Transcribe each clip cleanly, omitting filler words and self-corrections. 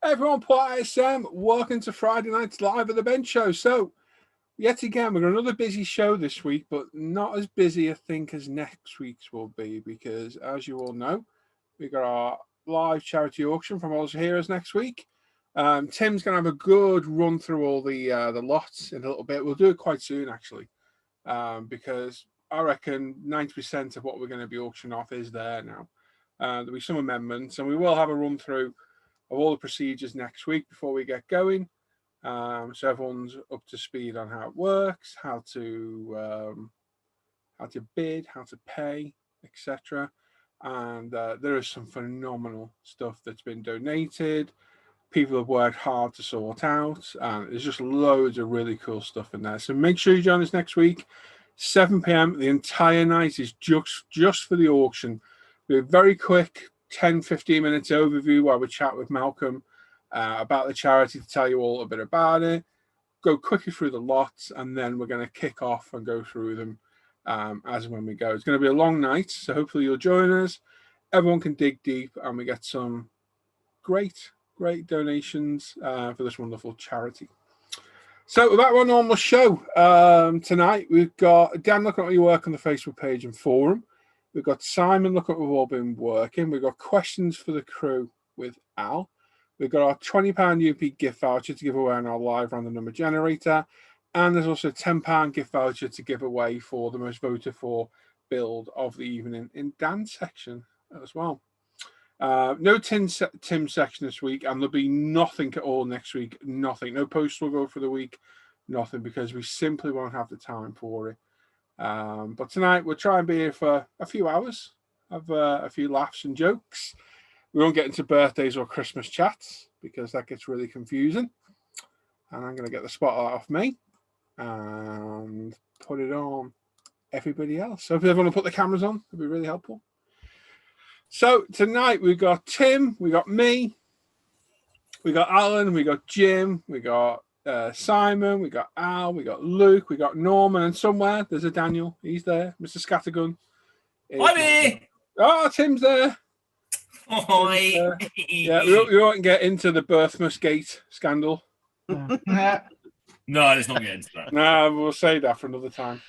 Everyone, Paul ISM, welcome to Friday night's live at the bench show. So, yet again, we've got another busy show this week, but not as busy, I think, as next week's will be, because as you all know, we've got our live charity auction from All Heroes next week. Tim's going to have a good run through all the lots in a little bit. We'll do it quite soon, actually, because I reckon 90% of what we're going to be auctioning off is there now. There'll be some amendments, and we will have a run through of all the procedures next week before we get going, so everyone's up to speed on how it works, how to bid, how to pay, etc. And there is some phenomenal stuff that's been donated. People have worked hard to sort out, and there's just loads of really cool stuff in there. So make sure you join us next week, 7 p.m. The entire night is just for the auction. We're very quick. 10-15 minutes overview while we chat with Malcolm about the charity to tell you all a bit about it, go quickly through the lots, and then we're going to kick off and go through them as and when we go. It's going to be a long night, so hopefully you'll join us. Everyone can dig deep, and we get some great donations for this wonderful charity. So we're back to our normal show. Tonight we've got Dan looking at your work on the Facebook page and forum. We've got Simon looking at what we've all been working. We've got questions for the crew with Al. We've got our £20 UP gift voucher to give away on our live random number generator. And there's also a £10 gift voucher to give away for the most voted for build of the evening in Dan's section as well. No Tim section this week, and there'll be nothing at all next week. Nothing. No posts will go for the week. Nothing, because we simply won't have the time for it. But tonight we'll try and be here for a few hours, have a few laughs and jokes. We won't get into birthdays or Christmas chats because that gets really confusing. And I'm going to get the spotlight off me and put it on everybody else. So if everyone will put the cameras on, it'd be really helpful. So tonight we've got Tim, we got me, we got Alan, we got Jim, we got Simon, we got Al, we got Luke, we got Norman, and somewhere there's a Daniel. He's there. Mr. Scattergun. Hi, me. Oh, Tim's there. Hi. Yeah, we won't get into the Birthmas Gate scandal. No, let's not get into that. No, we'll say that for another time.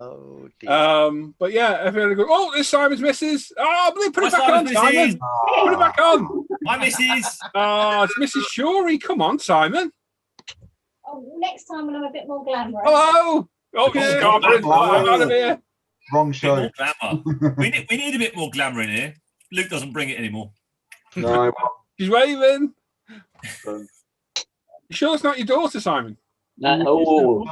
Oh dear. But yeah, everyone go. Oh, there's Simon's missus. Oh, put it back on, Simon's Simon. missus. Put it back on. Hi, Mrs. Oh, it's Mrs. Shorey. Come on, Simon. Oh, next time we'll have a bit more glamorous. Hello. Oh, Yeah. Scarpa. I'm out of here. Wrong Bit show. more glamour. we need a bit more glamour in here. Luke doesn't bring it anymore. No. She's waving. You sure it's not your daughter, Simon? Oh.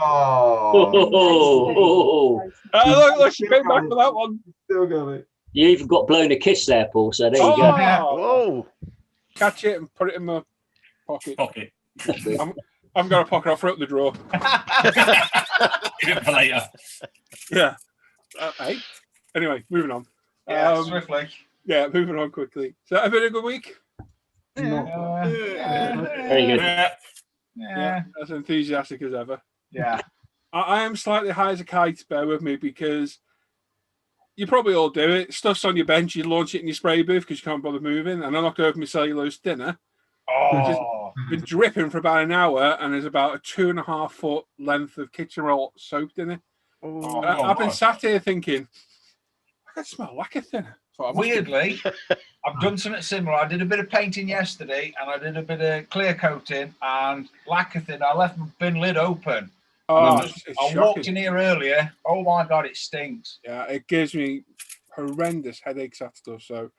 Look, she came back for that one. Still got it. You even got blown a kiss there, Paul, so there you go. Oh. Catch it and put it in my pocket. Pocket. I've got a pocket. I'll throw it in the drawer. Give it for later. Yeah. Hey. Anyway, moving on. Yeah, swiftly. Yeah, moving on quickly. So, have you had a good week? Very good. Yeah. As enthusiastic as ever. Yeah. I am slightly high as a kite, bear with me, because you probably all do it. Stuff's on your bench, you launch it in your spray booth because you can't bother moving, and I knocked over my cellulose dinner. Oh. Been dripping for about an hour, and there's about a 2.5 foot length of kitchen roll soaked in it. Oh, I've been sat here thinking, I can smell lacquer thinner. So weirdly, I've done something similar. I did a bit of painting yesterday, and I did a bit of clear coating and lacquer thin. I left my bin lid open. Oh, I it's walked shocking. in here earlier. Oh my God, it stinks. Yeah, it gives me horrendous headaches, that stuff. So,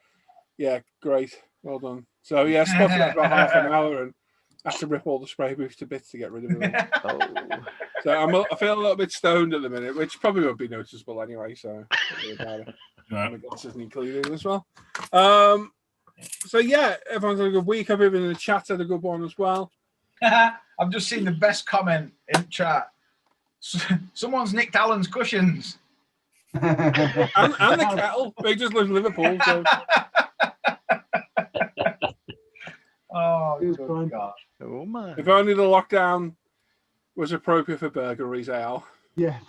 yeah, great. Well done. So, yeah, stuff for about half an hour, and I have to rip all the spray booths to bits to get rid of it. Oh. So, I feel a little bit stoned at the minute, which probably won't be noticeable anyway. So, don't worry about it. Right. My glasses need cleaning as well. So, yeah, everyone's had a good week. Everyone in the chat had a good one as well. I've just seen the best comment in chat. Someone's nicked Alan's cushions. And the kettle. They just live in Liverpool. So. Oh, good God. Oh my. If only the lockdown was appropriate for burglaries, Al. Yeah.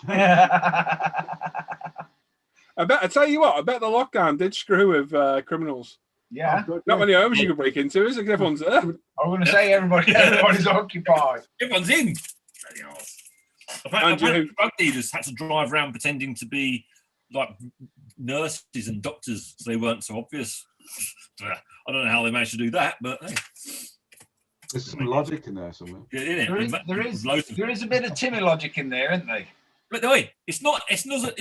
I tell you what, I bet the lockdown did screw with criminals. Yeah. Not many homes you can break into, is it? Everyone's there. I'm going to say everybody's occupied. Everyone's in. Bloody arse. Apparently, drug dealers had to drive around pretending to be like nurses and doctors, so they weren't so obvious. I don't know how they managed to do that, but hey. There's some logic in there somewhere. Yeah, There is a bit of Timmy logic in there, isn't there? But wait, it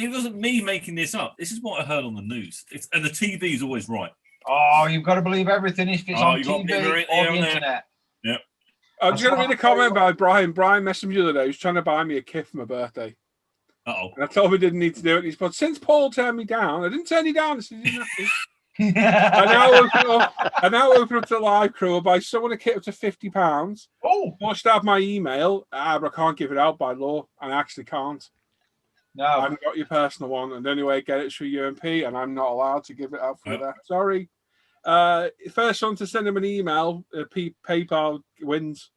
wasn't me making this up. This is what I heard on the news. And the TV is always right. Oh, you've got to believe everything if it's on TV or the internet. Yeah. I'm just going to read a comment by Brian. Brian messaged me the other day. He was trying to buy me a kit for my birthday. Uh-oh. And I told him I didn't need to do it. He's put, since Paul turned me down, I didn't turn you down. I said, you didn't have to. I now open up to the live crew. I'll buy someone a kit up to £50. Oh, Must have my email. But I can't give it out by law. And I actually can't. no. I haven't got your personal one. And the only way I get it is through UMP. And I'm not allowed to give it out through that. Sorry. First one to send him an email. PayPal wins.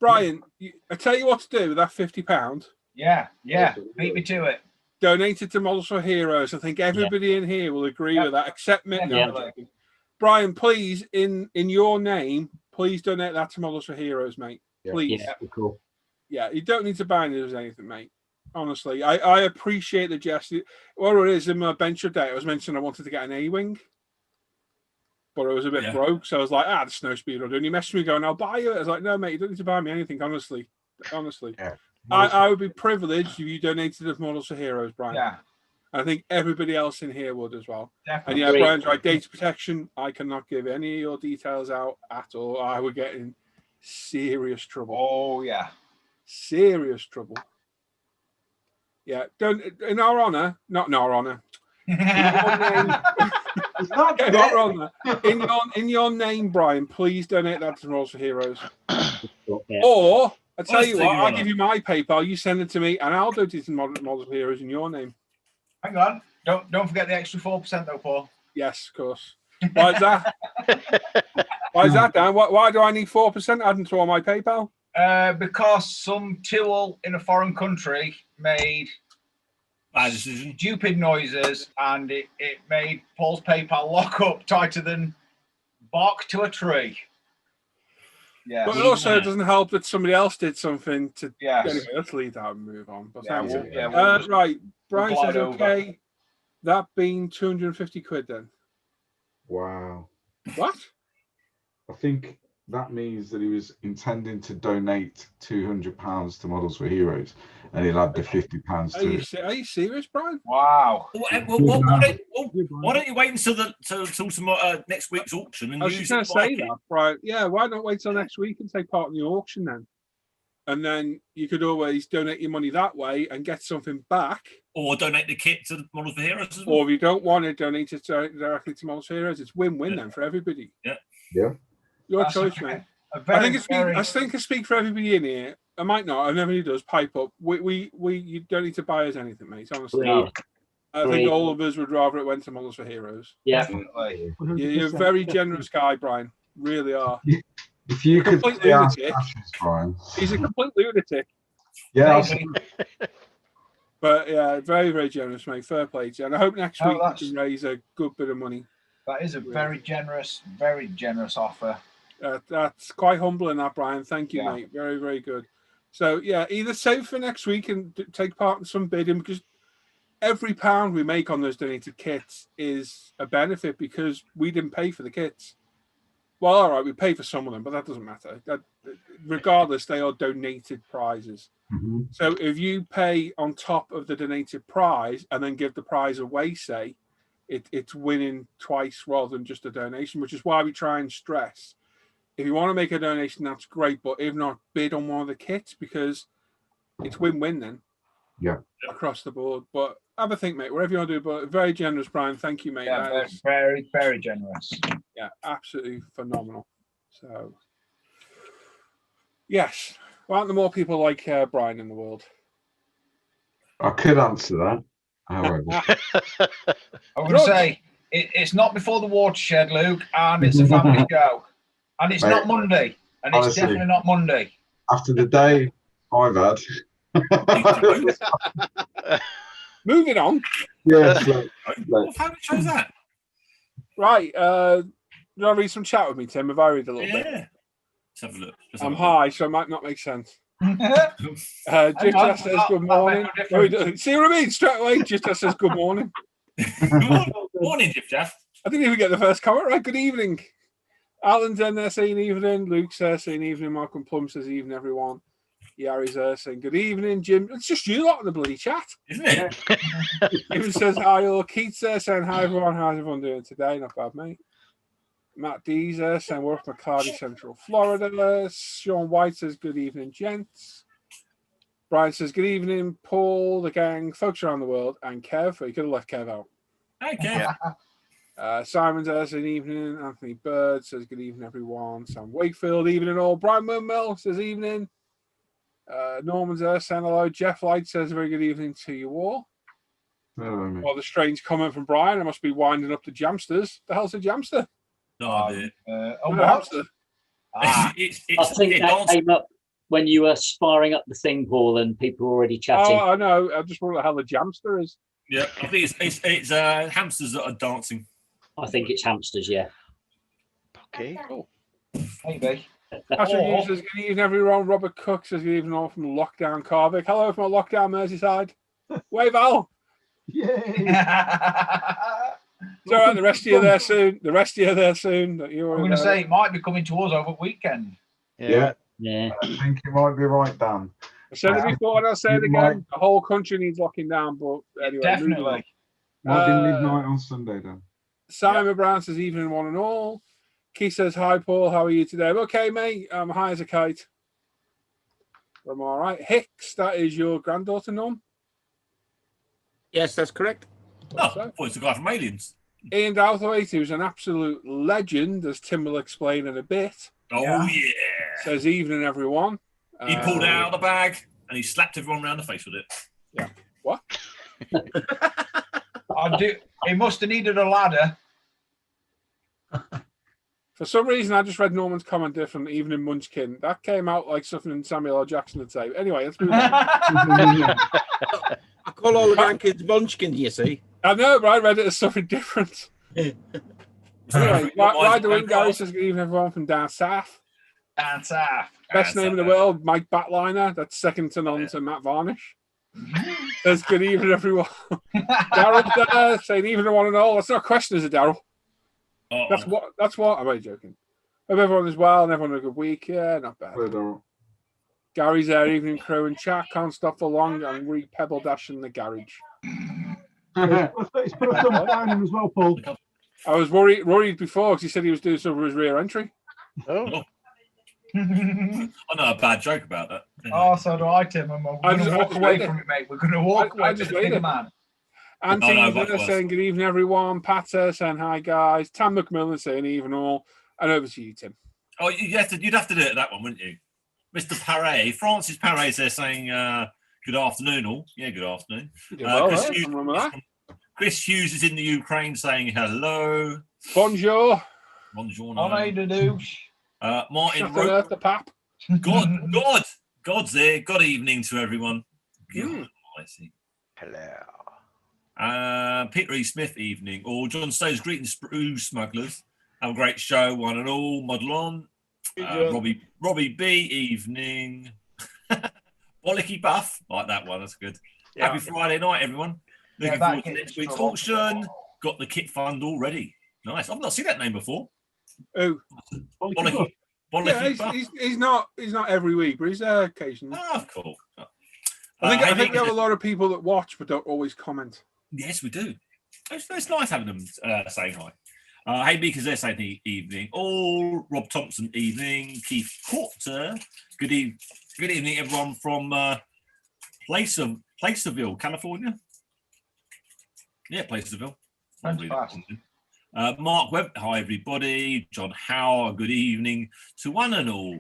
Brian, I tell you what to do with that £50. Yeah. Beat me to it. Donate it to Models for Heroes. I think everybody in here will agree with that, except Mick. No, I'm joking. Brian, please, in your name, please donate that to Models for Heroes, mate. Please. Yeah, cool. Yeah, you don't need to buy anything, mate. Honestly, I appreciate the gesture. What it is, in my bench day, I was mentioning I wanted to get an A-Wing, but I was a bit broke, so I was like, the snow speeder will do. And you messaged me going, I'll buy you. I was like, no, mate, you don't need to buy me anything, honestly. Yeah. I would be privileged if you donated to Models for Heroes, Brian. Yeah. I think everybody else in here would as well. Definitely. And Brian's right. Data protection, I cannot give any of your details out at all. I would get in serious trouble. Oh, yeah. Serious trouble. Yeah. Don't, in our honour, not in our honour. In your name, Brian, please donate that to Models for Heroes. Or I tell you what, I'll give you my PayPal. You send it to me, and I'll donate it to Models for Heroes in your name. Hang on, don't forget the extra 4% though, Paul. Yes, of course. Why is that? Why is that, Dan? Why do I need 4% adding to all my PayPal? Because some tool in a foreign country made bad decision, stupid noises, and it made Paul's PayPal lock up tighter than bark to a tree. Yeah, but it also doesn't help that somebody else did something to. Yes. Anyway, let's leave that and move on. But Right. Brian says, okay, that being 250 quid then. Wow. What? I think that means that he was intending to donate £200 to Models for Heroes, and he'll add the £50 to it. Are you serious, Brian? Wow. Why don't you wait until next week's auction? And I was just going to say that, right? Yeah, why not wait till next week and take part in the auction then? And then you could always donate your money that way and get something back. Or donate the kit to the Models for Heroes as well. Or if you don't want to donate it directly to Models for Heroes, it's win-win then for everybody. Yeah. Your choice, mate. I think I speak for everybody in here. I might not. I never does pipe up. You don't need to buy us anything, mate. Honestly, I think all of us would rather it went to Models for Heroes. Yeah, definitely. You're a very generous guy, Brian. Really are. If you could complete see our lunatic. stashes, Brian. He's a complete lunatic. Yeah. But yeah, very, very generous, mate. Fair play to you. And I hope next week you can raise a good bit of money. That is a very generous offer. That's quite humbling, that, Brian. Thank you, mate. Very, very good. So yeah, either save for next week and take part in some bidding, because every pound we make on those donated kits is a benefit, because we didn't pay for the kits. Well, all right, we pay for some of them, but that doesn't matter. Regardless, they are donated prizes. Mm-hmm. So if you pay on top of the donated prize and then give the prize away, say, it's winning twice rather than just a donation, which is why we try and stress. If you want to make a donation, that's great, but if not, bid on one of the kits, because it's win-win then. Yeah. Across the board. But have a think, mate. Whatever you want to do, but very generous, Brian. Thank you, mate. Yeah, very, very generous. Yeah, absolutely phenomenal. So, yes. Why aren't there more people like Brian in the world? I could answer that, however. I would say it's not before the watershed, Luke, and it's a family show. And it's not Monday. And it's definitely not Monday. After the day I've had. Moving on. Yes. How did you chose that? Right. Do you want to read some chat with me, Tim? Have I read a little bit? Yeah. Let's have a look. I'm high, so it might not make sense. Just says good morning. No, see what I mean? Straight away, just says good morning. Morning, Jeff. I didn't even get the first comment right. Good evening. Alan's in there saying evening. Luke's there saying evening. Malcolm Plum says evening, everyone. Yari's there saying good evening. Jim, it's just you lot in the bloody chat, isn't it? Even says hi. All Keith's there saying hi, everyone. How's everyone doing today? Not bad, mate. Matt D's there saying we're up McCarty, Central Florida. Sean White says good evening, gents. Brian says good evening, Paul, the gang, folks around the world, and Kev. You could have left Kev out. Hey, Kev. Simon's there saying evening. Anthony Bird says good evening, everyone. Sam Wakefield, evening all. Brian Munmel says evening. Norman's there saying hello. Jeff Light says a very good evening to you all. Well, the strange comment from Brian. I must be winding up the Jamsters. The hell's a Jamster? No idea. Hamster. I think that came up when you were sparring up the thing, Paul, and people were already chatting. Oh, I know. I just wonder what the hell a Jamster is. Yeah, I think it's hamsters that are dancing. I think it's hamsters, yeah. Okay, cool. Maybe. Patrick Hughes says good evening, everyone. Robert Cook says good evening all from lockdown Carvick. Hello from lockdown Merseyside. Wave Al. Yay! It's all right, the rest of you there soon. The rest of you there soon. I'm going to say it might be coming to us over the weekend. Yeah. Yeah. I think you might be right, Dan. I said it before and I'll say it again. The whole country needs locking down, but anyway. Definitely. Might be midnight on Sunday, Dan. Simon Brown says evening one and all. Keith says hi, Paul. How are you today? I'm okay, mate. I'm high as a kite. I'm all right. Hicks, that is your granddaughter, Norm? Yes, that's correct. Oh, I thought it's the guy from Aliens. Ian Douthwaite, who's an absolute legend, as Tim will explain in a bit. Oh, yeah. Says evening, everyone. He pulled it out of the bag and he slapped everyone around the face with it. Yeah. What? He must have needed a ladder. For some reason, I just read Norman's comment different, Evening Munchkin. That came out like something Samuel L. Jackson would say. Anyway, let's move on. I call all the grandkids Munchkin, you see. I know, but I read it as something different. Anyway, Ride the Wind Gary says good evening, everyone from down south. Down south. Best name in the world, Mike Batliner. That's second to none to Matt Varnish. Says good evening, everyone. Daryl there saying evening one and all. That's not a question, is it, Daryl? That's what. I'm only joking. Hope everyone is well and everyone had a good week. Yeah, not bad. Gary's there, evening crew and chat. Can't stop for long and re pebble dash in the garage. It's put a thumb down him as well, Paul. I was worried before because he said he was doing some of his rear entry. Oh. I know a bad joke about that. Oh, so do I, Tim. We're going to walk away from it, mate. We're going to walk away from it, man. Anthony's saying good evening, everyone. Pat saying hi, guys. Tam McMillan saying even all. And over to you, Tim. Oh, you'd have to do it at that one, wouldn't you? Mr. Paré, Francis Paré there saying good afternoon, all. Yeah, good afternoon. Chris Hughes is in the Ukraine saying hello. Bonjour. Bonjour. How do you do? Martin Earth, the pap. God's there. Good evening to everyone. God, I see. Hello. Peter E. Smith, evening. Or John Stowe's greetings, Spruce smugglers. Have a great show, one and all. Model on. Robbie B, evening. Bollicky Buff, like that one. That's good. Yeah. Happy Friday night, everyone. Looking forward to next week's auction. Got the kit fund already. Nice. I've not seen that name before. Who? Bollicky Buff. He's not every week, but he's there occasionally. Oh, cool. I think we have a lot of people that watch but don't always comment. Yes, we do. It's nice having them saying hi. Hey, Beakers there saying evening. All Rob Thompson, evening. Keith Porter, good evening, everyone from Placerville, California. Yeah, Placerville. Mark Webb, hi everybody. John Howe, good evening to one and all.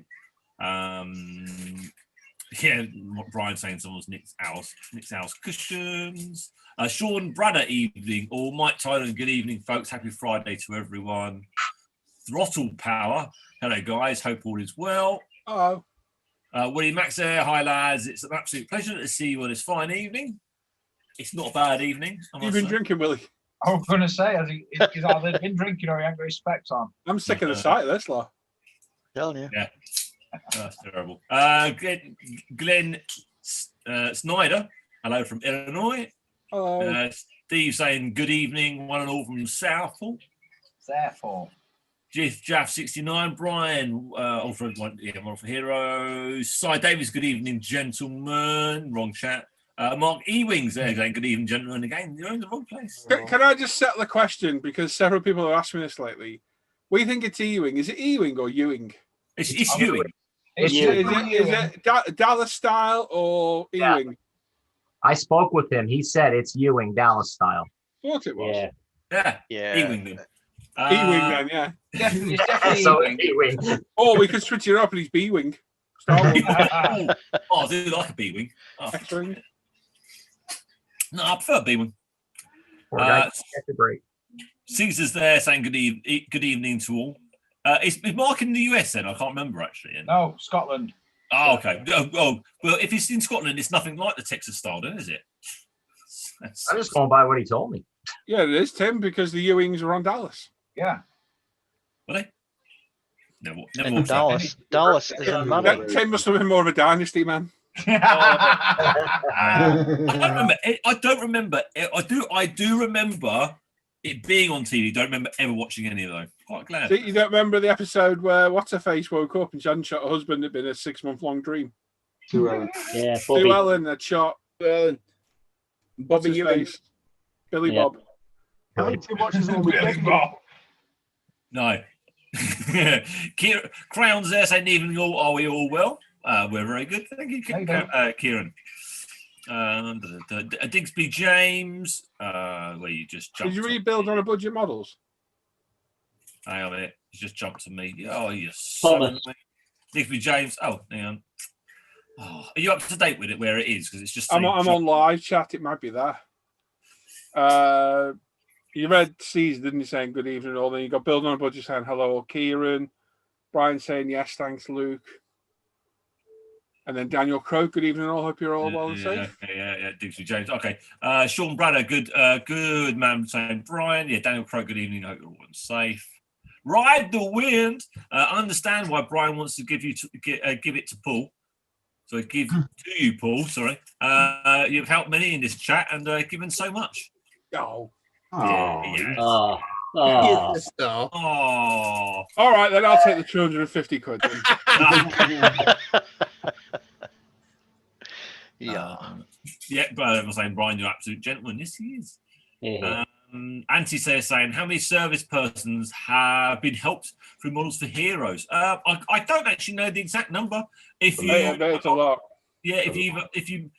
Yeah, Brian saying someone's Nick's House cushions. Sean Brudder, evening. All Mike Tyler, good evening, folks. Happy Friday to everyone. Throttle Power, hello guys. Hope all is well. Hello. Willie Max there, hi lads. It's an absolute pleasure to see you on this fine evening. It's not a bad evening. You've been drinking, Willie. I was going to say, he's either been drinking or he ain't got his specs on. I'm sick of the sight of this, lot. Telling you. Yeah. That's terrible. Glenn Snyder, hello from Illinois. Hello. Steve saying good evening, one and all from Southall. Therefore. Jaff 69, Brian, all for Heroes. Cy Davis, good evening, gentlemen. Wrong chat. Mark Ewings there saying good evening, gentlemen. Again, you're in the wrong place. Can I just settle the question, because several people have asked me this lately? We think it's Ewing. Is it Ewing or Ewing? It's Ewing. Is it Dallas style or Ewing? Yeah. I spoke with him. He said it's Ewing, Dallas style. Thought it was. Yeah. Yeah. Ewing then. Ewing then, yeah. It's definitely So Ewing. Ewing. Or we could switch it up and he's B-Wing. Star Wars. Oh, I do like a B-Wing. Oh. X-Wing. No, I prefer B-Wing. Poor guy, catch a break. Caesar's there saying good evening to all. Is Mark in the US then? I can't remember actually. No, Scotland. Oh, okay. Oh, well, if it's in Scotland, it's nothing like the Texas style, then, is it? I'm just going by what he told me. Yeah, it is, Tim, because the Ewings are on Dallas. Yeah. Were they? Never And watched that. Dallas is in money. Yeah, Tim must have been more of a dynasty man. I don't remember. I do remember it being on TV. Don't remember ever watching any of those. Quite glad. See, you don't remember the episode where What's-Her-Face woke up and she hadn't shot her husband. It'd been a 6-month-long dream. Sue Ellen. Yeah, Sue Bobby. Ellen had shot Bobby Ewing. What's-His-Face? Billy Yeah. Bob. How many Tim watches all with Billy Becky? Bob. No. Crowns there saying evening all. Are we all well? We're very good. Thank you, Kieran. Digsby James. Where you just jumped. Did you rebuild on a budget models? Hang on a minute. You just jumped to me. Oh, you Thomas. son. Digsby James. Oh, hang on. Oh, are you up to date with it where it is? Because it's just. I'm on live chat. It might be there. You read Caesar, didn't you, saying good evening all? Then you got Build on a Budget saying hello, Kieran. Brian saying yes, thanks, Luke. And then Daniel Crow, good evening all. Hope you're all well and safe. Yeah. Digsby James. Okay. Sean Bradder, good man saying Brian. Yeah, Daniel Crow, good evening. Hope you're all well and safe. Ride the wind. I understand why Brian wants to give it to Paul. So give to you, Paul. Sorry. You've helped many in this chat and given so much. Oh. Yeah. Oh. He is the star. Oh. All right, then I'll take the 250 quid. Then. Yeah. But I was saying, Brian, you're an absolute gentleman. Yes, he is. Yeah. Auntie says saying, how many service persons have been helped through Models for Heroes? I don't actually know the exact number. If you, it's a lot. Yeah, if you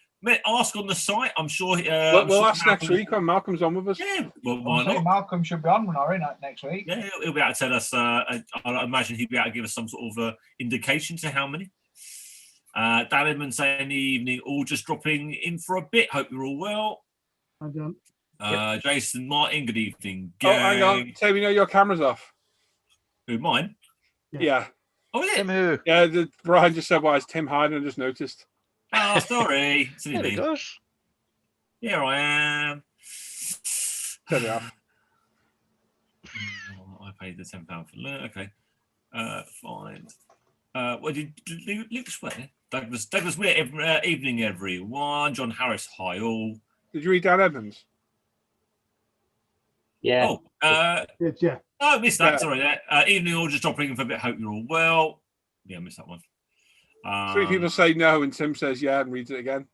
ask on the site, I'm sure. We'll ask next week when Malcolm's on with us. Yeah, well, why not? Malcolm should be on next week. Yeah, he'll be able to tell us. I imagine he'd be able to give us some sort of indication to how many. Dan Edmund saying evening, all just dropping in for a bit. Hope you're all well. I don't. Jason Martin, good evening. Oh, hang on. Tim, you know your camera's off. Who, mine? Yeah. Oh, is it? Tim who? Yeah, Brian just said, why is Tim hiding? I just noticed. Oh, sorry. Silly There he me. goes. Here I am. Turn it off. I paid the £10 for that. Okay. Fine. What did Luke swear? Douglas Weir, evening everyone. John Harris, hi all. Did you read Dan Evans? Yeah. Oh, Yeah. I missed that. Yeah. Sorry. Evening all, just dropping in for a bit. Hope you're all well. Yeah, I missed that one. 3 people say no, and Tim says yeah, and reads it again.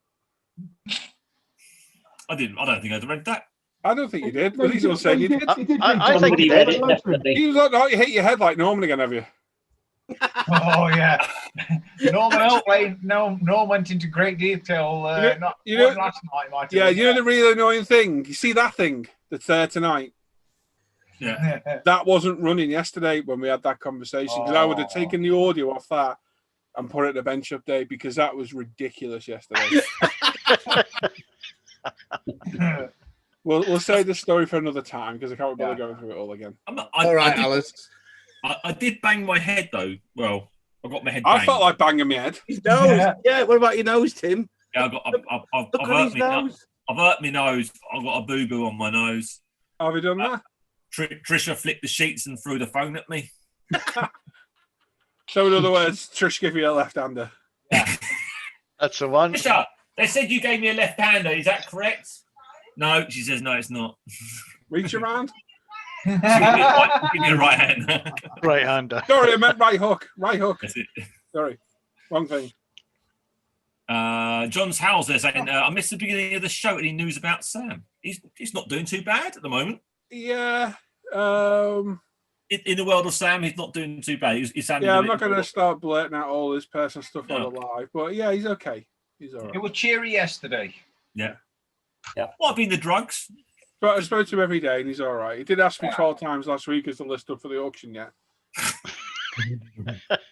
I didn't. I don't think I'd read that. I don't think you did. But he's all saying you did. He did I read think John he Wick. did. Definitely. You look like you hit your head like Norman again, have you? Oh yeah. Norman went into great detail. Last night. Yeah, you know the really annoying thing? You see that thing that's there tonight? Yeah. That wasn't running yesterday when we had that conversation, because I would have taken the audio off that and put it in the bench update, because that was ridiculous yesterday. We'll save this story for another time, because I can't bother going through it all again. All right, Alice. I did bang my head though. Well, I got my head banged. I felt like banging my head. His nose. Yeah. What about your nose, Tim? Yeah, I've Look at his nose. hurt my nose. I've got a boo boo on my nose. Have you done that? Trisha flicked the sheets and threw the phone at me. So in other words, Trish give you a left-hander. Yeah. That's the one. Trisha, they said you gave me a left-hander. Is that correct? No, she says no, it's not. Reach around. Give me a right hand. Right hander. Sorry, I meant right hook. Right hook. That's it. Sorry, wrong thing. John's house there saying, I missed the beginning of the show. Any news about Sam? He's not doing too bad at the moment. Yeah. In the world of Sam, he's not doing too bad. He's sounding I'm not going to start blurting out all his personal stuff on the live, but yeah, he's okay. He's all right. It was cheery yesterday. Yeah. What have been the drugs? But I spoke to him every day, and he's all right. He did ask me 12 times last week as the list up for the auction yet.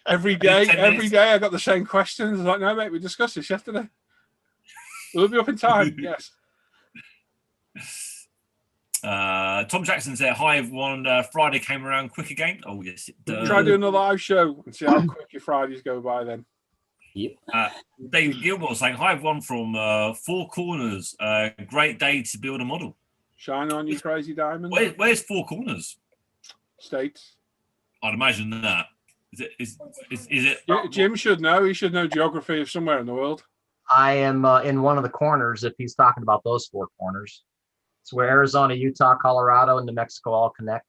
every day, I got the same questions. I was like, no, mate, we discussed this yesterday. We'll be up in time. Yes. Tom Jackson's there. Hi, everyone. Friday came around quick again. Oh, yes, it does. Try doing a live show and see how quick your Fridays go by then. Yep. David Gilmore saying, hi, everyone from Four Corners. Great day to build a model. Shine on, you crazy diamond. Where's Four Corners? States. I'd imagine that. Is it? Jim should know. He should know geography of somewhere in the world. I am in one of the corners, if he's talking about those four corners. It's where Arizona, Utah, Colorado, and New Mexico all connect.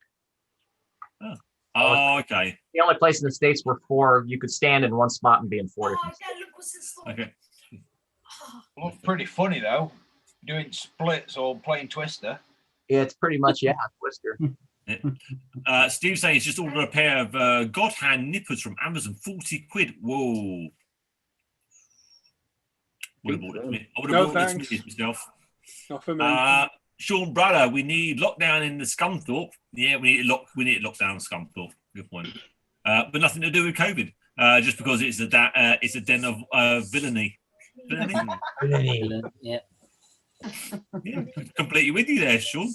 Oh, okay. The only place in the States where you could stand in one spot and be in four different states. Okay. Looks pretty funny though. Doing splits or playing Twister. It's pretty much, Twister. Steve saying he's just ordered a pair of God hand nippers from Amazon, 40 quid. Whoa. Would have bought it. I would have bought it myself. Not for me. Sean Brother, we need lockdown in the Scunthorpe. Yeah, we need lockdown in Scunthorpe. Good point. But nothing to do with COVID. Just because it's a den of villainy. Villainy. Yeah. Yeah, completely with you there, Sean.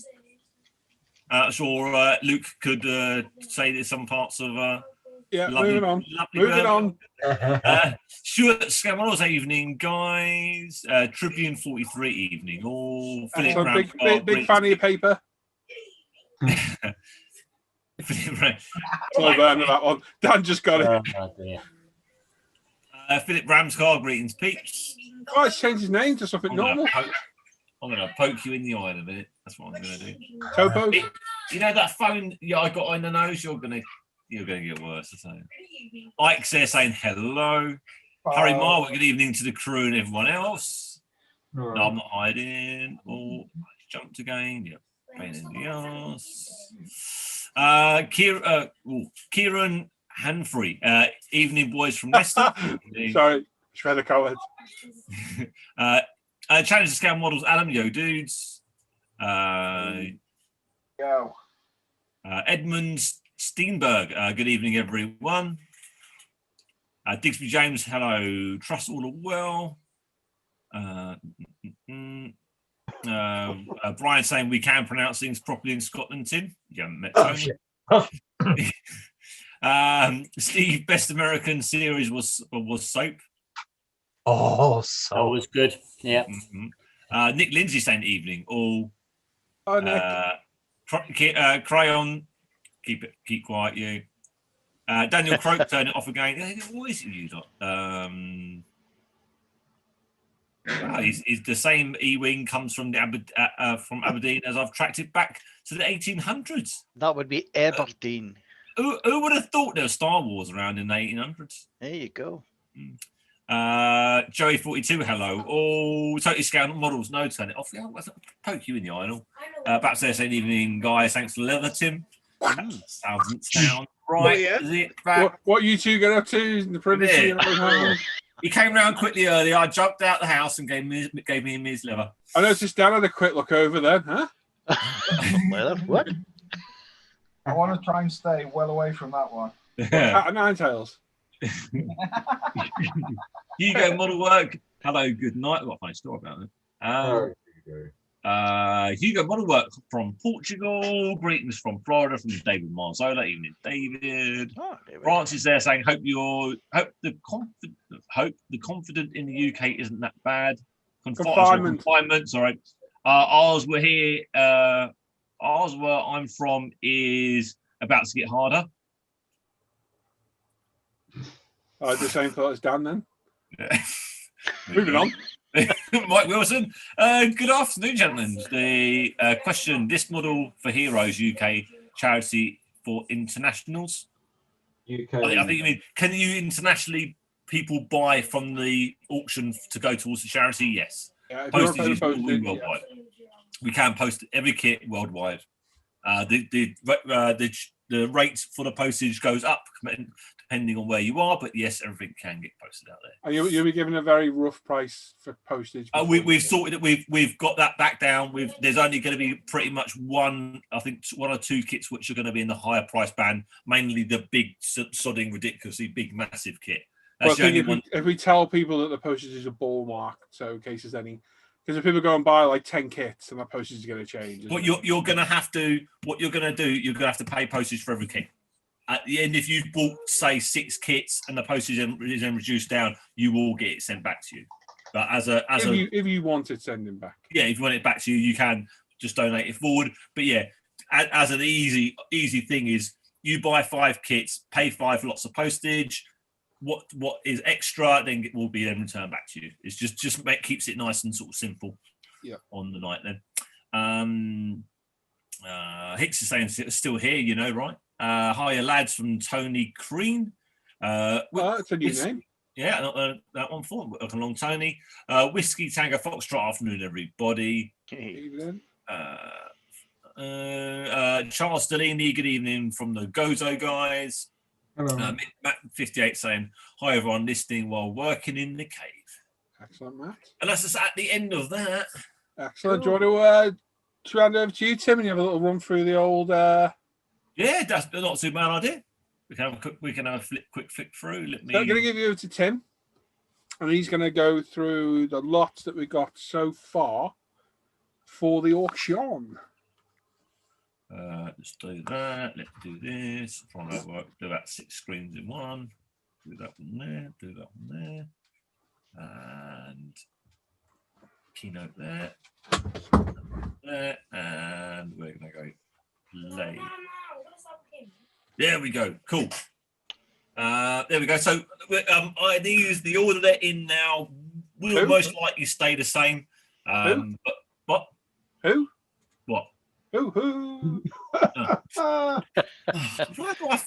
Sure, Luke could say there's some parts of. Moving on. Stuart Scamoros evening, guys. Tribune 43 evening. Oh, Philip big fan of your paper. That one. Dan just got it. Philip Ramscar, greetings, peeps. Oh, it's changed his name to something normal. I'm going to poke you in the eye in a minute. That's what I'm going to do. Topo. You know that phone I got in the nose? You're going to get worse. Ike's there saying hello. Harry Marwood, good evening to the crew and everyone else. No, I'm not hiding. Oh, jumped again. Yep. Pain in the ass. Kieran Hanfrey. Evening, boys from Leicester. Sorry, just read the comment. Challenge to scale models, Adam, yo, dudes. Edmund Steenberg, good evening, everyone. Digsby James, hello. Trust all are well. Brian saying we can pronounce things properly in Scotland, Tim. You haven't met Tony. Steve, best American series was Soap. Oh, so that was good. Yeah. Mm-hmm. Nick Lindsay saying evening. All. Oh, Nick. Crayon, keep quiet, you. Daniel Croak, turn it off again. What is it you got? Is the same E-wing comes from from Aberdeen as I've tracked it back to the 1800s. That would be Aberdeen. Who would have thought there was Star Wars around in the 1800s? There you go. Joey 42, hello. Oh, totally scale models. No, turn it off. Yeah, poke you in the eye. Perhaps they're saying evening, guys. Thanks for the leather, Tim. Doesn't sound right. Is it? What you two get up to in the privacy? He came round quickly earlier. I jumped out the house and gave me his leather. I noticed Dan had a quick look over then, huh? Leather? What? I want to try and stay well away from that one. Cat of Nine Tails. Hugo Model Work. Hello, good night. I've got a funny story about it. Hugo Model Work from Portugal. Greetings from Florida from David Marzola. Evening, David. Francis there saying, hope the confident in the UK isn't that bad. Confinement. Sorry. Ours were here. as where I'm from is about to get harder. I had the same thought as Dan then. Yeah. Moving on. Mike Wilson. Good afternoon, gentlemen. The question: this model for Heroes UK charity for internationals. UK. I think you mean, can you internationally people buy from the auction to go towards the charity? Yes. Yeah, Postage is all worldwide. We can post every kit worldwide. The rate for the postage goes up depending on where you are, but yes, everything can get posted out there. And you'll be given a very rough price for postage. We've sorted it. We've got that back down. There's only going to be pretty much one or two kits which are going to be in the higher price band, mainly the big sodding ridiculously big massive kit. That's the only one. If we tell people that the postage is a ball mark, so in case there's any, because if people go and buy like 10 kits, and that postage is going to change. What you're going to have to, what you're going to do, you're going to have to pay postage for every kit. At the end, if you bought say 6 kits and the postage is then reduced down, you will get it sent back to you. But if you want it, send them back. Yeah, if you want it back to you, you can just donate it forward. But yeah, as an easy thing is you buy 5 kits, pay 5 lots of postage. What is extra then will be then returned back to you. It's just keeps it nice and sort of simple. Yeah. On the night then. Hicks is saying still here, you know, right? Hiya lads from Tony Crean. That's a new name. Yeah, that one for welcome along, Tony. Whiskey Tango Foxtrot afternoon, everybody. Evening. Charles Delaney, good evening from the Gozo guys. Hello. Matt 58 saying hi everyone listening while working in the cave. Excellent, Matt. And that's just at the end of that. Excellent. Do you want to hand over to you, Tim, and you have a little run through the old? Yeah, that's not too bad idea. We can have a quick flick through. So I'm going to give you to Tim, and he's going to go through the lots that we got so far for the auction. Let's do that. Let's do this. Try and work. Do about 6 screens in one. Do that one there. Do that one there. And keynote there. There. And we're going to go play. There we go. Cool. There we go. So the order they're in now will most likely stay the same. But what? Who? What? Who? Why do I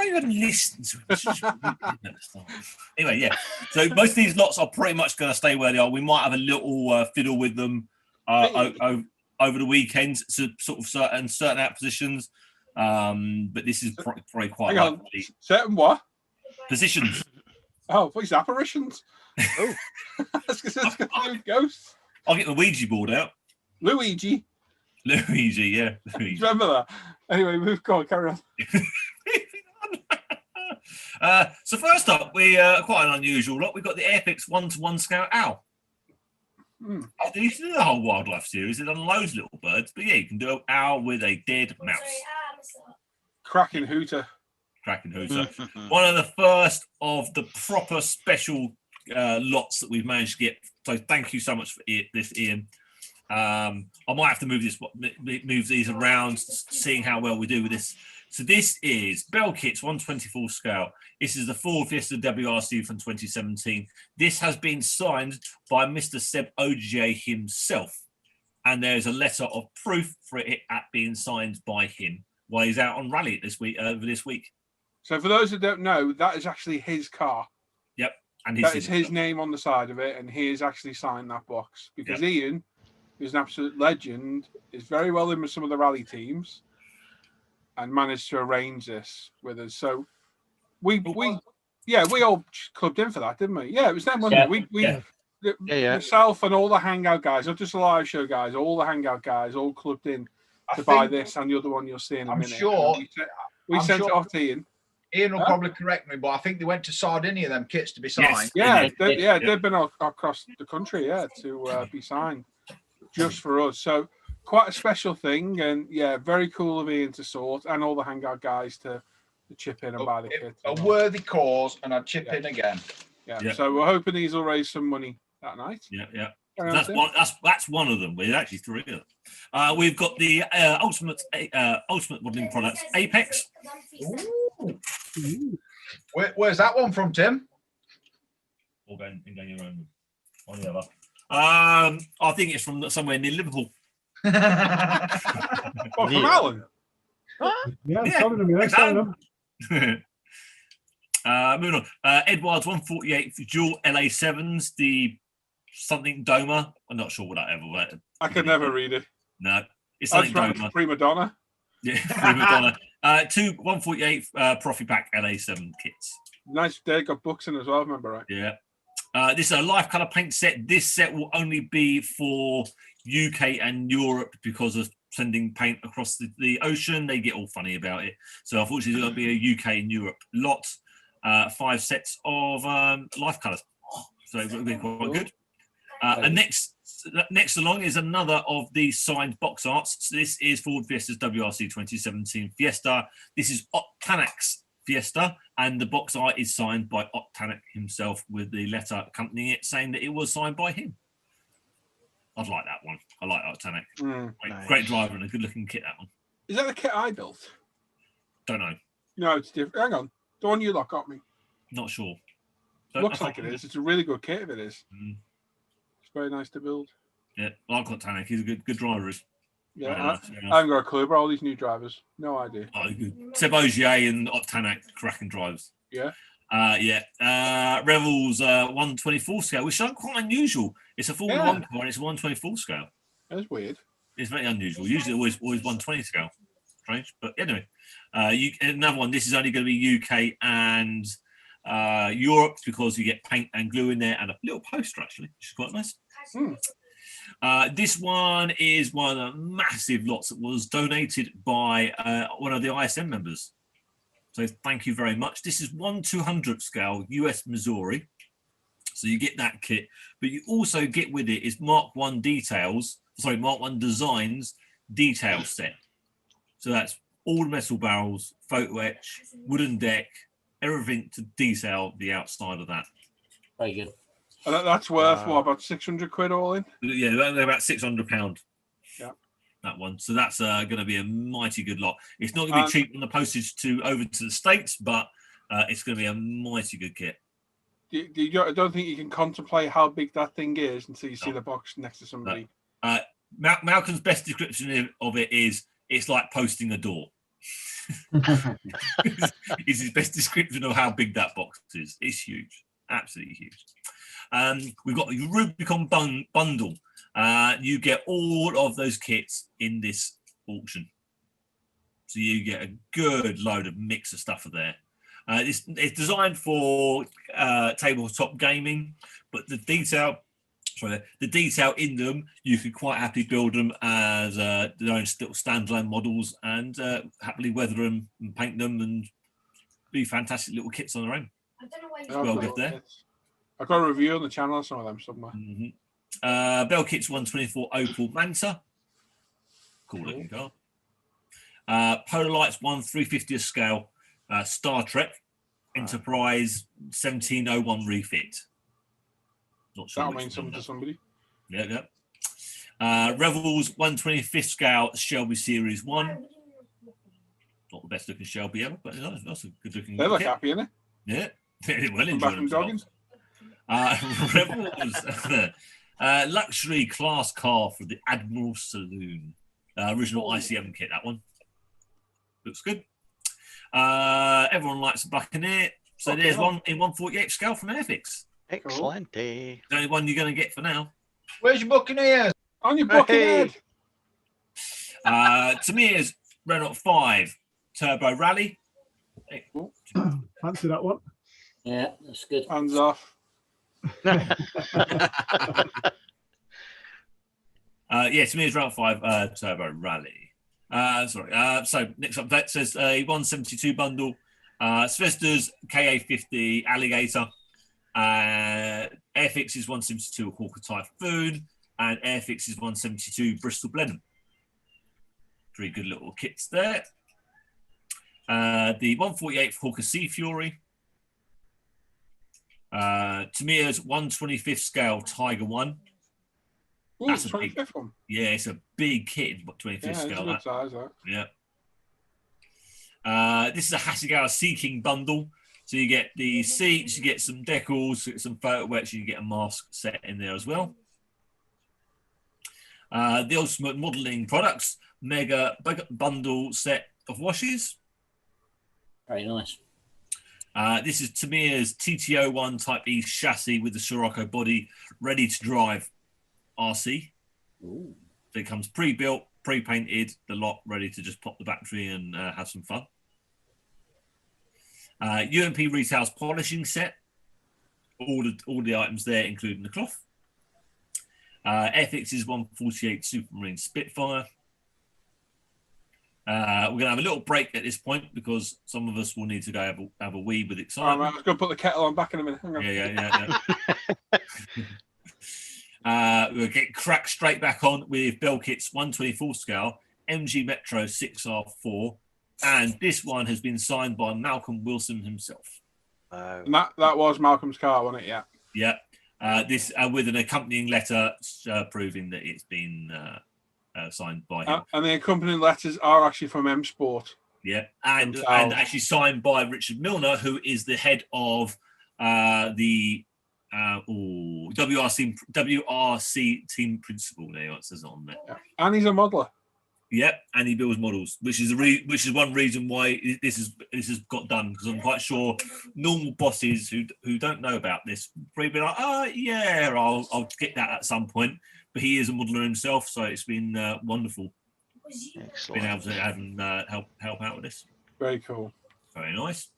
even listen to it? Anyway, yeah. So most of these lots are pretty much going to stay where they are. We might have a little fiddle with them over the weekends to sort of certain out positions. But this is probably quite likely. Certain what? Positions. Oh, please, apparitions. Oh. That's because it's ghosts. I'll get the Ouija board out. Luigi, yeah. Luigi. Remember that? Anyway, move on, carry on. So first up, we quite an unusual lot. We've got the Airfix 1-to-1 Scout Owl. You can do the whole wildlife series. They've done loads of little birds, but yeah, you can do an owl with a dead mouse. Cracking hooter. One of the first of the proper special lots that we've managed to get. So thank you so much for this, Ian. I might have to move these around, seeing how well we do with this. So this is Bell Kits 1/24 scale. This is the Ford Fiesta WRC from 2017. This has been signed by Mr. Seb OGA himself, and there is a letter of proof for it being signed by him while he's out on rally this week. So for those that don't know, that is actually his car. Yep, and that is his name on the side of it, and he has actually signed that box because Ian, who's an absolute legend, is very well in with some of the rally teams, and managed to arrange this with us. So we all clubbed in for that, didn't we? Yeah, it was them, wasn't it? Myself and all the Hangout guys, not just the live show guys, all the Hangout guys, all clubbed in to buy this and the other one you'll see in a minute. Sure. We sent it off to Ian. Ian will probably correct me, but I think they went to Sardinia, them kits, to be signed. Yes. They've been across the country, to be signed just for us. So quite a special thing, and very cool of Ian to sort, and all the Hangout guys to chip in and buy the kit. A worthy cause, and I'd chip in again. So we're hoping these will raise some money that night. That's one of them. There's actually three of them. We've got the ultimate modelling products, Apex. Where's that one from, Tim? Or go your own on the other. I think it's from somewhere near Liverpool. From Alan? Yeah, I'm telling them. Yeah, I'm telling them. Moving on. Edwards 148 dual LA7s, the something Doma. I'm not sure what that ever was. I could never read it. No, it's something Doma. Prima Donna. Yeah, Prima Donna. Two 148 Profi Pack LA7 kits. Nice. They got books in as well, remember, right? Yeah. This is a life color paint set. This set will only be for UK and Europe because of sending paint across the ocean. They get all funny about it. So unfortunately, there'll be a UK and Europe lot. 5 sets of life colors. So it'll be quite good. And next along is another of the signed box arts. So this is Ford Fiesta's WRC 2017 Fiesta. This is Octanac's Fiesta, and the box art is signed by Octanac himself with the letter accompanying it saying that it was signed by him. I'd like that one. I like Octanac. Great driver and a good looking kit, that one. Is that the kit I built? Don't know. No, it's different. Hang on. The one you lot got me. Not sure. Looks like it is. It's a really good kit if it is. It's very nice to build. Yeah, I like Octanac. He's a good driver. Yeah, I haven't got a clue about all these new drivers. No idea. Oh, good. Seb Ogier and Octanac, cracking drivers. Yeah. Revels 124 scale, which is quite unusual. It's a Formula 1 car and it's a 124 scale. That's weird. It's very unusual. Usually always 120 scale. Strange. But anyway, another one. This is only going to be UK and Europe because you get paint and glue in there and a little poster actually, which is quite nice. This one is one of the massive lots that was donated by one of the ISM members. So thank you very much. This is 1/200 scale US Missouri. So you get that kit, but you also get with it is Mark 1 Designs detail set. So that's all the metal barrels, photo etch, wooden deck, everything to detail the outside of that. Very good. And that's worth what, about 600 quid all in? Yeah, they're about £600. Yeah, that one. So that's going to be a mighty good lot. It's not going to be cheap on the postage over to the States, but it's going to be a mighty good kit. I don't think you can contemplate how big that thing is until you see the box next to somebody. Malcolm's best description of it is it's like posting a door. Is his best description of how big that box is. It's huge, absolutely huge. We've got the Rubicon bundle. You get all of those kits in this auction, so you get a good load of mix of stuff there. It's designed for tabletop gaming, but the detail in them, you could quite happily build them as their own little standalone models and happily weather them and paint them and be fantastic little kits on their own. I don't know why well good there. I've got a review on the channel on some of them somewhere. Bell Kit's 124 Opal Manta. Cool looking car. Polar Lights 1/350th scale Star Trek Enterprise 1701 refit. Not sure. That'll mean something to somebody. Yeah. Revels 1/25th scale Shelby Series 1. Not the best looking Shelby ever, but that's a good looking. They look happy, innit? Yeah. Well enjoyed. Rebels luxury class car for the Admiral Saloon. Original ICM kit, that one. Looks good. Everyone likes a Buccaneer. So there's one in 1/48 scale from Airfix. Excellent. The only one you're going to get for now. Where's your Buccaneers? On your Buccaneer. To me is Renault 5 Turbo Rally. Fancy that one. Yeah, that's good. Hands off. To me it's Renault 5 Turbo Rally. So next up, that says a 172 bundle. Svesta's KA50 Alligator. Airfix's 172 Hawker Typhoon. And Airfix's 172 Bristol Blenheim. 3 good little kits there. The 148th Hawker Sea Fury. Tamiya's 1/25th scale Tiger 1. Ooh, That's a 25th one. Yeah, it's a big kit, 25th Yeah, it's a scale. good That. size, that. Yeah. This is a Hasegawa Sea King bundle. So you get the seats, you get some decals, you get some photo wets, you get a mask set in there as well. The Ultimate Modelling Products Mega Bundle set of washes. Very nice. This is Tamiya's TT01 Type E chassis with the Sirocco body, ready to drive RC. Ooh. So it comes pre-built, pre-painted, the lot ready to just pop the battery and have some fun. UMP Retail's polishing set. All the items there, including the cloth. FX's 148 Supermarine Spitfire. We're going to have a little break at this point because some of us will need to go have a wee with excitement. All right, let's go put the kettle on back in a minute. Hang on. Yeah. We'll get cracked straight back on with Belkit's 124 scale MG Metro 6R4, and this one has been signed by Malcolm Wilson himself. And that was Malcolm's car, wasn't it? Yeah. Yeah. This with an accompanying letter proving that it's been signed by him. And the accompanying letters are actually from M Sport. Yeah, and actually signed by Richard Milner, who is the head of the WRC team principal. There, it says it on there. Yeah. And he's a modeler. Yep, and he builds models, which is one reason why this has got done, because I'm quite sure normal bosses who don't know about this probably be like, oh yeah, I'll get that at some point. But he is a modeler himself, so it's been wonderful. Excellent. Being able to have him help out with this. Very cool. Very nice.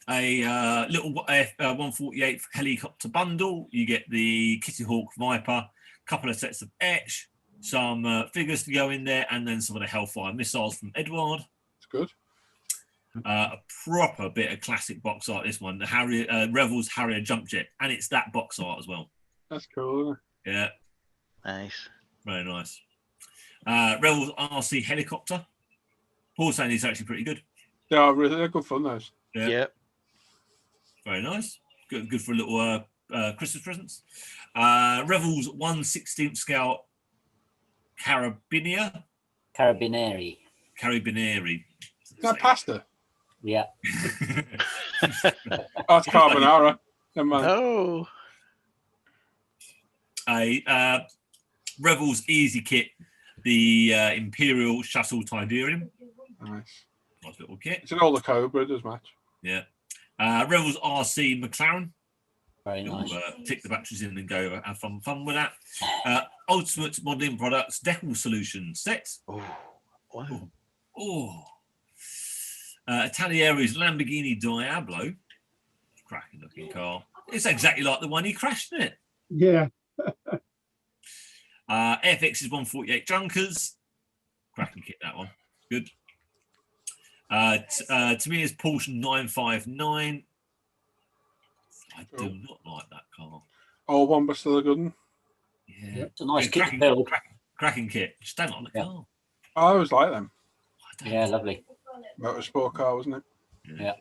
A little 148 helicopter bundle. You get the Kitty Hawk Viper, couple of sets of etch, some figures to go in there, and then some of the Hellfire missiles from Edward. It's good. A proper bit of classic box art. This one, the Revels Harrier jump jet, and it's that box art as well. That's cool, isn't it? Yeah. Nice. Very nice. Revels RC helicopter. Paul's saying it's actually pretty good. They are really they're good fun, those. Yeah. Yep. Very nice. Good for a little Christmas presents. Revels 1/16 scale Carabinieri. Is that pasta? Yeah. Oh, it's carbonara. Never mind. Oh. A Revels Easy Kit, the Imperial Shuttle Tidarium. Nice. Nice little kit. It's an older Cobra, it does match. Yeah. Revels RC McLaren. Very nice. Tick the batteries in and go have fun with that. Ultimate Modelling Products Decal Solution set. Oh. Wow. Oh. Italieri's Lamborghini Diablo. Cracking looking car. It's exactly like the one he crashed in it. Yeah. FX's 148 Junkers. Cracking kit, that one. Good. Tamiya's Porsche 959. I do not like that car. Old one, but still a good one. Yeah. It's a nice kit to build. Cracking kit. Just don't like the car. I always like them. Yeah, lovely. Motorsport car, wasn't it? Yeah.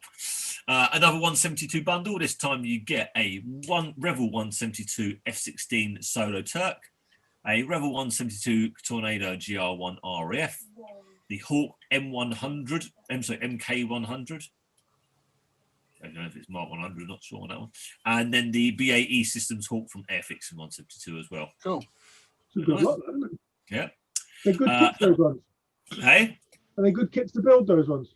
Another 172 bundle. This time you get a Revel 172 F16 Solo Turk, a Revel 172 Tornado GR1 RAF, the Hawk MK100. I don't know if it's Mark 100, not sure on that one. And then the BAE Systems Hawk from Airfix in 172 as well. Cool. It's a good lot, isn't it? Yeah. They're good kits, those ones. Hey? Are they good kits to build, those ones?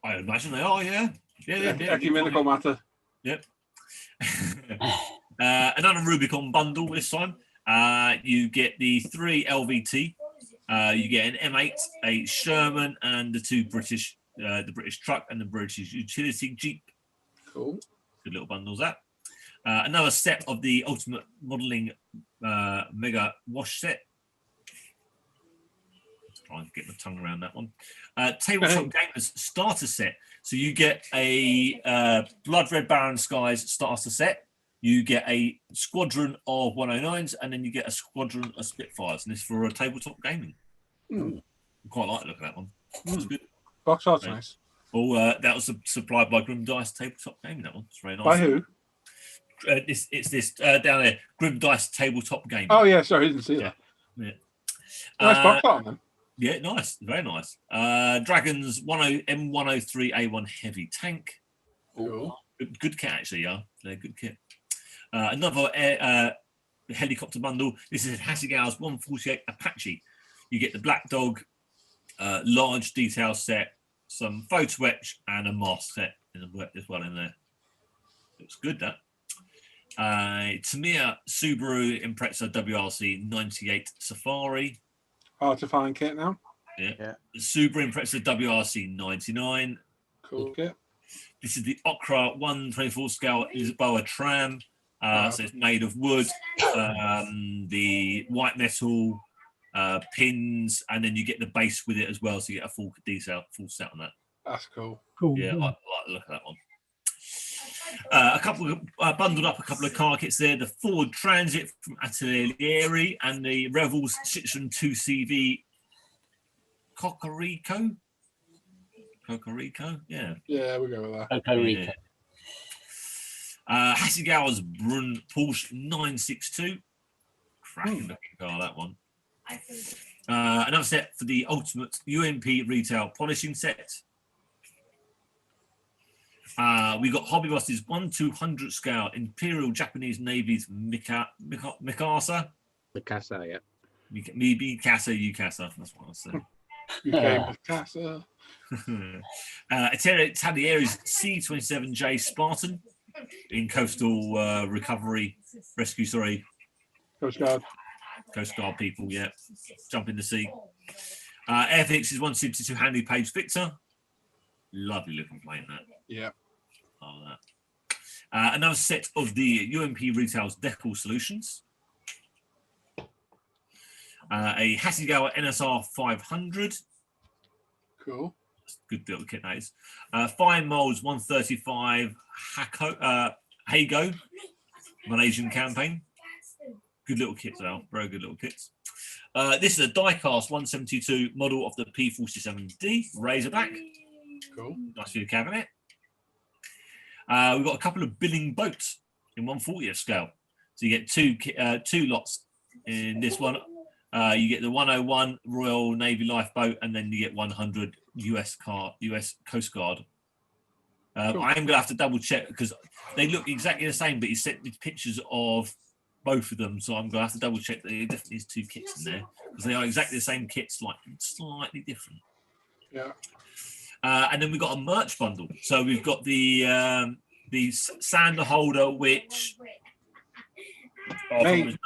I imagine they are, yeah. Yeah. Ecumenical matter. Yep. Another Rubicon bundle this time. You get the 3 LVT. You get an M8, a Sherman, and the two British, the British truck and the British utility Jeep. Cool. Good little bundles, that. Another set of the Ultimate Modelling Mega Wash set. Trying to get my tongue around that one. Tabletop Gamers starter set. So you get a Blood Red Baron Skies starter set. You get a squadron of 109s, and then you get a squadron of Spitfires. And this for a tabletop gaming. I quite like the look of that one. That's good. Box art's nice. Oh, that was supplied by Grim Dice Tabletop Gaming. That one. It's very nice. By who? It's this down there, Grim Dice tabletop game. Oh yeah, sorry, I didn't see that. Yeah. Nice box art on them. Yeah, nice, very nice. Dragons M103A1 heavy tank. Cool. Good kit actually, yeah. They're good kit. Another helicopter bundle. This is Hasegawa's 148 Apache. You get the Black Dog, large detail set, some photo etch, and a mask set as well in there. Looks good, that. Tamiya Subaru Impreza WRC 98 Safari. Hard to find kit now. Yeah. The Subaru Impreza WRC 99. Cool kit. This is the Okra 124 scale Lisboa tram. So it's made of wood, the white metal pins, and then you get the base with it as well, so you get a full set on that. That's cool. Cool. Yeah, I like the look at that one. A couple of bundled up a couple of car kits there. The Ford Transit from Atelieri and the Revels Citroen 2CV Cocorico. Yeah. Yeah, we'll go with that. Cocorico. Yeah. Hasegawa's Brunn Porsche 962. Cracking looking car, that one. Another set for the ultimate UMP retail polishing set. We got Hobby Boss's 1/200 scale Imperial Japanese Navy's Mikasa. Mikasa, yeah. Ukasa. That's what I said. UK Mikasa. Atelieri's C27J Spartan in coastal rescue. Sorry, Coast Guard. Coast Guard people. Yeah, jump in the sea. Airfix's 162 Handy Page Victor. Lovely looking plane, that. Yeah. Oh, that. Another set of the UMP Retail's Decal Solutions. A Hasegawa NSR 500. Cool. Good little kit, that is. Fine Molds 135 Hago Malaysian campaign. Good little kits, though. Very good little kits. This is a die-cast 172 model of the P47D Razorback. Cool. Nice for your cabinet. We've got a couple of billing boats in 1/40th scale. So you get two lots in this one. You get the 101 Royal Navy lifeboat, and then you get 100 US Coast Guard. Cool. I am going to have to double check because they look exactly the same, but he sent me pictures of both of them, so I'm going to have to double check that there definitely is two kits in there because they are exactly the same kits, like slightly different. Yeah. And then we've got a merch bundle. So we've got the sander holder, which Matthew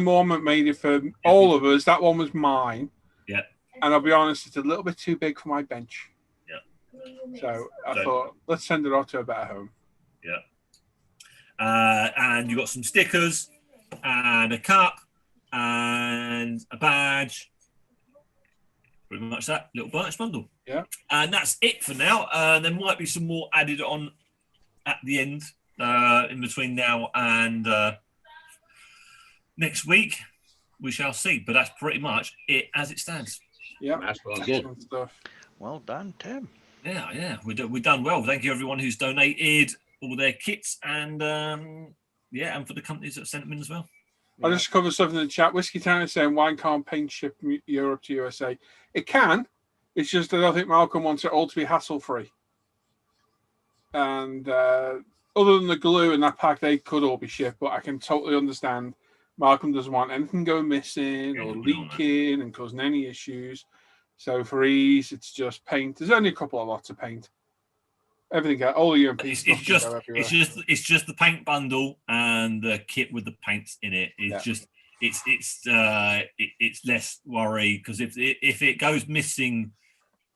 Mormont made it for all of us. That one was mine. Yeah. And I'll be honest, it's a little bit too big for my bench. Yeah. So I thought, let's send it off to a better home. Yeah. And you got some stickers and a cup and a badge. Pretty much that little merch bundle. Yeah. And that's it for now. There might be some more added on at the end, in between now and next week. We shall see. But that's pretty much it as it stands. Yeah. That's good stuff. Well done, Tim. Yeah. We've done well. Thank you everyone who's donated all their kits and and for the companies that sent them in as well. I'll just cover something in the chat. Whiskey Town is saying wine can't paint ship from Europe to USA. It can. It's just that I think Malcolm wants it all to be hassle-free. And other than the glue in that pack, they could all be shipped, but I can totally understand Malcolm doesn't want anything going missing or leaking and causing any issues. So for ease, it's just paint. There's only a couple of lots of paint. Everything, all the UMP It's stuff just can go everywhere. it's just the paint bundle and the kit with the paints in it. It's less worry because if it goes missing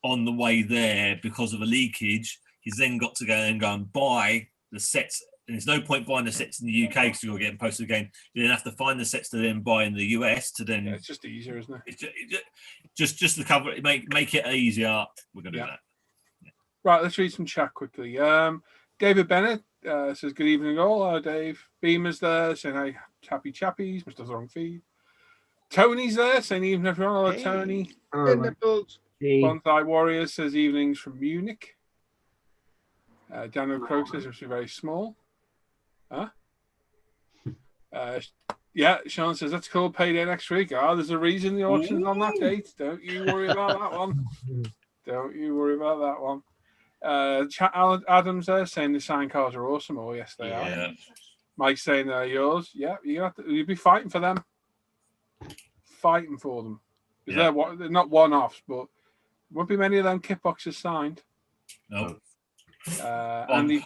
on the way there because of a leakage, he's then got to go and buy the sets. And there's no point buying the sets in the UK because you're getting posted again. You then have to find the sets to then buy in the US to then. Yeah, it's just easier, isn't it? It's just to cover it, make it easier. We're gonna do that. Right, let's read some chat quickly. David Bennett says, good evening all. Hello, Dave. Beamer's there saying, hey, happy chappies. Must have the wrong feed. Tony's there saying, evening, everyone. Hello, Hey. Tony. Hey. Bonsai Warriors says, evenings from Munich. Daniel Crow says, it must be very small. Huh? Yeah, Sean says that's cool. Payday next week. There's a reason the auction's on that date. Don't you worry about that one. Don't you worry about that one. Alan Adams there saying the signed cards are awesome. Oh, yes, they are. Mike's saying they're yours. Yeah, you'll be fighting for them. Fighting for them. Because they're not one-offs, but won't be many of them kit boxes signed. No. I don't think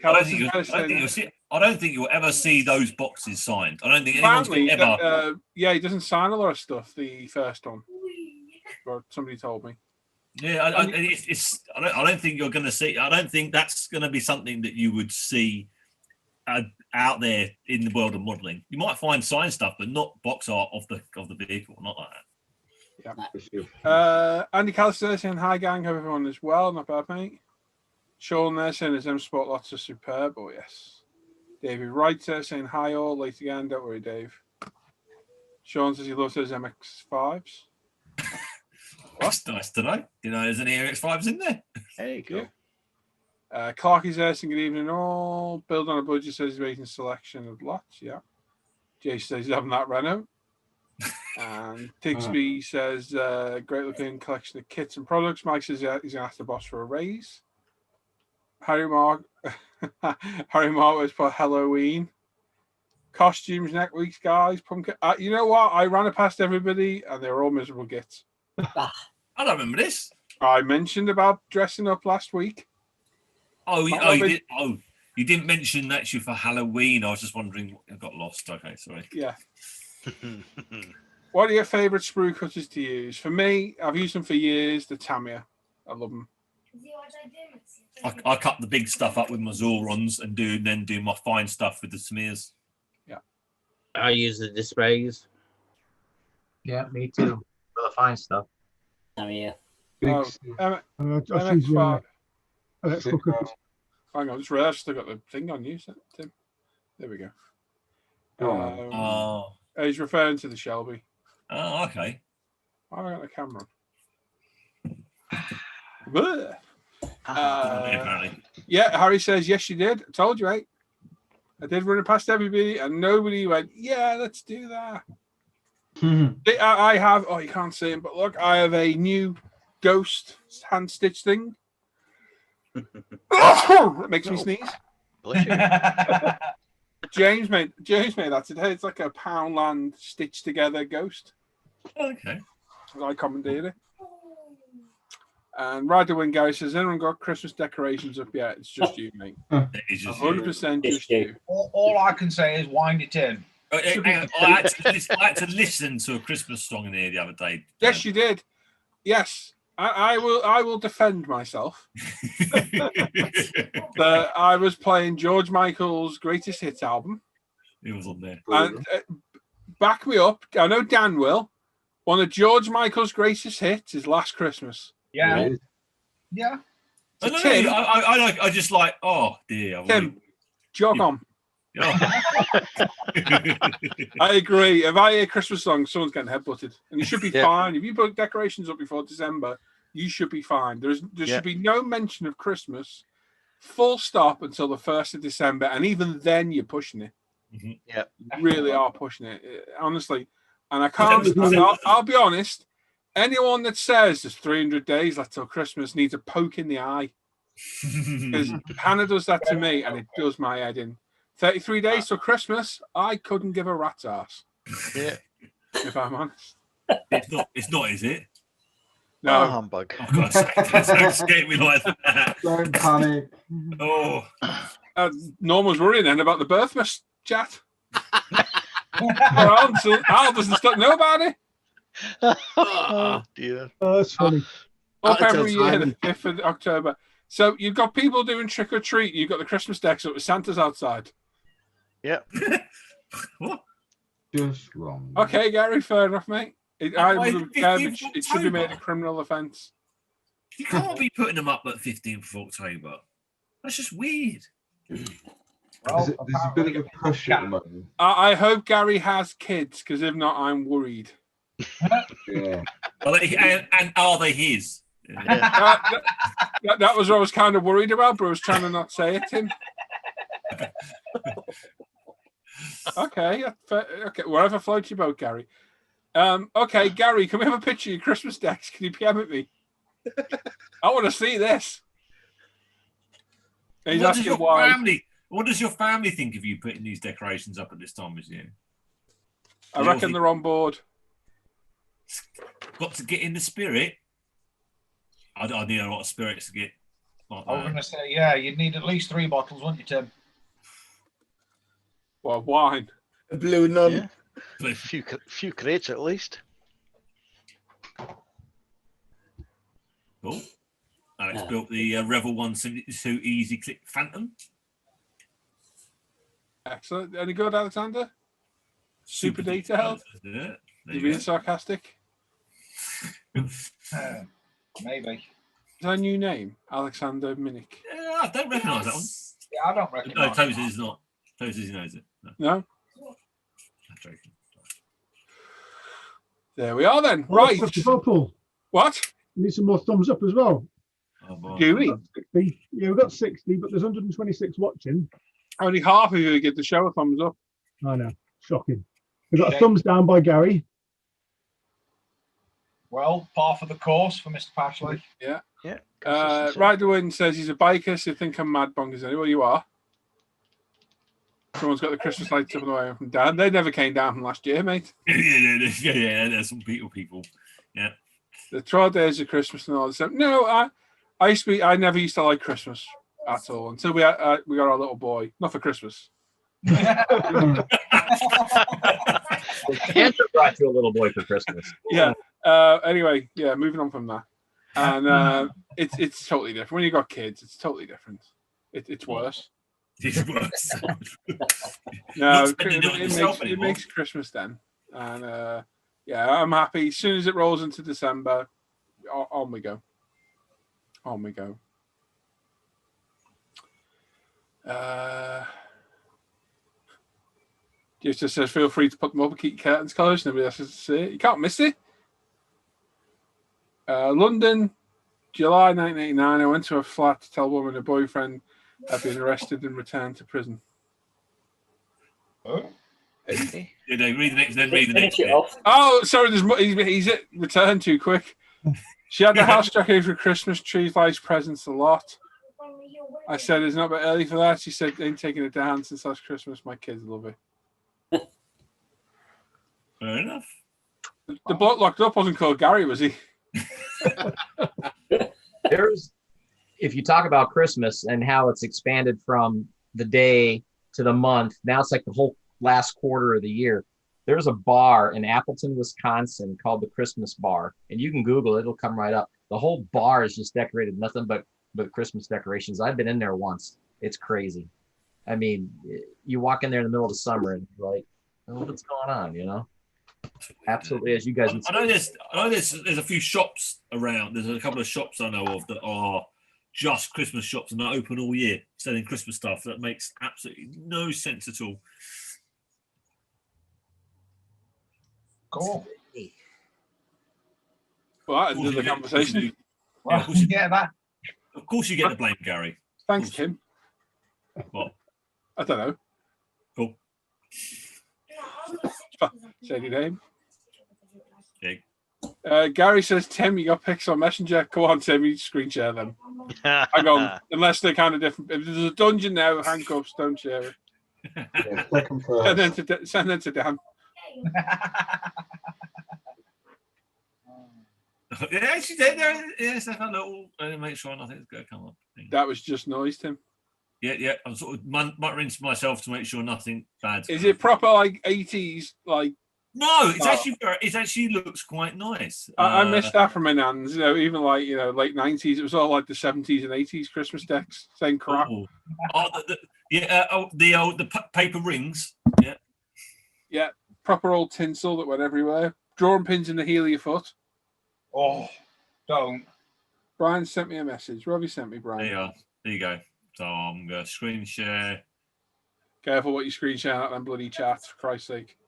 you'll ever see those boxes signed. I don't think anyone's going to ever. He doesn't sign a lot of stuff. The first one, or somebody told me. Yeah, I don't think you're going to see. I don't think that's going to be something that you would see out there in the world of modelling. You might find signed stuff, but not box art of the vehicle, not like that. Yeah. Andy Callister saying hi, gang. Hope everyone is well. Not bad, mate. Sean there saying his M Sport lots are superb. Oh yes. David Wright there saying hi all. Late again. Don't worry, Dave. Sean says he loves those MX5s. That's nice to know. You know, there's any MX5s in there. There you go. Clark is there saying good evening all. Build on a budget says he's making selection of lots. Yeah. Jason says he's having that Renault. And Tigsby says great looking collection of kits and products. Mike says he's going to ask the boss for a raise. Harry Mark was for Halloween. Costumes next week, guys. Pumpkin. You know what? I ran it past everybody and they were all miserable gits. I don't remember this. I mentioned about dressing up last week. You did. Oh, you didn't mention actually for Halloween. I was just wondering. I got lost. Okay, sorry. Yeah. What are your favourite sprue cutters to use? For me, I've used them for years. The Tamiya. I love them. I cut the big stuff up with my Zorons and then do my fine stuff with the smears. Yeah. I use the displays. Yeah, me too. For the fine stuff. Tamiya. MX5. Hang on, just realised I still got the thing on you, Tim. There we go. He's referring to the Shelby. Oh, okay. I got the camera. Yeah, Harry says, yes, you did. I told you, right? I did run it past everybody, and nobody went, yeah, let's do that. I have, you can't see him, but look, I have a new Ghost hand stitch thing. That makes me sneeze. James made that today. It's like a Poundland stitched together Ghost. Okay. I commandeered it. And Rider Wing Gary says, anyone got Christmas decorations up yet? It's just you, mate. 100% just you. All I can say is wind it in. I had to listen to a Christmas song in here the other day. Yes, you did. Yes. I will defend myself. I was playing George Michael's Greatest Hits album. He was on there. And back me up. I know Dan will. One of George Michael's greatest hits is Last Christmas. Yeah. Yeah. Tim, I just like, oh dear. Tim, jog on. I agree. If I hear Christmas songs, someone's getting headbutted, and you should be fine. If you put decorations up before December, you should be fine. There should be no mention of Christmas, full stop, until the 1st of December, and even then you're pushing it. Mm-hmm. Yeah, you really are pushing it, honestly. And I can't. I'll be honest. Anyone that says there's 300 days left till Christmas needs a poke in the eye, because Hannah does that to me, and it does my head in. 33 days till Christmas, I couldn't give a rat's ass. Yeah. If I'm honest. It's not, is it? No. Oh, humbug. Oh, God's sake, don't scare me like that. Don't panic. Oh. Norman's worrying then about the birth chat. Al doesn't know about it. Oh, dear. Oh, that's funny. Up every year, the 5th of October. So you've got people doing trick or treat. You've got the Christmas decks up with Santa's outside. Yep. What? Just wrong. Okay, Gary, fair enough, mate. It should be made a criminal offence. You can't be putting them up at 15th of October. That's just weird. There's a bit of a push at the moment. I hope Gary has kids, because if not, I'm worried. Yeah. And are they his? That was what I was kind of worried about, but I was trying to not say it, Tim. Okay, okay, wherever floats your boat, Gary. Okay, Gary, can we have a picture of your Christmas decks? Can you PM at me? I want to see this. And he's asking why. What does your family think of you putting these decorations up at this time of year? I reckon they're on board. Got to get in the spirit. I need a lot of spirits to get. Like I was going to say, yeah, you'd need at least 3 bottles, wouldn't you, Tim? Well, wine. A blue nun. Yeah. A few crates at least. Cool. Alex built the Revel 172 Easy Click Phantom. Excellent. Any good, Alexander? Super detailed? Yeah. You being sarcastic? Maybe. Is that a new name? Alexander Minnick. Yeah, I don't recognise that one. Yeah, I don't recognise. No, Toes is not. Toes knows it. No? I'm joking. There we are then. Right. Paul. What? We need some more thumbs up as well. Oh, boy. Do we? Yeah, we've got 60, but there's 126 watching. Only half of you give the show a thumbs up. I know. Shocking. We've got a thumbs down by Gary. Well, par for the course for Mr. Pashley. Yeah. Yeah. Ryder Wynn says he's a biker, so you think I'm mad bonkers anyway. You are. Someone's got the Christmas lights up on the way from Dad. They never came down from last year, mate. Yeah, there's some people. Yeah. The 12 days of Christmas and all this stuff. No, I never used to like Christmas at all until we got our little boy. Not for Christmas. Santa brought you a little boy for Christmas. Yeah. Anyway, yeah, moving on from that. And it's totally different. When you got kids, it's totally different. It's worse. It's worse. No, it makes Christmas then. And yeah, I'm happy. As soon as it rolls into December, on we go. On we go. Just says, feel free to put them up and keep your curtains closed. Nobody else has to see it. You can't miss it. London, July 1989. I went to a flat to tell a woman her boyfriend had been arrested and returned to prison. Oh. Yeah, no, read the next bit. Oh, sorry, he's returned too quick. She had the house decorated for Christmas trees, lights, presents, a lot. I said, it's not a bit early for that. She said, ain't taking it down since last Christmas. My kids love it. Fair enough. The bloke locked up wasn't called Gary, was he? If you talk about Christmas and how it's expanded from the day to the month, now it's like the whole last quarter of the year. There's a bar in Appleton, Wisconsin called the Christmas Bar, and you can Google it, it'll come right up. The whole bar is just decorated, nothing but Christmas decorations. I've been in there once. It's crazy. I mean, you walk in there in the middle of the summer and you're like, oh, what's going on, you know? Absolutely, as you guys would say. I know there's a few shops around. There's a couple of shops I know of that are just Christmas shops and they're open all year selling Christmas stuff. That makes absolutely no sense at all. Cool. Well, that ended the conversation. Well, of course you get that. Of course you get the blame, Gary. Thanks, Tim. What? I don't know. Cool. Say your name. Yeah. Gary says, Tim, you got pics on Messenger. Come on, Tim, you screen share them. Hang on, unless they're kind of different. If there's a dungeon now, handcuffs, don't share it. Yeah, second first. Send them to Dan. Yeah, she did. Yes, I found a little. Make sure nothing's going to come up. That was just noise, Tim. Yeah. I'm sort of muttering to myself to make sure nothing bad. Is it proper like 80s? Like no, it actually looks quite nice. I missed that from my nans. You know, even like late 90s. It was all like the 70s and 80s Christmas decks. Same crap. The paper rings. Yeah. Yeah, proper old tinsel that went everywhere. Drawing pins in the heel of your foot. Oh, don't. Brian sent me a message. What have you sent me, Brian? There you are. There you go. So I'm going to screen share. Careful what you screen share out them bloody chats, for Christ's sake.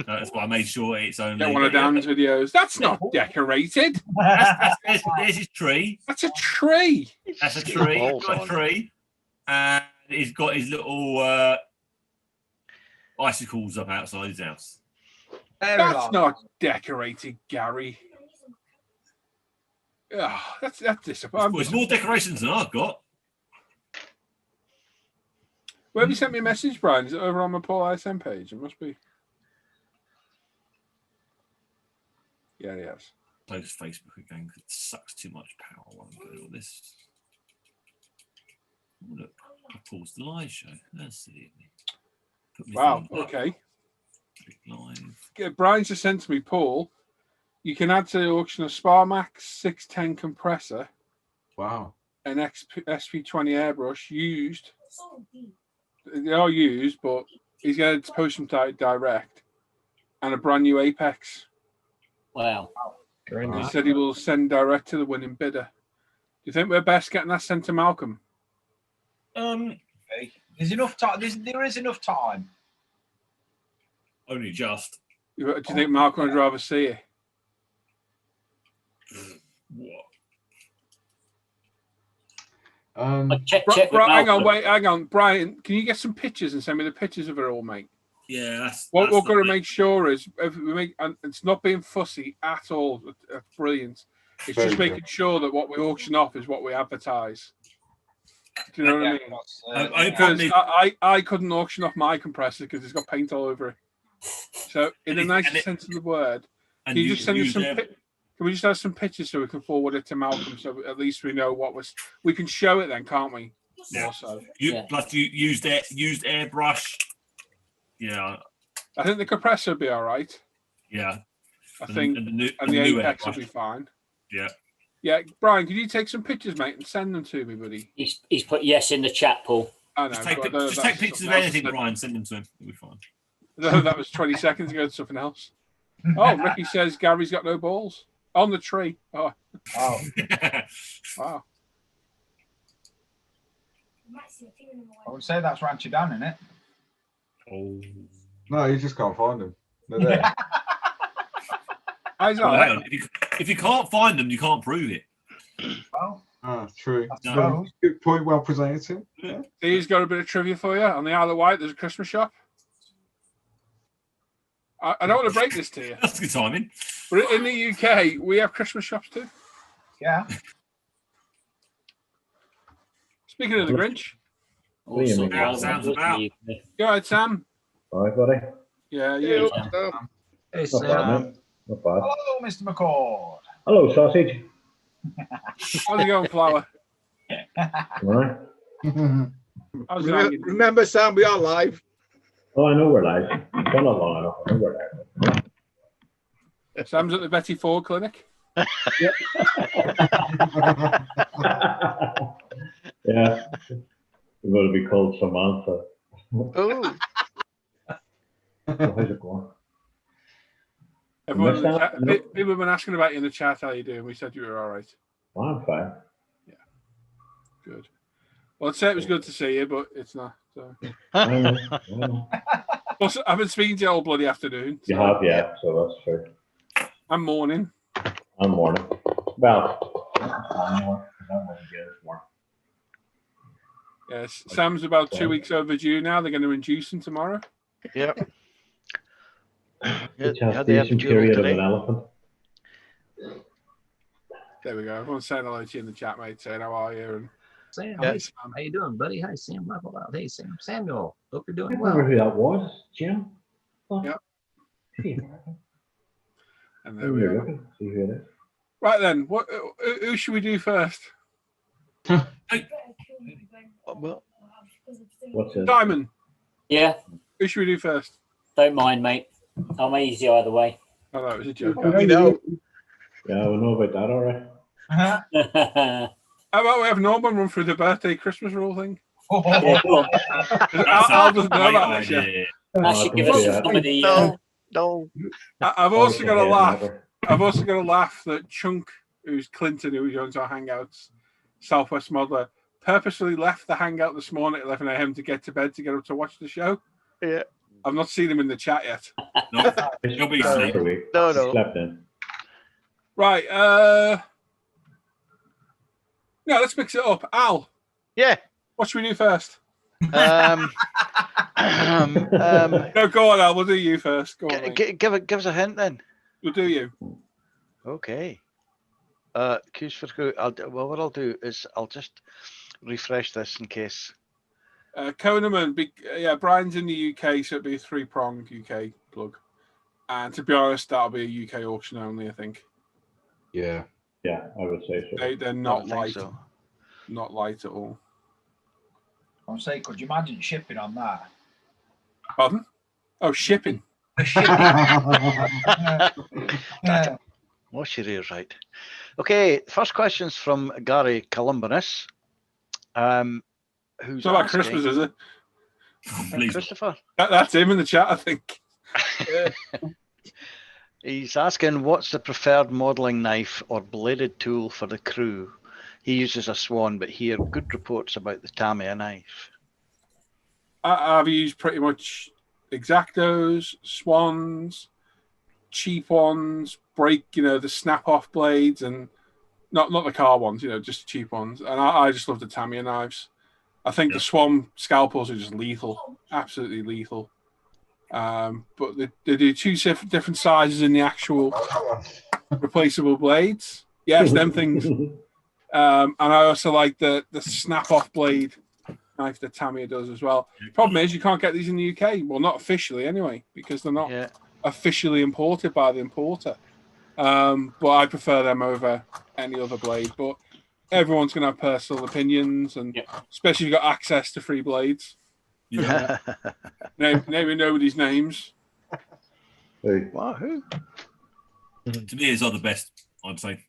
That's why I made sure it's only. Get one of Dan's videos. That's not decorated. There's his tree. That's a tree. That's a tree. Got a tree. And he's got his little icicles up outside his house. That's not decorated, Gary. Oh, that's disappointing. There's more decorations than I've got. Where have you sent me a message, Brian? Is it over on my Paul ISM page? It must be. Yeah, yes. Close Facebook again because it sucks too much power while I'm doing all this. Oh, look, I paused the live show. That's it. Wow, okay. Live. Brian's just sent to me, Paul. You can add to the auction a Sparmax 610 compressor. Wow. An SP20 airbrush used. They are used, but he's going to post them direct. And a brand new Apex. Wow. He said he will send direct to the winning bidder. Do you think we're best getting that sent to Malcolm? There's enough time. There is enough time. Only just. Do you think Malcolm would rather see it? What? Check hang on, Brian. Can you get some pictures and send me the pictures of it all, mate? Yeah, that's what we're going to make sure is if we make, and it's not being fussy at all. It's brilliant. It's just making sure that what we auction off is what we advertise. Do you know what I mean? Because I couldn't auction off my compressor because it's got paint all over it. So, in the nicest sense of the word, can you just send us some? Can we just have some pictures so we can forward it to Malcolm so at least we know what we can show it then, can't we? Yeah. Also, plus you used airbrush. Yeah. I think the compressor will be all right. Yeah. I think and the Apex will be fine. Yeah. Yeah, Brian, can you take some pictures, mate, and send them to me, buddy? He's put yes in the chat, Paul. I know. Just take pictures of anything, Brian. Send them to him. It'll be fine. No, that was 20 seconds ago. Something else. Oh, Ricky says Gary's got no balls on the tree. Oh, wow. Wow. I would say that's Rancher Dan, isn't it? Oh. No, you just can't find them. They're there. Well, hang on. If you can't find them, you can't prove it. Well, True. No. Good point. Well presented. Yeah. He's got a bit of trivia for you. On the Isle of Wight, there's a Christmas shop. I don't want to break this to you. That's good timing. But in the UK, we have Christmas shops too. Yeah. Speaking of the Grinch. Sounds about. Go ahead, Sam. All right, buddy. Yeah, you. Hey, Not bad, mate. Not bad. Hello, Mr. McCord. Hello, sausage. How's it going, Flower? All right. Remember, Sam, we are live. Oh, I know we're live. It's been not long enough. I know we're live. Sam's at the Betty Ford Clinic. Yeah. Yeah. We're going to be called Samantha. Oh. How's it going? Everyone, people have been asking about you in the chat. How you doing? We said you were all right. Oh, I'm fine. Yeah. Good. Well, I'd say it was good to see you, but it's not. So. I know. Plus, I've been speaking to you all bloody afternoon. So. You have, yeah. So that's true. I'm morning. I'm morning. Well, I'm morning. I'm going to get it more. Yes, Sam's about 2 weeks overdue now. They're going to induce him tomorrow. Yep. The gestation period of an elephant. There we go. Everyone's saying hello to you in the chat, mate. Saying how are you? And Sam, Yeah. hey, Sam, how you doing, buddy? Hi, Sam. Level out. Hey, Sam. Samuel. Hope you're I doing remember well. who that was, Jim. Yep. See and there we go. who it is. Right then, who should we do first? Well, What's it? Simon. Yeah, Who should we do first? don't mind, mate. I'm easy either way. Oh, that was a joke. We know. Yeah, we know about that, all right. How about we have Norman run through the birthday Christmas rule thing? Yeah, go on. Al doesn't know about this yet. That should give us some of the. no. I've also got to Okay, laugh. never. I've also got to laugh that Chunk, who's Clinton, who joins our Hangouts, Southwest Modeler, purposely left the Hangout this morning at 11 a.m. to get to bed to get up to watch the show. Yeah. I've not seen him in the chat yet. No, he'll be asleep. No. Slept in. Right. No, let's mix it up. Al, Yeah. what should we do first? No, go on, Al. We'll do you first. Go on, mate. Give us a hint then. We'll do you. Okay. Cues for screw. Well, what I'll do is I'll just refresh this in case. Koneman, yeah, Brian's in the UK, so it'll be a 3-pronged UK plug. And to be honest, that'll be a UK auction only, I think. Yeah. Yeah, I would say so. They're not light. So. Not light at all. I'm saying, could you imagine shipping on that? Pardon? Oh, shipping. The shipping. Yeah. Wash your ears right. Okay, first question's from Gary Columbanus. Who's It's not about asking, Christmas, is it? Christopher? That's him in the chat, I think. He's asking, what's the preferred modelling knife or bladed tool for the crew? He uses a Swan, but hear good reports about the Tamiya knife. I've used pretty much Exactos, Swans, cheap ones, the snap-off blades, and not the car ones, just cheap ones. And I just love the Tamiya knives. I think the Swan scalpels are just lethal, absolutely lethal. But they do two different sizes in the actual replaceable blades. Yes, them things. And I also like the snap-off blade knife that Tamiya does as well. Problem is, you can't get these in the UK. Well, not officially anyway, because they're not officially imported by the importer. But I prefer them over any other blade. But everyone's going to have personal opinions, and especially if you've got access to free blades. Yeah. Naming nobody's names. Wow, who? To me, these are the best, I'd say.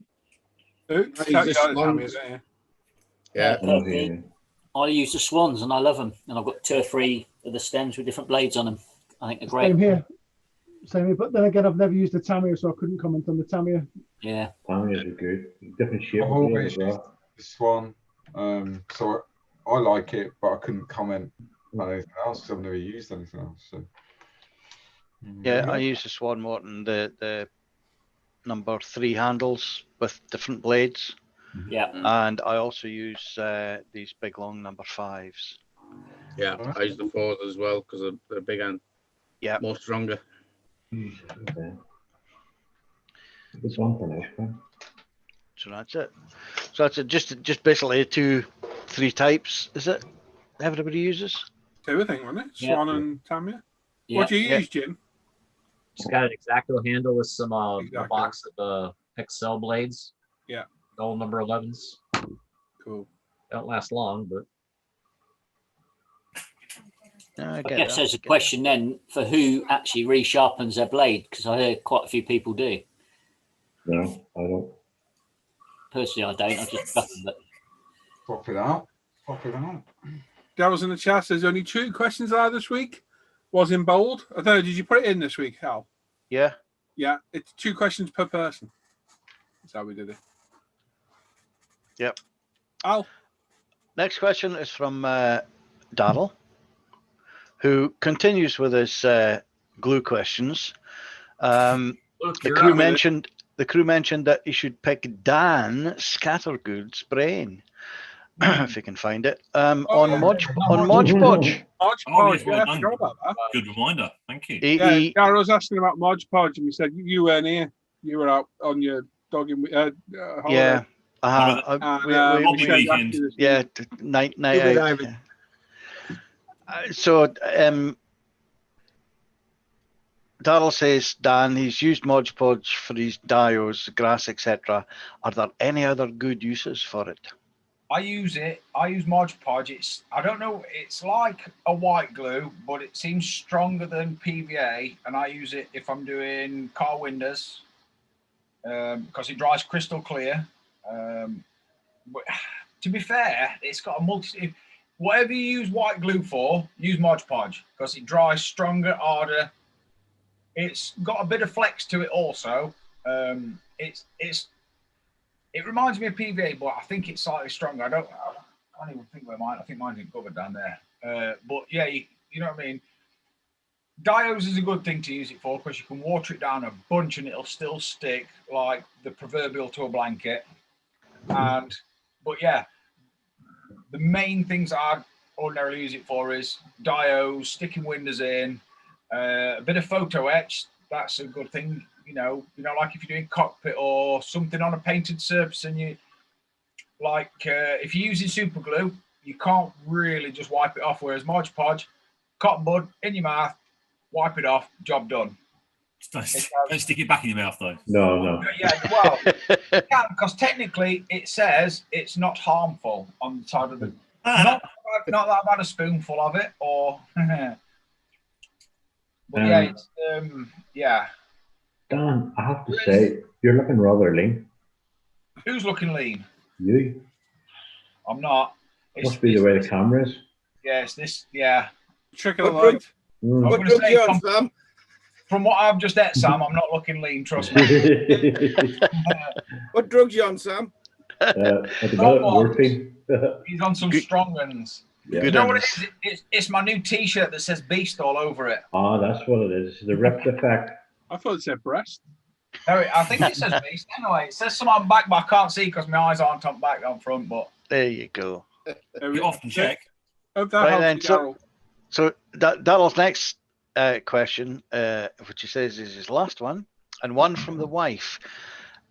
Yeah. I use the Swans and I love them. And I've got 2 or 3 of the stems with different blades on them. I think they're great. Same here. But then again, I've never used the Tamiya, so I couldn't comment on the Tamiya. Yeah. Tamiya's are good. Different shape. I've always used the Swan. So I like it, but I couldn't comment on anything else because I've never used anything else. So. Yeah, I use the Swan Morton, the number 3 handles with different blades. Yeah. And I also use these big long number 5s. Yeah, I use the 4s as well because they're big and more stronger. Okay. It's one for nice. So that's it. So that's it. Just basically 2-3 types, is it? Everybody uses? Everything, wasn't it? Swan and Tamiya. What do you use, Jim? Just got an Exacto handle with some a box of Excel blades. Yeah. Old number 11s. Cool. Don't last long, but. I guess there's a question then for who actually resharpens their blade, because I heard quite a few people do. No, I don't. Personally, I don't. I just love them. Pop it out. Pop it out. Daryl's in the chat says only 2 questions are this week. Was in bold. I don't know. Did you put it in this week, Hal? Yeah. Yeah. It's 2 questions per person. That's how we did it. Yep. Al. Next question is from Darryl, who continues with his glue questions. The crew mentioned that you should pick Dan Scattergood's brain, if you can find it, on Mod Podge. Good reminder. Thank you. Darryl was asking about Mod Podge, and we said you weren't here. You were out on your dogging. Yeah. Night out. So Darryl says, Dan, he's used Mod Podge for his diodes, grass, etc. Are there any other good uses for it? I use it. I use Mod Podge. I don't know. It's like a white glue, but it seems stronger than PVA, and I use it if I'm doing car windows because it dries crystal clear. But to be fair, it's got a multi. Whatever you use white glue for, use Mod Podge because it dries stronger, harder. It's got a bit of flex to it also. It reminds me of PVA, but I think it's slightly stronger. I don't even think where mine. I think mine's covered down there. But yeah, you know what I mean. Diodes is a good thing to use it for because you can water it down a bunch and it'll still stick like the proverbial to a blanket. But yeah, the main things ordinarily use it for is dios, sticking windows in, a bit of photo etch. That's a good thing, like if you're doing cockpit or something on a painted surface, and you like if you're using super glue, you can't really just wipe it off. Whereas Mod Podge, cotton bud in your mouth, wipe it off, job done. Don't stick it back in your mouth, though. No. Yeah, well, because technically it says it's not harmful on the side of the. Not that I've had a spoonful of it, or. But yeah, it's yeah. Dan, I have to say, you're looking rather lean. Who's looking lean? You. I'm not. Must be the way the camera is. Yeah, it's this. Yeah. Trick of the light. What drug you on, Sam? From what I've just ate, Sam, I'm not looking lean. Trust me. What drugs you on, Sam? At the minute, morphine. He's on some strong ones. Yeah. You know what it is? It's my new T-shirt that says Beast all over it. Ah, that's what it is. The ripped effect. I thought it said breast. No, I think it says Beast. Anyway, it says some on back, but I can't see because my eyes aren't on back, on front. But there you go. You often check. Hope that Right helps then, you, Darryl. so Darryl's next question, which he says is his last one, and one from the wife,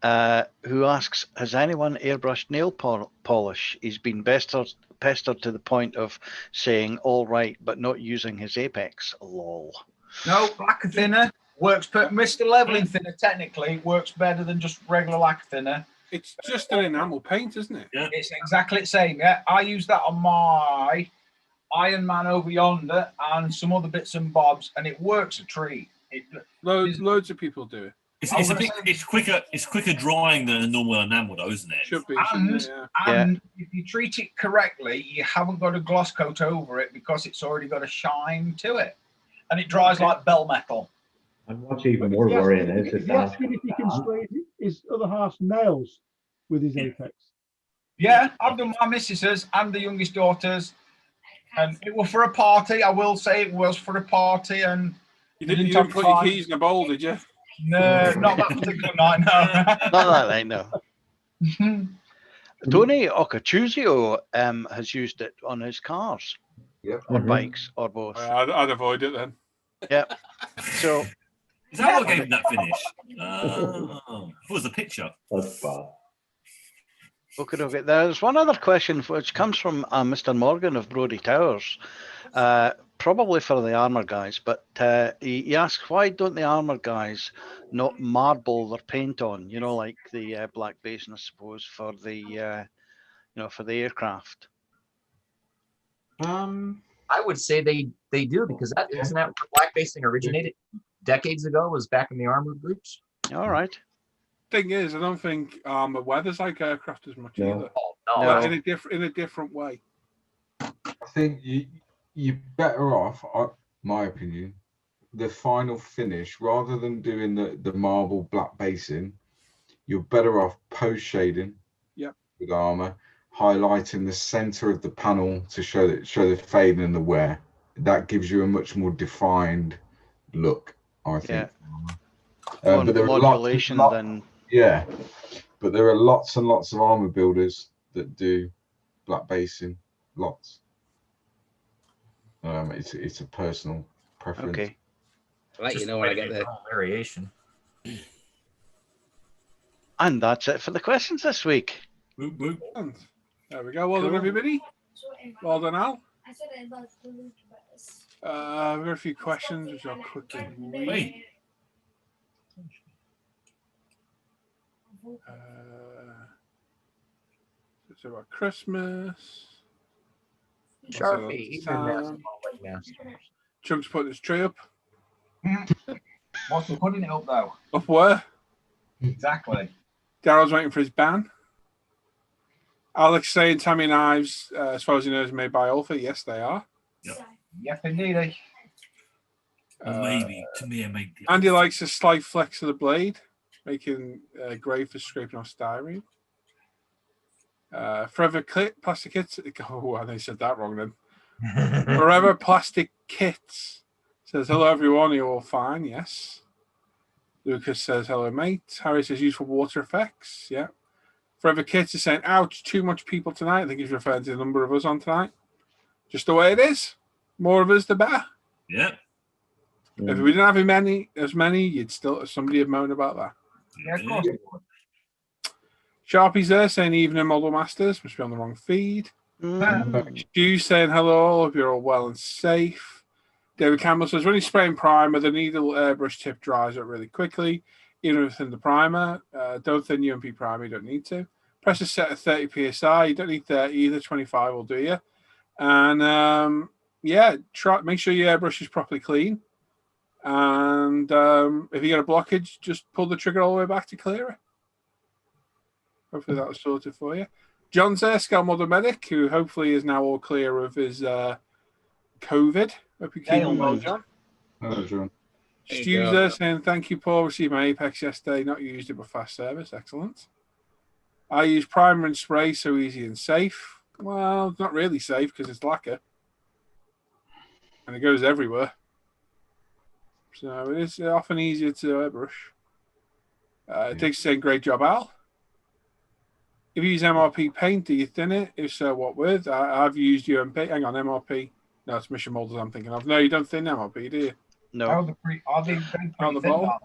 who asks, has anyone airbrushed nail polish? He's been pestered to the point of saying all right, but not using his apex. Lol. no, lacquer thinner works. Mr. Leveling thinner technically works better than just regular lacquer thinner. It's just an enamel paint, isn't it? Yeah. It's exactly the same. Yeah, I use that on my Iron Man over yonder and some other bits and bobs, and it works a treat. Loads of people do it. It's quicker drying than a normal enamel, though, isn't it? Should be. And if you treat it correctly, you haven't got a gloss coat over it because it's already got a shine to it, and it dries like bell metal. And what's even more worrying is He's asking if he can spray his other half's nails with his apex. Yeah, I've done my missus's and the youngest daughter's, and it was for a party. I will say it was for a party, and you didn't put your keys in a bowl, did you? No, not that particular night. No, not that night. No. Tony Ocachuzio has used it on his cars, or bikes, or both. I'd avoid it then. Yeah. So. Is that what gave him that finish? What was the picture? That's bad. Okay. There's one other question which comes from Mr. Morgan of Brodie Towers, probably for the armour guys, but he asks, why don't the armour guys not marble their paint on? Like the Black Basin, I suppose, for the for the aircraft. I would say they do, because isn't that where black basing originated decades ago? Was back in the armored groups. All right. Thing is, I don't think armour weathers like aircraft as much either. No. In a different way. I think you're better off, my opinion, the final finish, rather than doing the marble black basing, you're better off post shading with armour, highlighting the centre of the panel to show the fade and the wear. That gives you a much more defined look, I think. Yeah. But there are but there are lots and lots of armour builders that do black basing, lots. It's a personal preference. Okay. I'll let you know when I get there. Variation. And that's it for the questions this week. Whoop, whoop. There we go. Well done, everybody. Well done, Al. We've got a few questions which I'll quickly read. It's about Christmas. Sharpie. Chunk's putting his tree up. What's he putting it up though? Up where? Exactly. Daryl's waiting for his ban. Alex saying Tammy knives, as far as he knows, made by Alpha. Yes, they are. Yes, indeed. Maybe to me, Andy likes a slight flex of the blade, making grey for scraping off styrene. Forever Plastic Kits. Oh, I think I said that wrong then. Forever Plastic Kits says, hello, everyone. You're all fine. Yes. Lucas says, hello, mate. Harry says, used for water effects. Yeah. Forever Kits is saying, ouch, too much people tonight. I think he's referring to the number of us on tonight. Just the way it is. More of us, the better. Yeah. If we didn't have as many, you'd still somebody would moan about that. Yeah, of course. Sharpie's there saying evening model masters, must be on the wrong feed. Stu saying hello, hope you're all well and safe. David Campbell says when you spraying primer, the needle airbrush tip dries up really quickly, even within the primer. Don't thin UMP primer, you don't need to. Pressure set at 30 psi, you don't need 30 either, 25 will do you. And yeah, make sure your airbrush is properly clean. And if you get a blockage, just pull the trigger all the way back to clear it. Hopefully that was sorted for you. John's there, Scout Model Medic, who hopefully is now all clear of his COVID. Hope you're keeping well, John. Hello, John. Stu's there saying, thank you, Paul. Received my Apex yesterday. Not used it, but fast service. Excellent. I use primer and spray, so easy and safe. Well, it's not really safe because it's lacquer. And it goes everywhere. So it is often easier to airbrush. Diggs saying, great job, Al. If you use MRP paint, do you thin it? If so, what with? I've used UMP. Hang on, MRP. No, it's Mission Molders I'm thinking of. No, you don't thin MRP, do you? No. Are they on the thin, bottle? aren't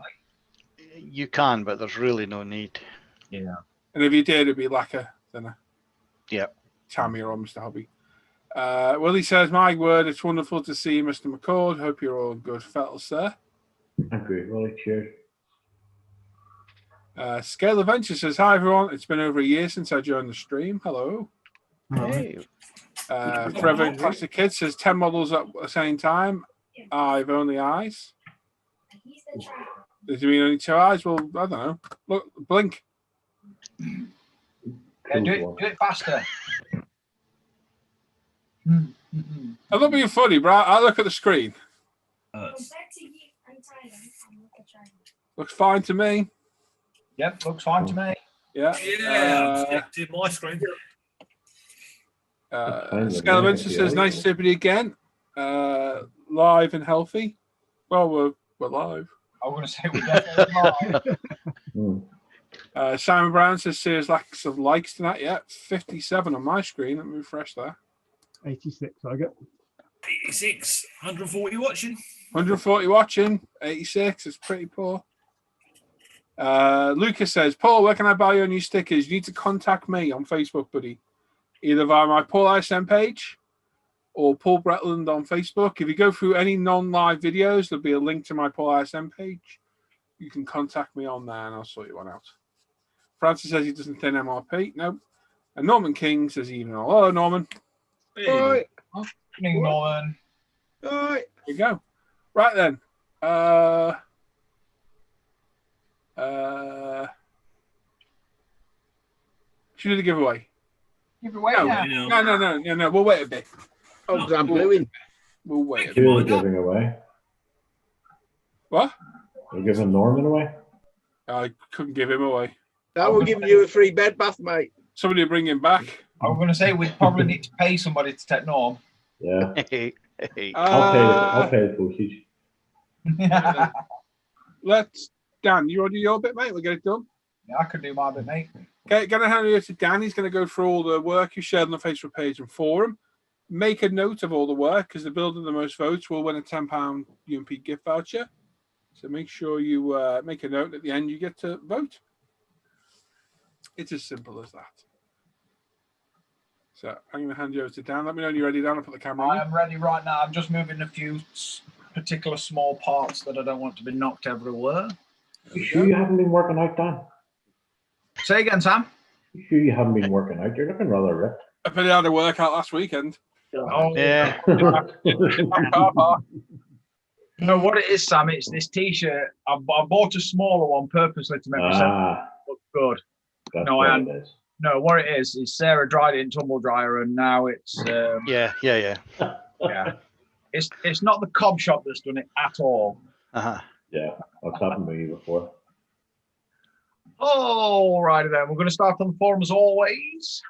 You can, but there's really no need. Yeah. And if you did, it'd be lacquer thinner. Yep. Tammy or Mr. Hobby. Willie says, my word, it's wonderful to see you, Mr. McCord. Hope you're all good fellas, sir. I'm good. Well, cheers. Scale Adventure says, hi, everyone. It's been over a year since I joined the stream. Hello. Hey. Forever Classic Kid says, 10 models at the same time. I've only eyes. Does it mean only 2 eyes? Well, I don't know. Look, blink. Yeah, do it faster. I'm not being funny, bro. I look at the screen. Looks fine to me. Yep, looks fine to me. Yeah. Yeah, to my screen. Scale Adventure says, nice to see everybody again. Live and healthy. Well, we're live. I'm going to say we're definitely live. Simon Brown says, serious lack of likes tonight. Yeah, 57 on my screen. Let me refresh that. 86, I get. 86, 140 watching. 140 watching, 86. It's pretty poor. Lucas says, Paul, where can I buy your new stickers? You need to contact me on Facebook, buddy. Either via my Paul ISM page or Paul Bretland on Facebook. If you go through any non-live videos, there'll be a link to my Paul ISM page. You can contact me on there and I'll sort you one out. Francis says he doesn't thin MRP. Nope. And Norman King says even. Hello, Norman. Hey. All right. Evening, Norman. All right. There you go. Right then. Should we do the giveaway? Give it away now. No. We'll wait a bit. Oh, because I'm gluing. We'll wait a Who are bit. we giving away? What? We're giving Norman away? I couldn't give him away. I will give you a free bed bath, mate. Somebody will bring him back. I'm going to say we'd probably need to pay somebody to take Norm. Yeah. I'll pay the postage. Let's, Dan, you want to do your bit, mate? We'll get it done. Yeah, I could do my bit, mate. Okay, going to hand it over to Dan. He's going to go through all the work you shared on the Facebook page and forum. Make a note of all the work because the builder the most votes will win a £10 UMP gift voucher. So make sure you make a note at the end. You get to vote. It's as simple as that. So I'm going to hand you over to Dan. Let me know when you're ready, Dan. I'll put the camera on. I am ready right now. I'm just moving a few particular small parts that I don't want to be knocked everywhere. You sure you haven't been working out, Dan? Say again, Sam. You sure you haven't been working out? You're looking rather ripped. I pretty had a workout last weekend. Oh, yeah. No, what it is, Sam, it's this T-shirt. I bought a smaller one purposely to make myself look good. That's No, what it is Sarah dried it in tumble dryer, and now it's yeah. yeah. It's not the Cobb shop that's done it at all. Uh-huh. Yeah, that's happened to me before. All righty then, we're going to start on the forum as always.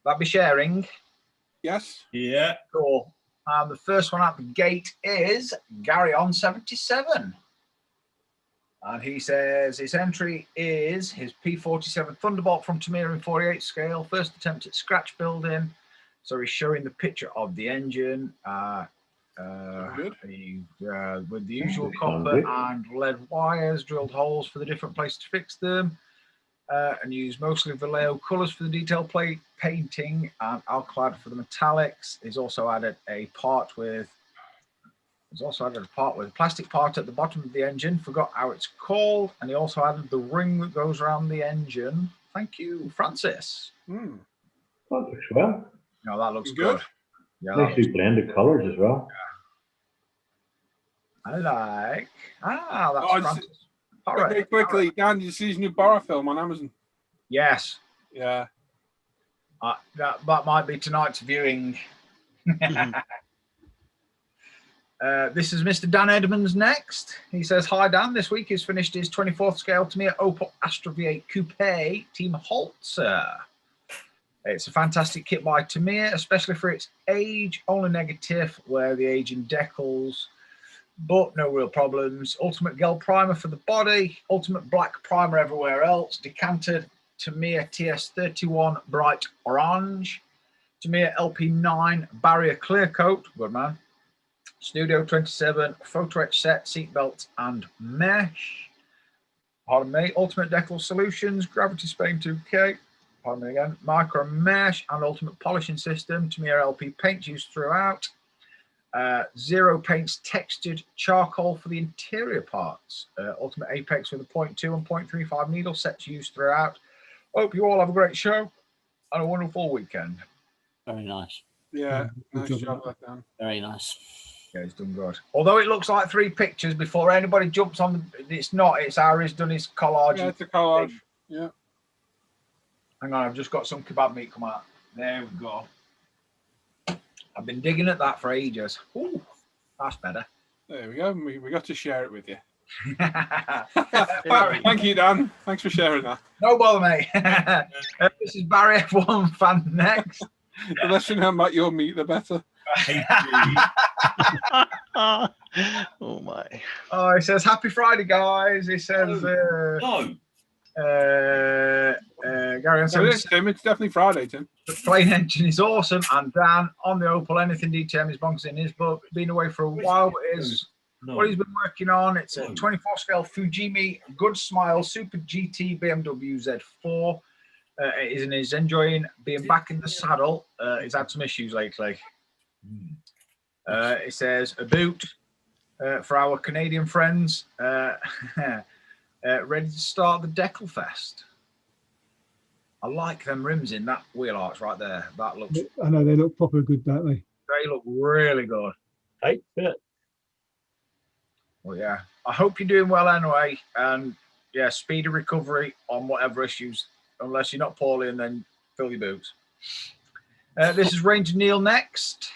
That'll be sharing. Yes. Yeah. Cool. The first one out the gate is Gary on 77. And he says his entry is his P47 Thunderbolt from Tamir in 48 scale. First attempt at scratch building. So he's showing the picture of the engine with the usual copper and lead wires, drilled holes for the different places to fix them, and used mostly Vallejo colours for the detail plate painting and alclad for the metallics. He's also added a part with a plastic part at the bottom of the engine. Forgot how it's called, and he also added the ring that goes around the engine. Thank you, Francis. That looks well. No, that looks good. Yeah, Nicely blended colours as well. I like. That's Francis. All right. Okay, quickly, Dan, did you see his new Borrow film on Amazon? Yes. Yeah. That might be tonight's viewing. This is Mr. Dan Edmonds next. He says, hi, Dan. This week he's finished his 24th scale Tamiya Opel Astra V8 Coupe Team Holzer. It's a fantastic kit by Tamiya, especially for its age. Only negative where the age in decals, but no real problems. Ultimate Gel primer for the body. Ultimate black primer everywhere else. Decanted Tamiya TS31 bright orange. Tamiya LP9 barrier clear coat. Good man. Studio 27 photo etch set, seat belts and mesh. Pardon me. Ultimate decal solutions. Gravity Spain 2K. Pardon me again. Micro mesh and ultimate polishing system. Tamiya LP paints used throughout. Zero paints textured charcoal for the interior parts. Ultimate Apex with a 0.2 and 0.35 needle sets used throughout. Hope you all have a great show and a wonderful weekend. Very nice. Yeah, nice job, Dan. Very nice. Yeah, it's done good. Although it looks like 3 pictures before anybody jumps on it's not. It's Harry's done his collage. Yeah, it's a collage. Yeah. Hang on, I've just got some kebab meat come out. There we go. I've been digging at that for ages. Ooh, that's better. There we go. We got to share it with you. Thank you, Dan. Thanks for sharing that. No bother, mate. This is Barry F1 fan next. The less you know about your meat, the better. Oh my. Oh, he says, happy Friday, guys. He says, Gary on Tim, it's definitely Friday, Tim. The plane engine is awesome, and Dan on the Opel, anything DTM is bonkers in his book. Been away for a while, but is what he's been working on. It's a 24 scale Fujimi Good Smile Super GT BMW Z4. He's enjoying being back in the saddle. He's had some issues lately. It says a boot for our Canadian friends. Ready to start the Decal Fest. I like them rims in that wheel arch right there. That looks. I know they look proper good, don't they? They look really good. Tight fit. Well, yeah. I hope you're doing well anyway, and yeah, speedy recovery on whatever issues. Unless you're not poorly, and then fill your boots. This is Ranger Neil next.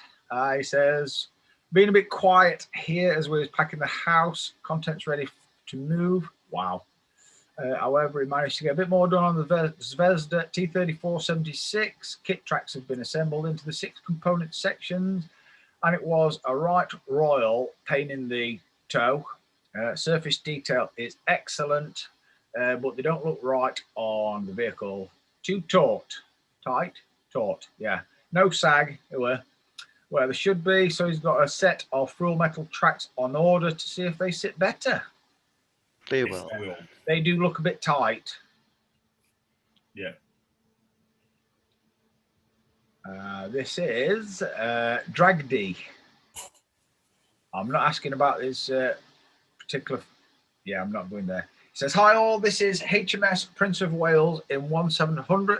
He says, being a bit quiet here as we're packing the house. Contents ready to move. Wow. However, he managed to get a bit more done on the Zvezda T3476. Kit tracks have been assembled into the 6 component sections, and it was a right royal pain in the toe. Surface detail is excellent, but they don't look right on the vehicle. Too taut. Yeah. No sag where they should be. So he's got a set of full metal tracks on order to see if they sit better. They will. They do look a bit tight. Yeah. This is Drag D. I'm not asking about this particular. Yeah, I'm not going there. It says, hi all, this is HMS Prince of Wales in 1700.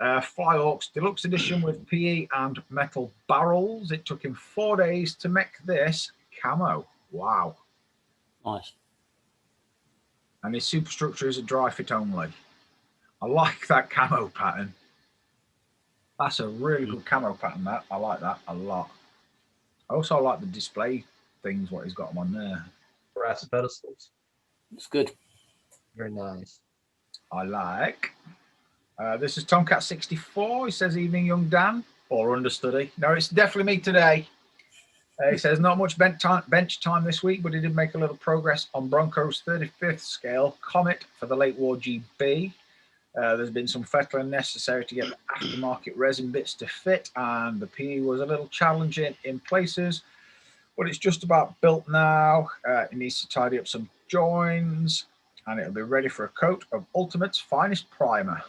Flyhawks Deluxe Edition with PE and metal barrels. It took him 4 days to make this camo. Wow. Nice. And his superstructure is a dry fit only. I like that camo pattern. That's a really good camo pattern, that. I like that a lot. I also like the display things, what he's got them on there. Brass pedestals. It's good. Very nice. I like. This is Tomcat 64. He says, evening, young Dan, or understudy. No, it's definitely me today. He says, not much bench time this week, but he did make a little progress on Bronco's 35th scale Comet for the late war GB. There's been some fettling necessary to get the aftermarket resin bits to fit, and the PE was a little challenging in places, but it's just about built now. It needs to tidy up some joins, and it'll be ready for a coat of Ultimate's finest primer.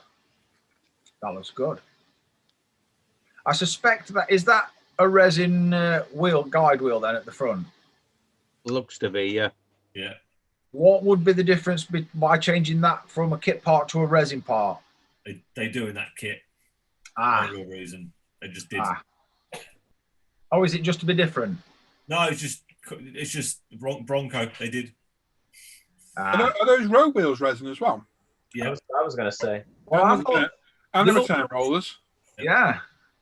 That looks good. I suspect that is that a resin guide wheel then at the front. Looks to be, yeah. Yeah. What would be the difference by changing that from a kit part to a resin part? They do in that kit. Ah. For no real reason. They just did. Ah. Oh, is it just to be different? No, it's just Bronco. They did. Ah. Are those road wheels resin as well? Yeah. I was going to say. And the return rollers. Yeah.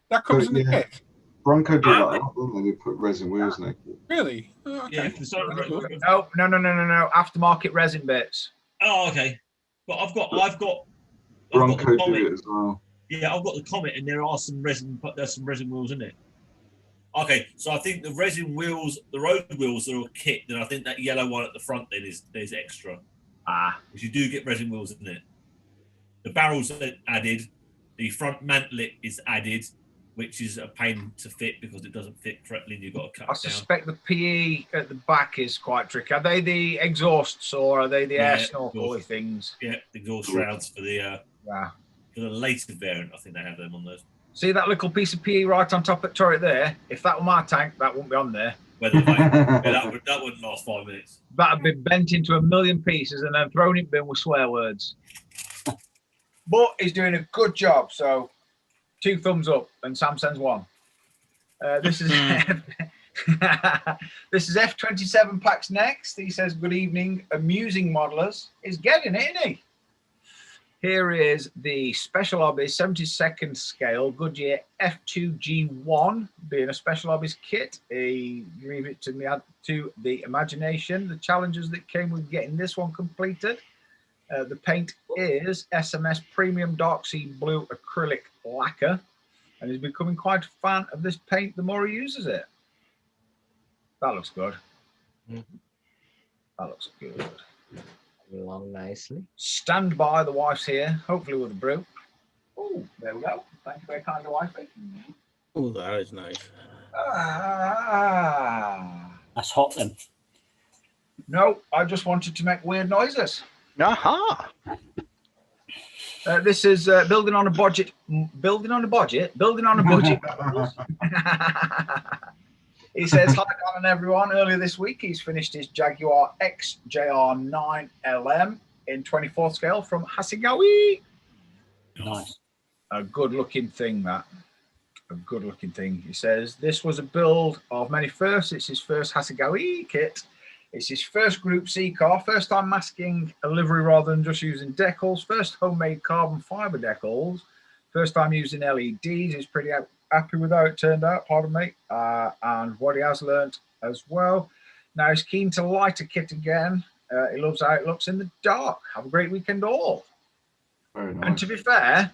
That comes in the kit. Bronco do like that, don't they? They put resin wheels in it. Really? Oh, okay. No. Aftermarket resin bits. Oh, okay. But I've got Bronco the do it as well. Yeah, I've got the Comet, and there are some resin, but there's some resin wheels in it. Okay, so I think the resin wheels, the road wheels are a kit. Then I think that yellow one at the front then there's extra. Ah. Because you do get resin wheels in it. The barrels are added. The front mantlet is added, which is a pain to fit because it doesn't fit correctly and you've got to cut I it down. suspect the PE at the back is quite tricky. Are they the exhausts or are they the air snorkel things? Yeah, exhaust shrouds for the yeah. For the later variant. I think they have them on those. See that little piece of PE right on top of the turret there? If that were my tank, that wouldn't be on there. that wouldn't last 5 minutes. That'd be bent into a million pieces and then thrown in bin with swear words. But he's doing a good job, so 2 thumbs up, and Sam sends 1. This is this is F27 Packs next. He says, "Good evening, amusing modelers." He's getting it, isn't he? Here is the Special Hobbies 72nd scale Goodyear F2G1, being a Special Hobbies kit. Leave it to me, to the imagination, the challenges that came with getting this one completed. The paint is SMS Premium Dark Sea Blue Acrylic Lacquer, and he's becoming quite a fan of this paint the more he uses it. That looks good. That looks good. Along nicely. Stand by, the wife's here, hopefully with a brew. Oh, there we go. Thank you very kindly, wifey. Oh, that is nice. That's hot then. No, I just wanted to make weird noises. Aha. This is building on a budget. Building on a budget. He says, "Hi, Dan and everyone. Earlier this week, he's finished his Jaguar XJR9 LM in 24 scale from Hasegawa." Nice. A good-looking thing, that. A good-looking thing. He says, "This was a build of many firsts. It's his first Hasegawa kit. It's his first Group C car, first time masking a livery rather than just using decals, first homemade carbon fibre decals, first time using LEDs. He's pretty happy with how it turned out, pardon me, and what he has learnt as well. Now he's keen to light a kit again. He loves how it looks in the dark. Have a great weekend all." Very nice. And to be fair,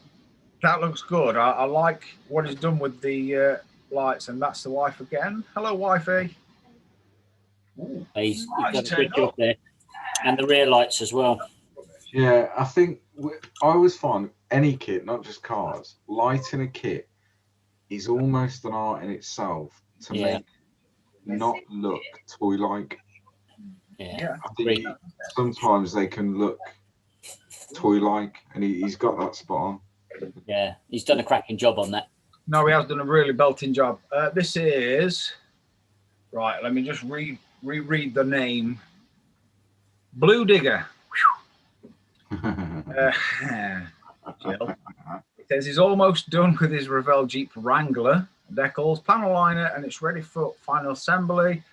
that looks good. I like what he's done with the lights, and that's the wife again. Hello, wifey. Ooh, He's nice done a turn good job up. there. And the rear lights as well. Yeah, I think I always find any kit, not just cars, lighting a kit is almost an art in itself to make not look toy-like. Yeah. I think sometimes they can look toy-like, and he's got that spot on. Yeah, he's done a cracking job on that. No, he has done a really belting job. This is right. Let me just reread the name. Blue Digger. Jill. It says he's almost done with his Revell Jeep Wrangler decals, panel liner, and it's ready for final assembly.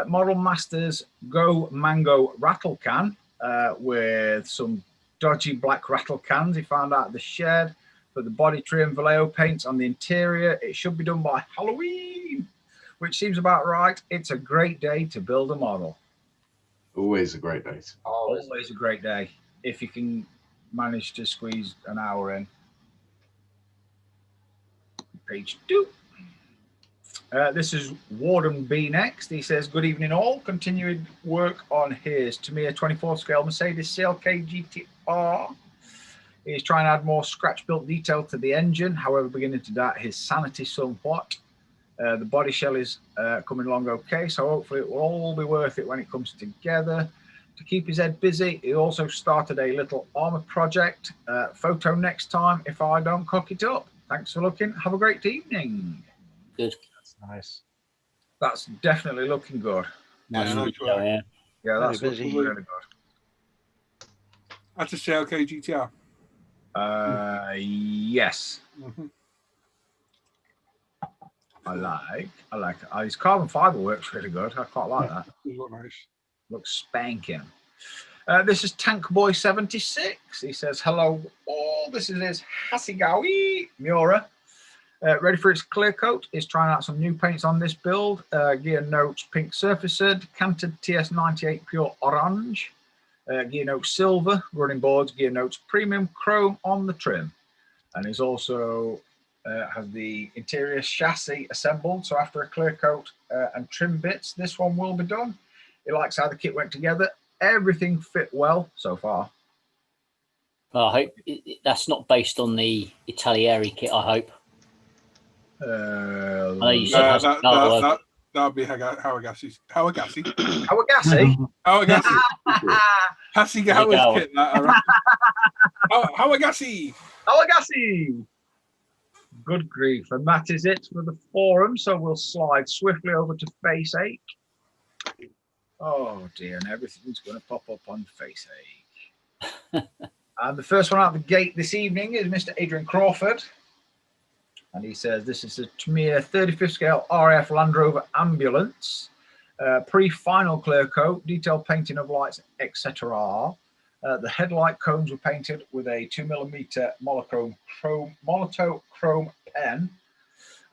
Model Masters Go Mango rattle can with some dodgy black rattle cans he found out of the shed. For the body trim Vallejo paints on the interior. It should be done by Halloween, which seems about right. It's a great day to build a model. Always a great day. Always a great day if you can manage to squeeze an hour in. Page 2. This is Warden B next. He says, "Good evening all. Continuing work on his Tamiya 24 scale Mercedes CLK GTR. He's trying to add more scratch-built detail to the engine, however, beginning to doubt his sanity somewhat. The body shell is coming along okay, so hopefully it will all be worth it when it comes together. To keep his head busy, he also started a little armor project. Photo next time if I don't cock it up. Thanks for looking. Have a great evening. Good. That's nice. That's definitely looking good. Nice nice video, work. yeah. Yeah, that's Very looking busy. really good. That's a CLK GTR. Yes. Mm-hmm. I like it. His carbon fiber works really good. I quite like that. These look nice. Looks spanking. This is Tank Boy 76. He says, hello all. This is his Hasegawa Miura. Ready for its clear coat. Is trying out some new paints on this build. Gear Notes Pink Surfaced, Canted TS98 Pure Orange, Gear Notes Silver, running boards, Gear Notes Premium Chrome on the trim. And he's also has the interior chassis assembled. So after a clear coat and trim bits, this one will be done. He likes how the kit went together. Everything fit well so far. Well, I hope that's not based on the Italieri kit, I hope. I know you said that'll be Hawagassi. Hawagassi? Hawagassi. Hasegawa's kit. Hawagassi. Hawagassi. Good grief. And that is it for the forum. So we'll slide swiftly over to Face Ache. Oh dear, and everything's going to pop up on Face Ache. And the first one out the gate this evening is Mr. Adrian Crawford. And he says this is a Tamiya 35th scale RF Land Rover ambulance. Pre-final clear coat, detailed painting of lights, etc. The headlight cones were painted with a 2mm monochrome pen.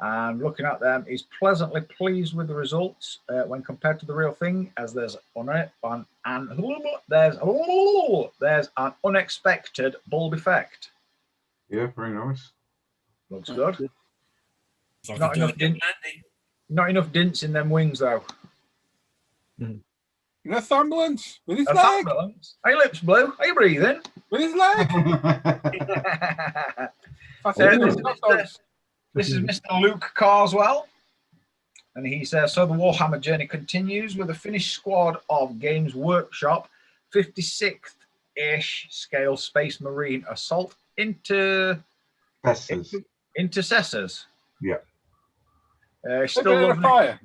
And looking at them, he's pleasantly pleased with the results when compared to the real thing, as there's an unexpected bulb effect. Yeah, very nice. Looks good. Not enough dints in them wings, though. Enough ambulance with his leg. Ambulance. Hey, lips blue. Are you breathing? With his leg. This is Mr. Luke Carswell. And he says, so the Warhammer journey continues with a finished squad of Games Workshop 56th-ish scale Space Marine Assault Intercessors. Yeah. Still loving fire.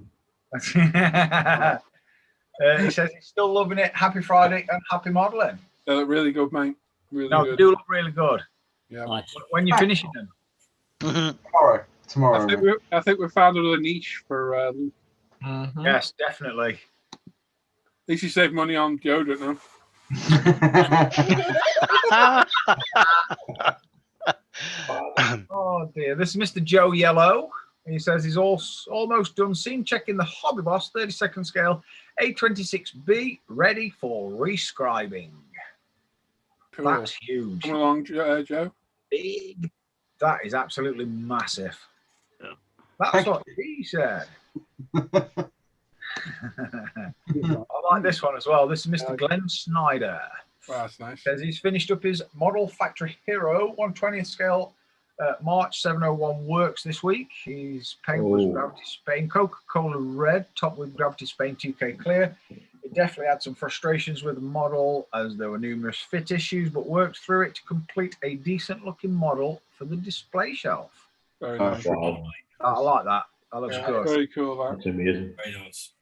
He says he's still loving it. Happy Friday and happy modelling. They look really good, mate. Really good. They do look really good. Yeah. Nice. When you're finishing them. Tomorrow. I think we found another niche for Luke. Yes, definitely. At least you save money on deodorant now. Oh dear. This is Mr. Joe Yellow. He says he's almost done scene checking the Hobby Boss 32nd scale A26B ready for rescribing. Cool. That's huge. Come along, Joe. Big. That is absolutely massive. Yeah. That's what he said. I like this one as well. This is Mr. Glenn Snyder. Wow, that's nice. Says he's finished up his Model Factory Hero 1/20th scale March 701 works this week. His paint was Gravity Spain Coca-Cola Red, topped with Gravity Spain 2K Clear. It definitely had some frustrations with the model as there were numerous fit issues, but worked through it to complete a decent looking model for the display shelf. Very nice. Wow. I like that. That looks good. Very cool. That's amazing. Very nice.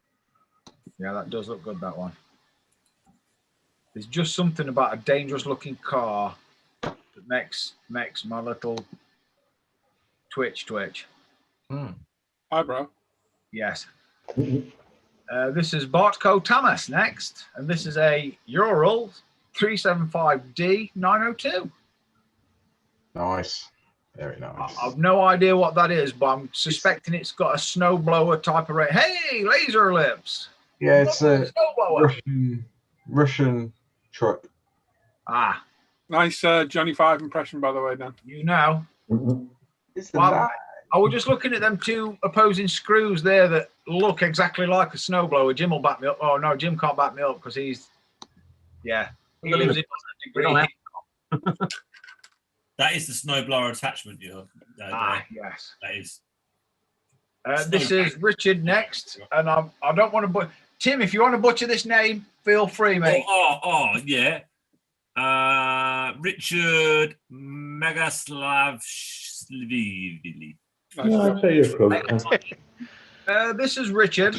Yeah, that does look good, that one. There's just something about a dangerous looking car that makes my little twitch. Hi, bro. Yes. This is Bartko Tamas next, and this is a Ural 375D 902. Nice. Very nice. I've no idea what that is, but I'm suspecting it's got a snowblower type of rate. Hey, laser lips. Yeah, it's a snowblower. Russian truck. Ah. Nice Johnny 5 impression, by the way, Dan. You know. Well, I was just looking at them two opposing screws there that look exactly like a snowblower. Jim will back me up. Oh, no, Jim can't back me up because he lives in a degree. That is the snowblower attachment. Yes. That is. This is Richard next, and I don't want to butcher. Tim, if you want to butcher this name, feel free, mate. Yeah. Richard Magaslavishvili. No, I'd say you're close. This is Richard.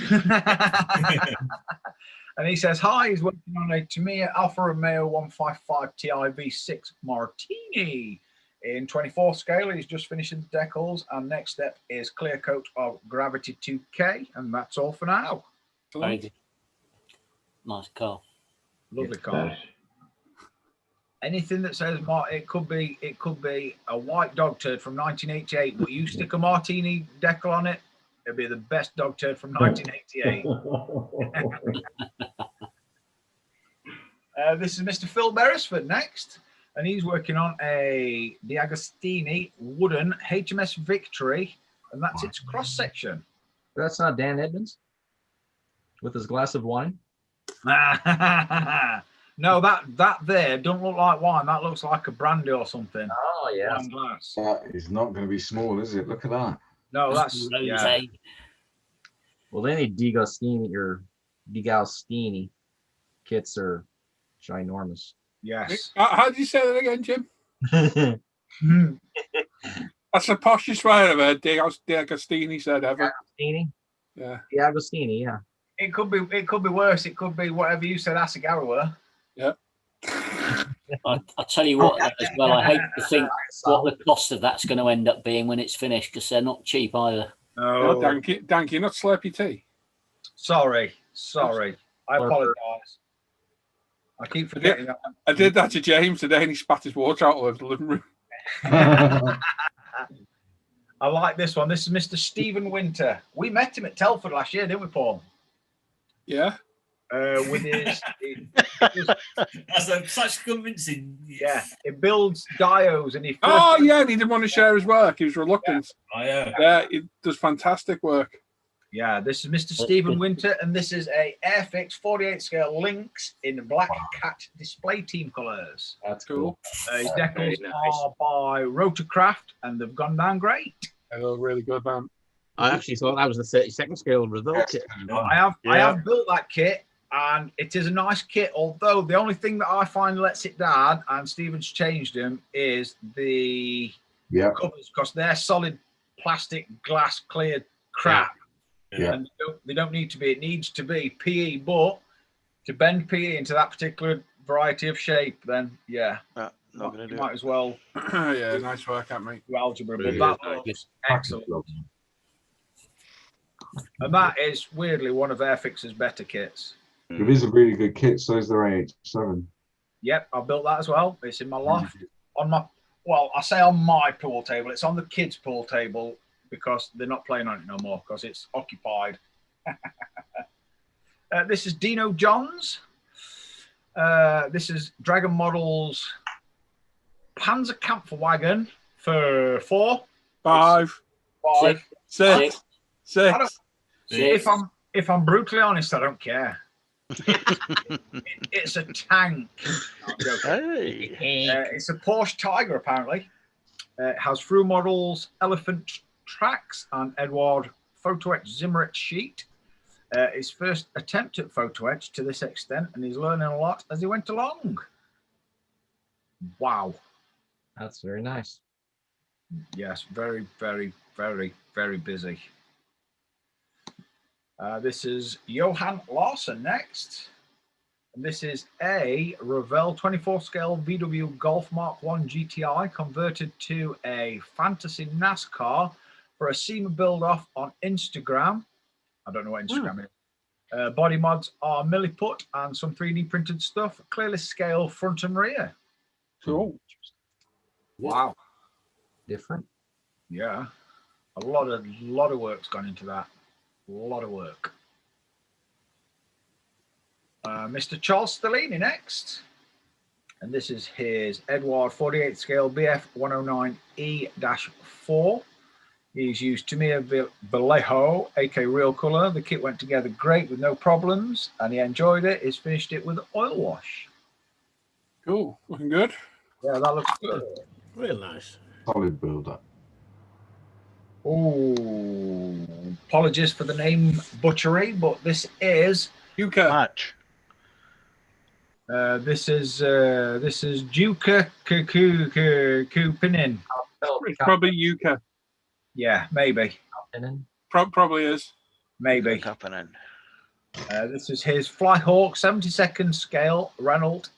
And he says, hi, he's working on a Tamiya Alfa Romeo 155 TIV6 Martini in 24 scale. He's just finishing the decals, and next step is clear coat of Gravity 2K, and that's all for now. Very good. Nice car. Lovely car. Anything that says it could be a white dog turd from 1988, but you stick a Martini decal on it, it'll be the best dog turd from 1988. This is Mr. Phil Beresford next, and he's working on a D'Agostini wooden HMS Victory, and that's its cross section. That's not Dan Edmonds with his glass of wine. No, that there don't look like wine. That looks like a brandy or something. Oh yeah. Wine glass. That is not going to be small, is it? Look at that. No, that's yeah. Well, they need D'Agostini kits are ginormous. Yes. How do you say that again, Jim? That's the poshest way I've heard D'Agostini said ever. D'Agostini? Yeah. D'Agostini, yeah. It could be worse. It could be whatever you said Asagawa were. Yeah. I'll tell you what, as well, I hate to think what the cost of that's going to end up being when it's finished, because they're not cheap either. Oh, Danky, not Slurpee tea. Sorry. I apologise. I keep forgetting that. I did that to James today, and he spat his water out all over the living room. I like this one. This is Mr. Stephen Winter. We met him at Telford last year, didn't we, Paul? Yeah. With his That's such convincing. Yeah, it builds diodes, and he and he didn't want to share his work. He was reluctant. Yeah, it does fantastic work. Yeah, this is Mr. Stephen Winter, and this is a Airfix 48 scale Lynx in Black Cat display team colours. That's cool. His decals are by Rotorcraft, and they've gone down great. They look really good, man. I actually thought that was the 32nd scale Revell kit. I have built that kit, and it is a nice kit, although the only thing that I find lets it down, and Stephen's changed them, is the covers, because they're solid plastic glass clear crap. Yeah. And they don't need to be. It needs to be PE, but to bend PE into that particular variety of shape, then not gonna do might as well. Yeah, nice work, mate. Do algebra, but that looks excellent. And that is weirdly one of Airfix's better kits. It is a really good kit. So is their AH7. Yep, I built that as well. It's in my loft. I say on my pool table. It's on the kids' pool table, because they're not playing on it no more because it's occupied. This is Dino Johns. This is Dragon Models Panzer Kampfwagen for 4, 5, 6. If I'm brutally honest, I don't care. It's a tank. It's a Porsche Tiger, apparently. It has through models, Elephant Tracks, and Edward Photo Etch Zimmerit sheet. His first attempt at photo etch to this extent, and he's learning a lot as he went along. Wow. That's very nice. Yes, very, very, very, very busy. This is Johan Larsen next. And this is a Revell 24 scale VW Golf Mark 1 GTI converted to a Fantasy NASCAR for a SEMA build off on Instagram. I don't know what Instagram is. Body mods are milliput and some 3D printed stuff. Clearly scale front and rear. Cool. Wow. Different. Yeah. A lot of work's gone into that. A lot of work. Mr. Charles Stellini next. And this is his Edward 48 scale BF 109E-4. He's used Tamiya Vallejo, AK Real Color. The kit went together great with no problems, and he enjoyed it. He's finished it with oil wash. Cool. Looking good. Yeah, that looks good. Real nice. Solid builder. Oh, apologies for the name butchery, but this is Yuka. Match. This is Juka Kupinin. It's probably Yuka. Yeah, maybe. Probably is. Maybe. Happening. This is his Flyhawk 72nd scale Renault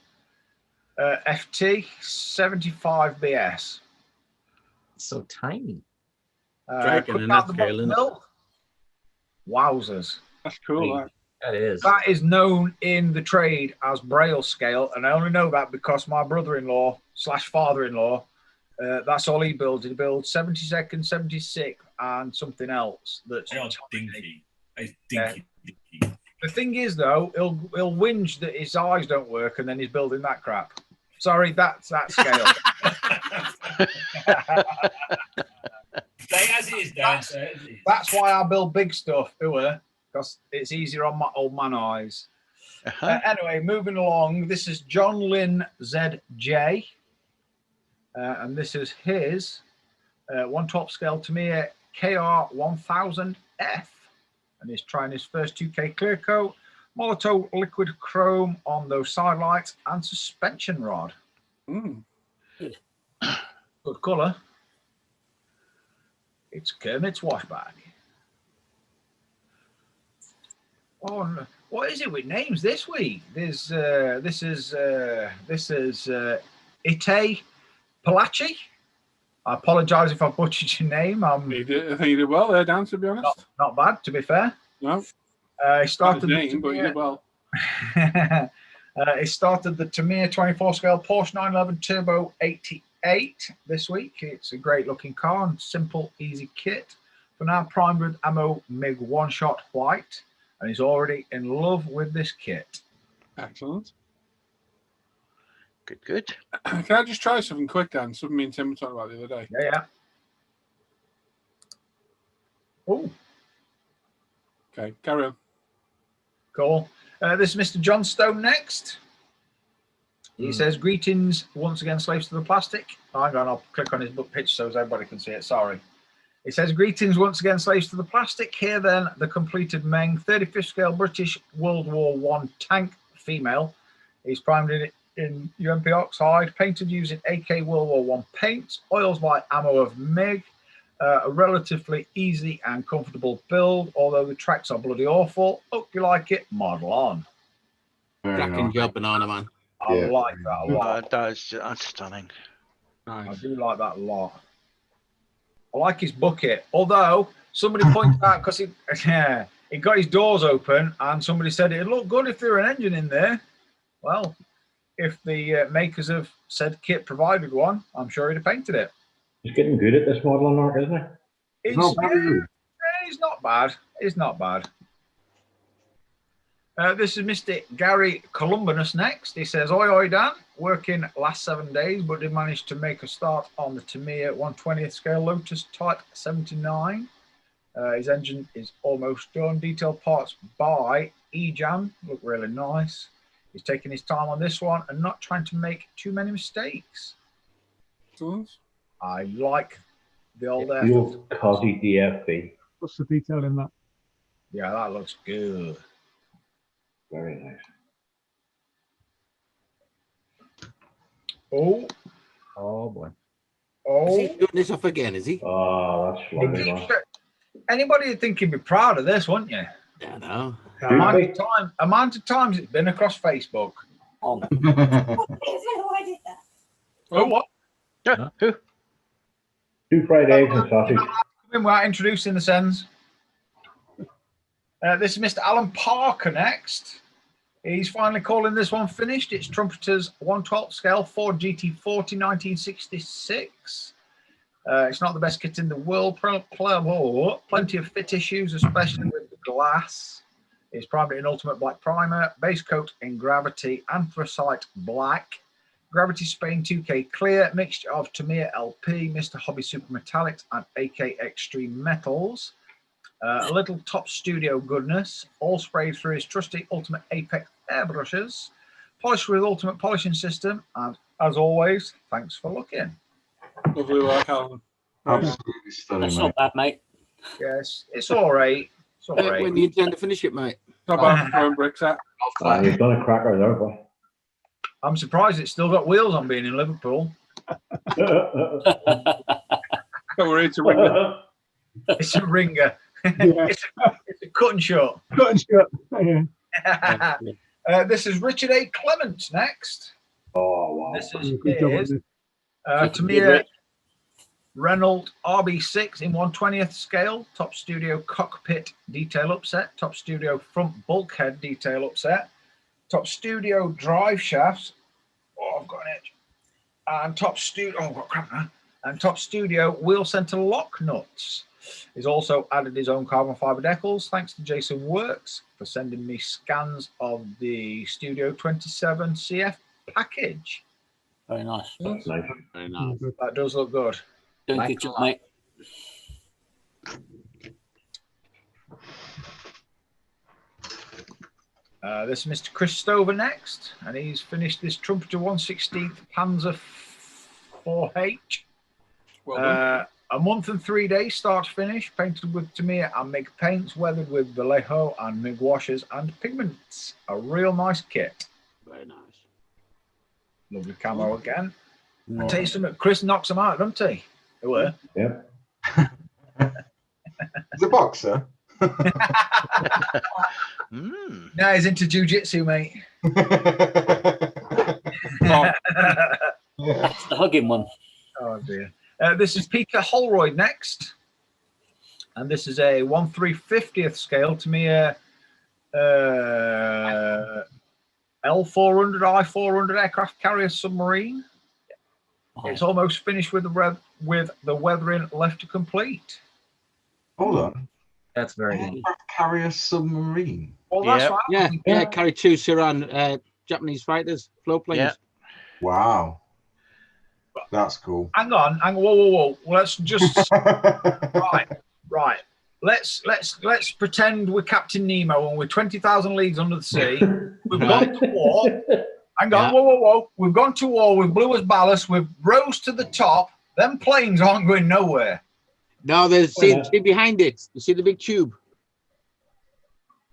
FT 75 BS. So tiny. Dragging Quick in out that the scale, isn't it? bottom. Wowzers. That's cool. That. That is. That is known in the trade as Braille scale, and I only know that because my brother-in-law / father-in-law, that's all he builds. He builds 72nd, 76, and something else. That's dinky. It's dinky. The thing is, though, he'll whinge that his eyes don't work, and then he's building that crap. Sorry, that's that scale. Stay as it is, Dan. That's why I build big stuff, because it's easier on my old man eyes. Anyway, moving along, this is John Lynn ZJ, and this is his 1/12 scale Tamiya KR1000F, and he's trying his first 2K clear coat, Molotov liquid chrome on those side lights and suspension rod. Good colour. It's Kermit's wash bag. Oh, no. What is it with names this week? This is Ite Palachi. I apologise if I butchered your name. I think you did well there, Dan, to be honest. Not bad, to be fair. No. He started Not his name, but you did well. He started the Tamiya 24 scale Porsche 911 Turbo 88 this week. It's a great looking car and simple, easy kit. For now, primed with ammo MiG one-shot white, and he's already in love with this kit. Excellent. Good. Can I just try something quick, Dan? Something me and Tim were talking about the other day. Yeah. Oh. Okay, carry on. Cool. This is Mr. John Stone next. He says, greetings once again, slaves to the plastic. Hang on, I'll click on his book pitch so everybody can see it. Sorry. He says, greetings once again, slaves to the plastic. Here then, the completed Meng 35th scale British World War I tank female. He's primed in UMP oxide, painted using AK World War I paint, oils by ammo of MiG. A relatively easy and comfortable build, although the tracks are bloody awful. Hope you like it. Model on. Cracking job, banana man. I like that a lot. That's stunning. I do like that a lot. I like his bucket, although somebody pointed out because he got his doors open and somebody said it'd look good if there were an engine in there. Well, if the makers of said kit provided one, I'm sure he'd have painted it. He's getting good at this modelling art, isn't he? He's not bad. He's not bad. This is Mr. Gary Columbanus next. He says, oi, Dan, working last 7 days, but did manage to make a start on the Tamiya 1/20th scale Lotus Type 79. His engine is almost done. Detailed parts by eJam. Look really nice. He's taking his time on this one and not trying to make too many mistakes. I like the old The old Cosy DFB. What's the detail in that? Yeah, that looks good. Very nice. Oh boy. Is he doing this off again, is he? Oh, that's lovely, man. Anybody would think he'd be proud of this, wouldn't you? Yeah, no. Amount of times it's been across Facebook. Who did that? Oh, what? Who? 2 fried eggs and sausage. We're introducing the sends. This is Mr. Alan Parker next. He's finally calling this one finished. It's Trumpeter's 1/12 scale Ford GT40 1966. It's not the best kit in the world. Plenty of fit issues, especially with the glass. It's primed in Ultimate Black Primer, base coat in Gravity Anthracite Black, Gravity Spain 2K Clear, mixture of Tamiya LP, Mr. Hobby Super Metallics, and AK Extreme Metals. A little Top Studio goodness, all sprayed through his trusty Ultimate Apex airbrushes, polished with Ultimate Polishing System, and as always, thanks for looking. Lovely work, Alan. Absolutely stunning, That's mate. not bad, mate. Yes, it's all right. It's all right. When do you intend to finish it, mate? Not bad for throwing bricks at. You've done a cracker there, boy. I'm surprised it's still got wheels on being in Liverpool. Don't worry, it's a ringer. It's a ringer. Yeah. It's a cut and shut. Cut and shut. Yeah. This is Richard A. Clement next. Oh, wow. This is Good job on his this. Tamiya Renault RB6 in 1/20th scale, top studio cockpit detail upset, top studio front bulkhead detail upset, top studio drive shafts. Oh, I've got an edge. And top studio. Oh, I've got crap now. And top studio wheel center lock nuts. He's also added his own carbon fiber decals. Thanks to Jason Works for sending me scans of the Studio 27 CF package. Very nice. That's nice. Very nice. That does look good. Doing Like good job, that. mate. This is Mr. Chris Stover next, and he's finished this Trumpeter 1/16 Panzer 4H. Well done. A month and 3 days start to finish, painted with Tamiya and MIG paints, weathered with Vallejo and MIG washers and pigments. A real nice kit. Very nice. Lovely camo again. I tell you something, Chris knocks them out, doesn't he? They were. Yep. The boxer. Now he's into jiu-jitsu, mate. That's the hugging one. Oh dear. This is Pika Holroyd next, and this is a 1/350th scale Tamiya L400 I400 aircraft carrier submarine. It's almost finished with the weathering left to complete. Hold on. That's very good. Aircraft carrier submarine. Well, that's Yep. right. Yeah, carry 2 Siran Japanese fighters, float planes. Yeah. Wow. That's cool. Hang on, whoa. Let's just right. Let's pretend we're Captain Nemo and we're 20,000 leagues under the sea. We've gone to war. Hang on, whoa. We've gone to war. We've blew as ballast. We've rose to the top. Them planes aren't going nowhere. No, there's see behind it. You see the big tube?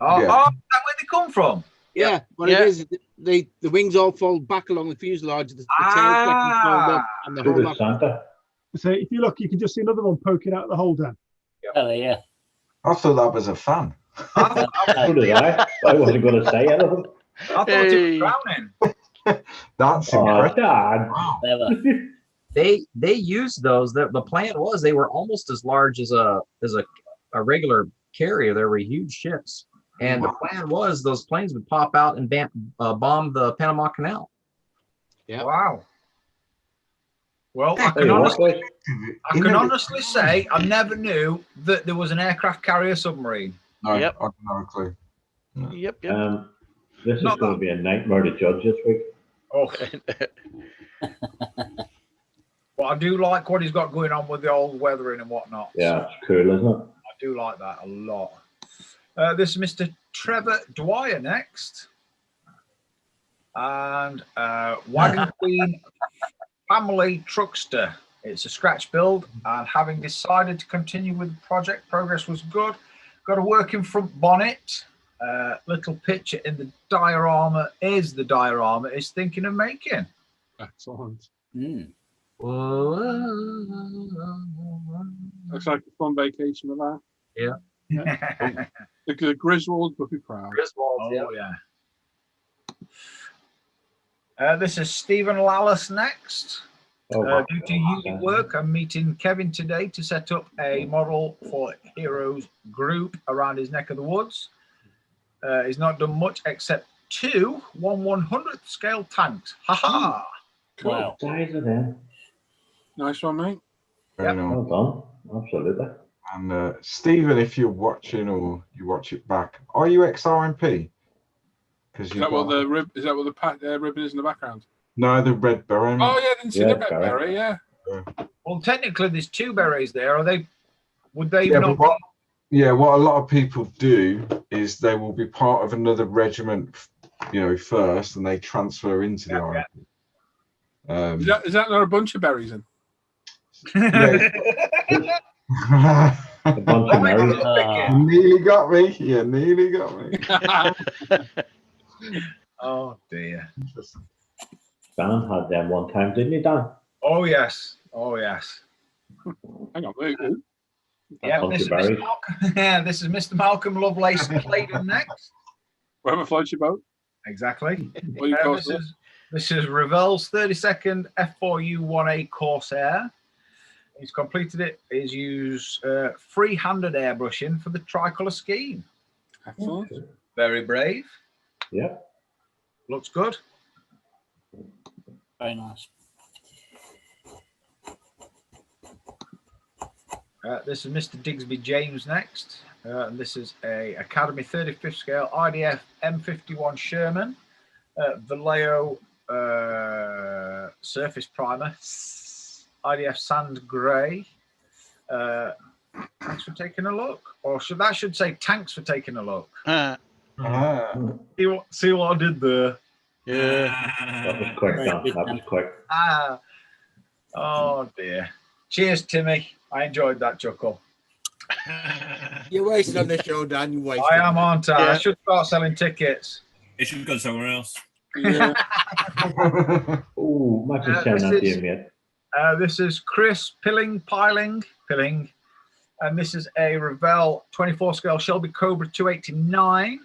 Oh, Yeah. oh, is that where they come from? Yeah. What Yeah. it is, the wings all fold back along the fuselage. The tail section fold up, and the whole Good lot. Santa. So if you look, you can just see another one poking out the hole down. Oh, yeah. I thought that was a fan. So did I. I wasn't going to say anything. I thought it was drowning. That's Oh, incredible. Dad. Wow. Clever. They used those. The plan was they were almost as large as a regular carrier. They were huge ships, and the plan was those planes would pop out and bomb the Panama Canal. Yeah. Wow. Well, I There can you are, honestly, boy. I can honestly say I never knew that there was an aircraft carrier submarine. No, Yep. I don't have a clue. Yep. This is Not going to be a nightmare to judge this week. Oh, well, I do like what he's got going on with the old weathering and whatnot. Yeah, it's cool, isn't it? I do like that a lot. This is Mr. Trevor Dwyer next. And Wagon Queen Family Truckster. It's a scratch build, and having decided to continue with the project, progress was good. Got a working front bonnet. Little picture in the diorama is the diorama is thinking of making. Excellent. Mm. Looks like a fun vacation with that. Yeah. The Griswold would be proud. Oh, yeah. This is Stephen Lallis next. Oh, wow. Due to unit work, I'm meeting Kevin today to set up a model for Heroes Group around his neck of the woods. He's not done much except 2 1/100th scale tanks. Ha ha! Cool. Wow. Size of them. Nice one, mate. Very Yep. nice. Well done. Absolutely. And Stephen, if you're watching or you watch it back, are you ex-RMP? Because Is that what the ribbon is in the background? No, the red beret. Oh yeah, I didn't see Yeah, the red correct. beret. Yeah. Well, technically, there's 2 berets there. Are they? Would they Yeah, not? but what a lot of people do is they will be part of another regiment, first, and they transfer into the RMP. Is that not a bunch of berries in? Yeah. A bunch of Marys. You nearly got me. You nearly got me. Oh dear. Dan had them one time, didn't he, Dan? Oh yes. Oh yes. Hang on, wait. Who? Yeah, bunch this of is, Mr. berries. Malcolm, yeah, this is Mr. Malcolm Lovelace Claydon next. Whatever floats your boat. Exactly. What do you call it? This is Ravel's 32nd F4U1A Corsair. He's completed it. He's used free-handed airbrushing for the tricolour scheme. Excellent. Very brave. Yeah. Looks good. Very nice. This is Mr. Digsby James next. And this is a Academy 35th scale IDF M51 Sherman Vallejo surface primer, IDF sand grey. Thanks for taking a look, or that should say thanks for taking a look. See what I did there? Yeah. That was quick, Dan. That was quick. Oh dear. Cheers, Timmy. I enjoyed that chuckle. You're wasted on the show, Dan. You wasted. I am, aren't I? Yeah. I should start selling tickets. It should go somewhere else. Yeah. Oh, might be saying that to you, mate. This is Chris Pilling, and this is a Revell 24 scale Shelby Cobra 289.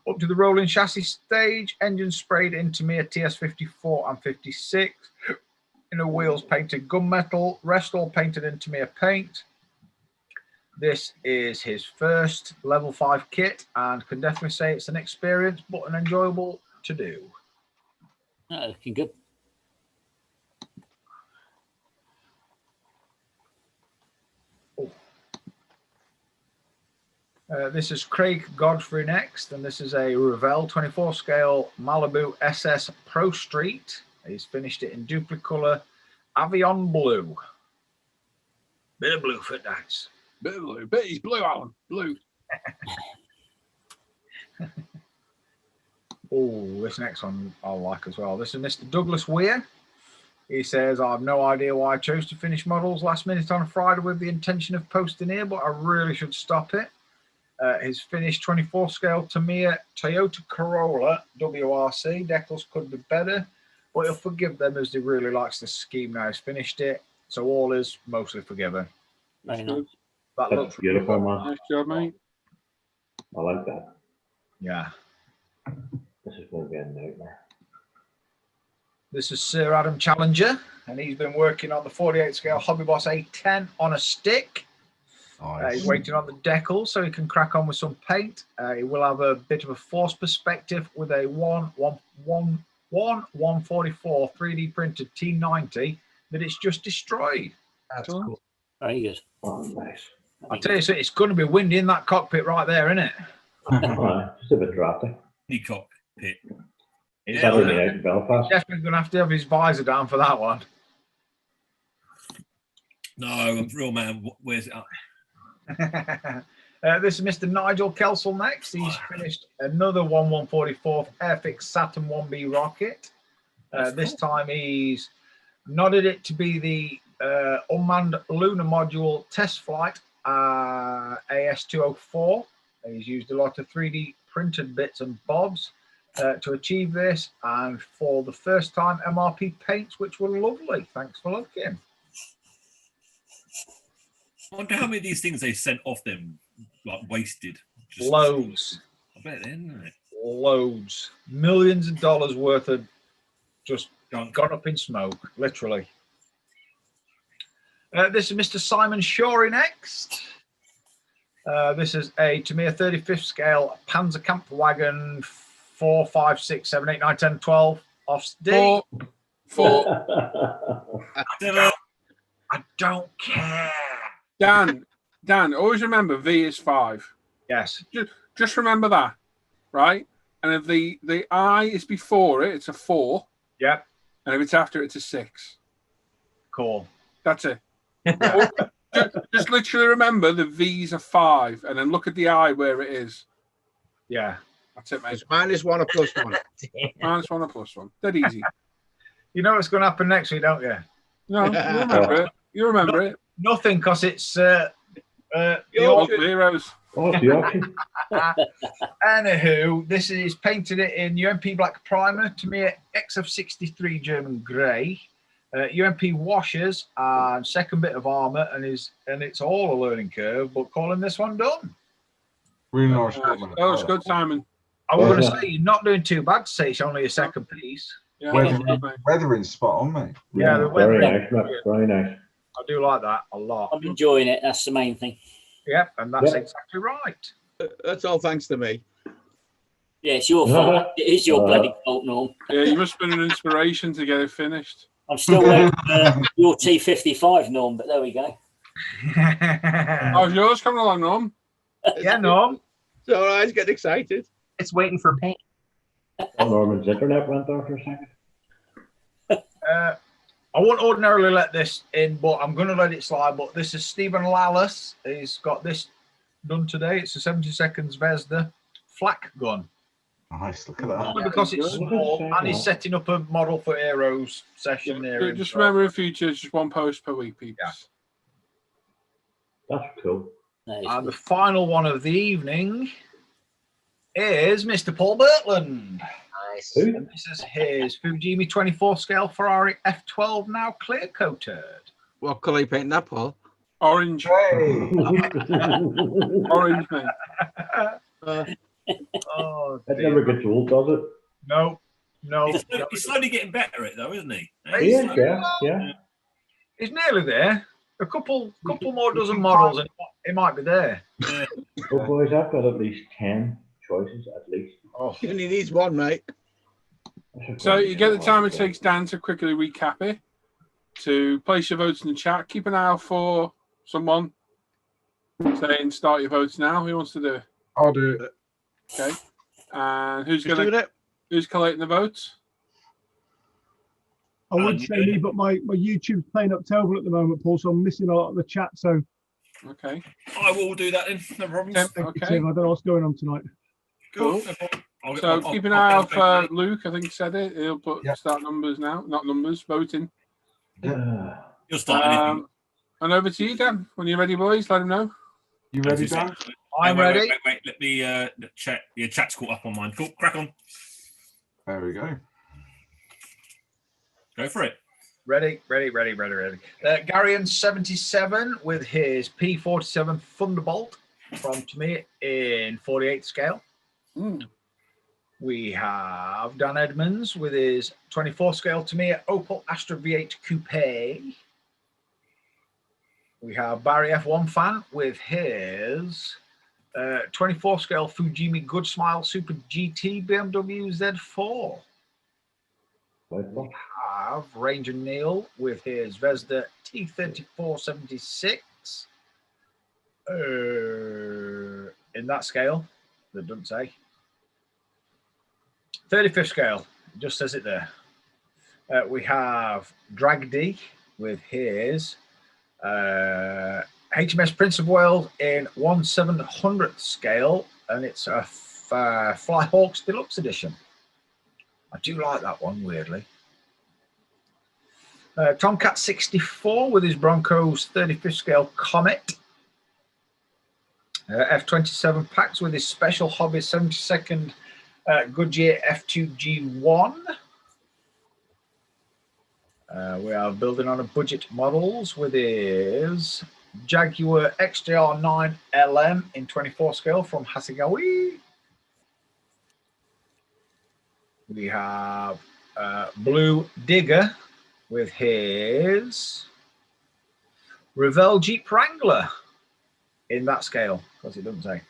Up to the rolling chassis stage, engine sprayed into me at TS54 and 56. Inner wheels painted gunmetal, rest all painted into me a paint. This is his first level 5 kit and can definitely say it's an experience but an enjoyable to do. No, looking good. This is Craig Godfrey next, and this is a Revell 24 scale Malibu SS Pro Street. He's finished it in Duplicolor Avion Blue. Bit of blue for nice. Bit of blue. Bit he's blue, Alan. Blue. Oh, this next one I like as well. This is Mr. Douglas Weir. He says, I have no idea why I chose to finish models last minute on a Friday with the intention of posting here, but I really should stop it. His finished 24 scale Tamiya Toyota Corolla WRC. Decals could be better, but he'll forgive them as he really likes the scheme now. He's finished it, so all is mostly forgiven. Very nice. That That's looks beautiful, man. Nice job, mate. I like that. Yeah. This is going to be a nightmare. This is Sir Adam Challenger, and he's been working on the 48 scale Hobby Boss A10 on a stick. He's waiting on the decal so he can crack on with some paint. He will have a bit of a force perspective with a 144 3D printed T90 that it's just destroyed. That's cool. Very good. Oh, nice. I tell you, so it's going to be windy in that cockpit right there, isn't it? Just a bit drafty. The cockpit. Saturday night in Belfast. Definitely going to have his visor down for that one. No, I'm real man. Where's it up? This is Mr. Nigel Kelsall next. He's finished another 144th Airfix Saturn 1B rocket. This time he's nodded it to be the unmanned lunar module test flight AS204. He's used a lot of 3D printed bits and bobs to achieve this, and for the first time MRP paints, which were lovely. Thanks for looking. I wonder how many of these things they sent off them, like wasted. Loads. I bet then, isn't it? Loads. Millions of dollars worth of just gone up in smoke, literally. This is Mr. Simon Shorey next. This is a Tamiya 35th scale Panzer Kampfwagen 4, 5, 6, 7, 8, 9, 10, 12 off stick. Four. I don't care. Dan, always remember V is 5. Yes. Just remember that, right? And if the I is before it, it's a 4. Yep. And if it's after, it's a 6. Cool. That's it. just literally remember the V's are 5, and then look at the I where it is. Yeah. That's it, mate. It's -1 or +1. -1 or +1. Dead easy. You know what's going to happen next week, don't you? No, you remember it. You remember it? Nothing, because it's the Local heroes. Oh, it's the auction. Anywho, this is painted it in UMP black primer, Tamiya XF63 German grey, UMP washers, and second bit of armour, and it's all a learning curve, but calling this one done. Really nice job, man. That was good, Simon. I was going to say, you're not doing too bad to say it's only a second piece. Yeah, weathering's spot on, mate. Yeah, the very weathering. nice, Matt. Very nice. I do like that a lot. I'm enjoying it. That's the main thing. Yep, and that's Yep. exactly right. That's all thanks to me. Yeah, it's your fault. It is your bloody fault, Norm. Yeah, you must have been an inspiration to get it finished. I'm still waiting for your T55, Norm, but there we go. How's yours coming along, Norm? Yeah, Norm. So I was getting excited. It's waiting for paint. Oh, Norman's internet went there for a second. I won't ordinarily let this in, but I'm going to let it slide. But this is Stephen Lallis. He's got this done today. It's a 70 seconds Vesda flak gun. Nice, look at that. Only because it's small, and he's setting up a model for Aero's session there. Just remember in future, it's just one post per week, people. Yeah. That's cool. And the final one of the evening is Mr. Paul Birtland. Nice. And this is his Fujimi 24 scale Ferrari F12, now clear coated. What colour are you painting that, Paul? Orange. Hey. Orange, mate. Oh, That never gets old, does it? no. He's slowly getting better at it, though, isn't he? He is, yeah. He's nearly there. A couple more dozen models, and it might be there. Yeah. Well, boys, I've got at least 10 choices, at least. Oh, He only needs one, mate. So you get the time it takes Dan to quickly recap it, to place your votes in the chat. Keep an eye out for someone saying start your votes now. Who wants to do it? I'll do it. Okay. And who's Doing going to it? who's collating the votes? I would say me, but my YouTube's playing up terrible at the moment, Paul, so I'm missing a lot of the chat. So Okay. I will do that then. No problems. Tim, thank you, okay. Tim. I don't know what's going on tonight. Cool. Cool. No problem. So keep an eye out for Luke. I think he said it. He'll put Yep. start numbers now, not numbers, voting. You'll start anything. And over to you, Dan. When you're ready, boys, let him know. You ready, Dan? I'm ready. Wait. Let me check. Your chat's caught up on mine. Cool. Crack on. There we go. Go for it. Ready. Garian 77 with his P47 Thunderbolt from Tamiya in 48 scale. We have Dan Edmonds with his 24 scale Tamiya Opel Astra V8 Coupe. We have Barry F1 fan with his 24 scale Fujimi Good Smile Super GT BMW Z4. We have Ranger Neil with his Vesda T3476 in that scale. That doesn't say. 35th scale, it just says it there. We have Drag D with his HMS Prince of Wales in 1/700th scale, and it's a Flyhawks Deluxe Edition. I do like that one, weirdly. Tomcat 64 with his Broncos 35th scale Comet. F27 packs with his special hobby 72nd Goodyear F2G1. We are building on a budget models with his Jaguar XJR9 LM in 24 scale from Hasegawa. We have Blue Digger with his Revell Jeep Wrangler in that scale, because it doesn't say.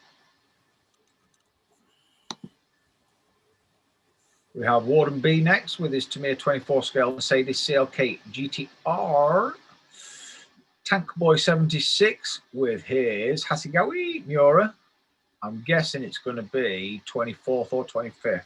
We have Warden B next with his Tamiya 24 scale Mercedes CLK GTR. Tank Boy 76 with his Hasegawa Miura. I'm guessing it's going to be 24th or 25th.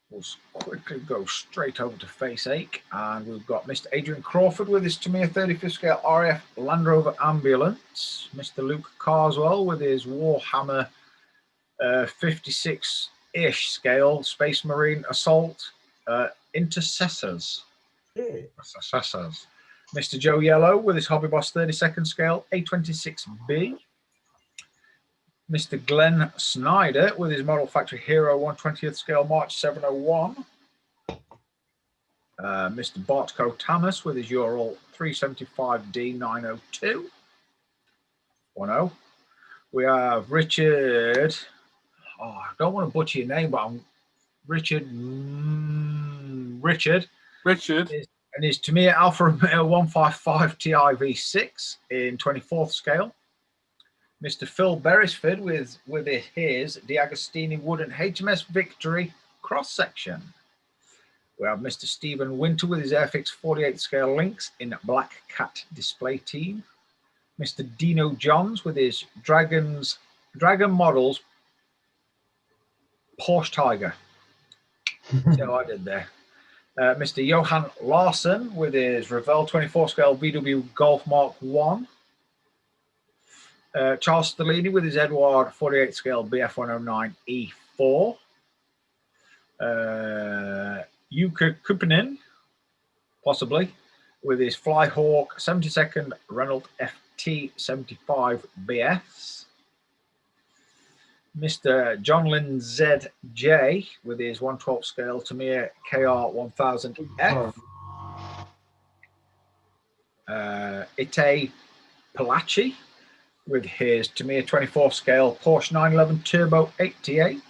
We'll quickly go straight over to Face Ache, and we've got Mr. Adrian Crawford with his Tamiya 35th scale RAF Land Rover Ambulance. Mr. Luke Carswell with his Warhammer 56-ish scale Space Marine Assault Intercessors. Intercessors. Mr. Joe Yellow with his Hobby Boss 32nd scale A26B. Mr. Glenn Snyder with his Model Factory Hero 1/20th scale March 701. Mr. Bartko Thomas with his Ural 375D 902. 10. We have Richard. Oh, I don't want to butcher your name, but I'm Richard. Richard. And his Tamiya Alfa Romeo 155 Ti V6 in 24th scale. Mr. Phil Beresford with his D'Agostini Wooden HMS Victory cross section. We have Mr. Stephen Winter with his Airfix 48th scale Lynx in Black Cat display team. Mr. Dino Johns with his Dragon Models Porsche Tiger. See how I did there. Mr. Johan Larson with his Revell 24 scale VW Golf Mark 1. Charles Stellini with his Edward 48 scale BF 109 E4. Yuka Kupinen, possibly, with his Flyhawk 72nd Renault FT 75 BS. Mr. John Lynn ZJ with his 1/12 scale Tamiya KR 1000F. Ite Palachi with his Tamiya 24 scale Porsche 911 Turbo 88.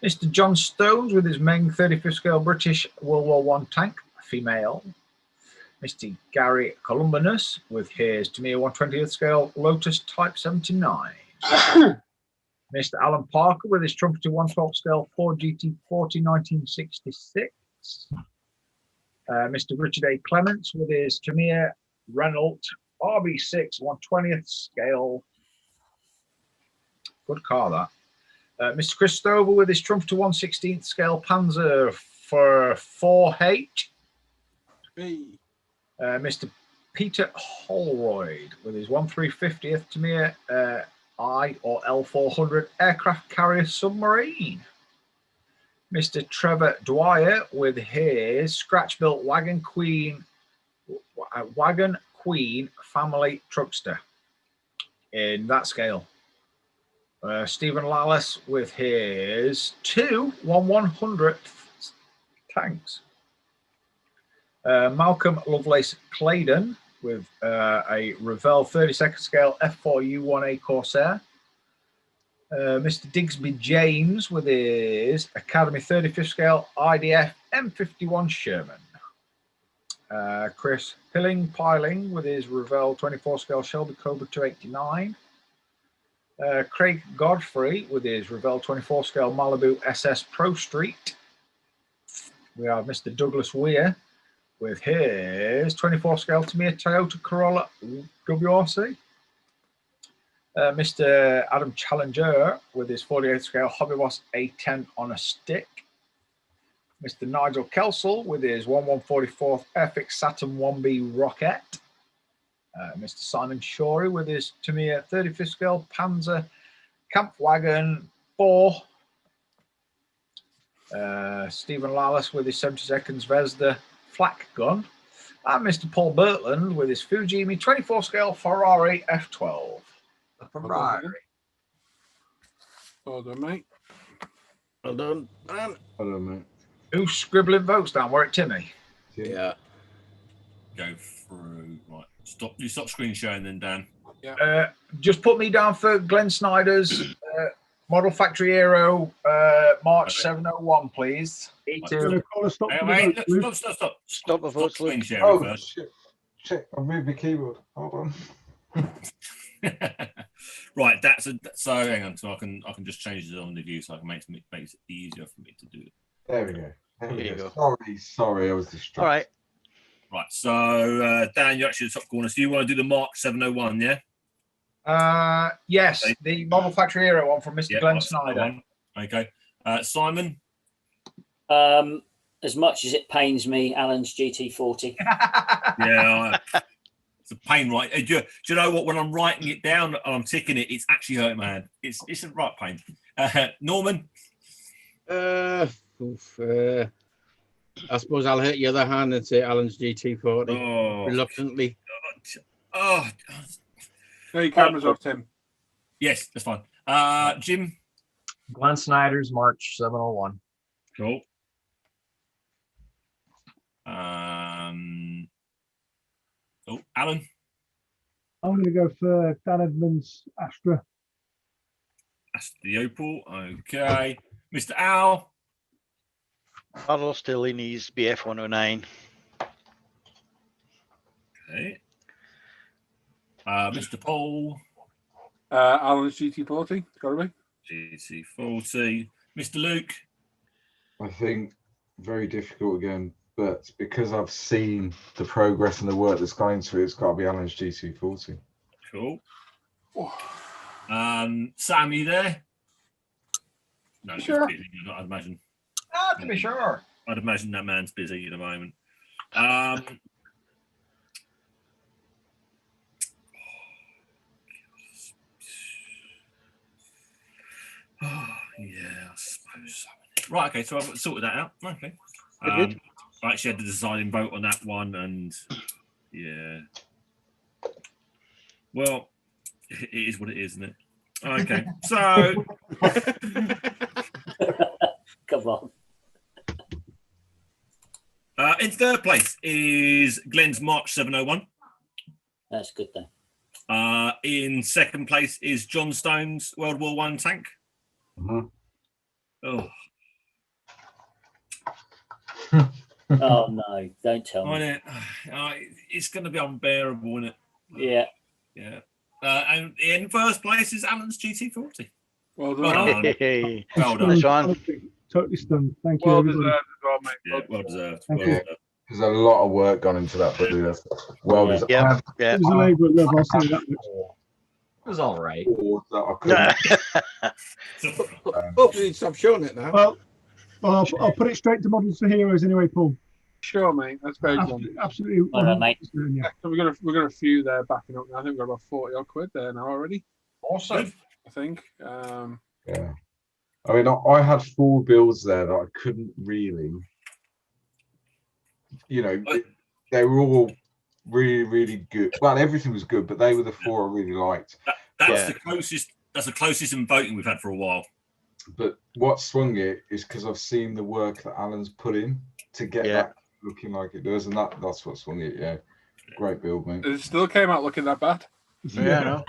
Mr. John Stones with his Meng 35th scale British World War I tank, female. Mr. Gary Columbanus with his Tamiya 1/20th scale Lotus Type 79. Mr. Alan Parker with his Trumpeter 1/12 scale Ford GT40 1966. Mr. Richard A. Clements with his Tamiya Renault RB6 1/20th scale. Good car, that. Mr. Chris Stover with his Trumpeter 1/16th scale Panzer for 4H. Mr. Peter Holroyd with his 1/350th Tamiya I or L400 aircraft carrier submarine. Mr. Trevor Dwyer with his scratch-built Wagon Queen family truckster in that scale. Stephen Lallis with his two 1/100th tanks. Malcolm Lovelace Claydon with a Revell 32nd scale F4U1A Corsair. Mr. Digsby James with his Academy 35th scale IDF M51 Sherman. Chris Piling with his Revell 24 scale Shelby Cobra 289. Craig Godfrey with his Revell 24 scale Malibu SS Pro Street. We have Mr. Douglas Weir with his 24 scale Tamiya Toyota Corolla WRC. Mr. Adam Challenger with his 48 scale Hobby Boss A10 on a stick. Mr. Nigel Kelsall with his 1/144th Airfix Saturn 1B Rocket. Mr. Simon Shorey with his Tamiya 35th scale Panzer Kampfwagen 4. Stephen Lallis with his 72nd Zvezda flak gun. And Mr. Paul Bertland with his Fujimi 24 scale Ferrari F12. A Ferrari. Well done, mate. Well done. Well done, mate. Who's scribbling votes down? Were it Timmy? Yeah. Go through. Right. Stop. You stop screen sharing then, Dan. Yeah. Just put me down for Glenn Snyder's Model Factory Hero March 701, please. Me too. Stop the vote. Screen sharing Oh, first. shit. I've moved the keyboard. Hold on. Right, so hang on, so I can just change it on the view so I can make it easier for me to do it. There we go. There you go. Sorry, I was distracted. All right. Right, so Dan, you're actually the top corner. So you want to do the Mark 701, yeah? Yes, the Model Factory Hero one from Mr. Glenn Snyder. Okay. Simon? As much as it pains me, Alan's GT40. Yeah, it's a pain, right? Do you know what? When I'm writing it down and I'm ticking it, it's actually hurting my hand. It's a right pain. Norman? I suppose I'll hit the other hand and say Alan's GT40 Oh, reluctantly. oh, No, your camera's off, Tim. yes, that's fine. Jim. Glenn Snyder's March 701. Cool. Alan. I'm going to go for Dan Edmonds Astra. That's the Opal. Okay. Mr. Al. Carlos Stellini's BF 109. Okay. Mr. Paul. Alan's GT40. Got to be. GT40. Mr. Luke. I think very difficult again, but because I've seen the progress and the work that's gone into it, it's got to be Alan's GT40. Cool. Sam, are you there? No, Sure. he's busy, I'd imagine. To be sure. I'd imagine that man's busy at the moment. Yeah, I suppose. Right, okay, so I've sorted that out. Okay. I actually had the deciding vote on that one, and yeah. Well, it is what it is, isn't it? Okay, so. Come on. In third place is Glenn's March 701. That's good then. In second place is John Stone's World War One tank. Mhm. Oh, Oh no! Don't tell me. it's going to be unbearable, isn't it? Yeah. Yeah. And in first place is Alan's GT40. Well Well done. done. Hey, Well done. nice one. Honestly, totally stunned. Thank you, Well everybody. deserved as well, mate. Yeah, well deserved. Thank Well you. deserved. There's a lot of work gone into that, buddy. That's well Yeah. deserved. Yeah, yeah. It was a labour of love, I'll say that much. It was all right. That I couldn't. Hopefully, stop showing it now. Well, I'll put it straight to Models for Heroes anyway, Paul. Sure, mate. That's very good. Absolutely. Well done, mate. Yeah. So we've got a few there backing up now. I think we've got about 40 odd quid there now already. Awesome. I think. Yeah. I mean, I had 4 builds there that I couldn't really. They were all really, really good. Well, everything was good, but they were the 4 I really liked. That's the closest. That's the closest in voting we've had for a while. But what swung it is because I've seen the work that Alan's put in to get that looking like it does, and that's what swung it. Yeah, great build, mate. It still came out looking that bad. Yeah, I know.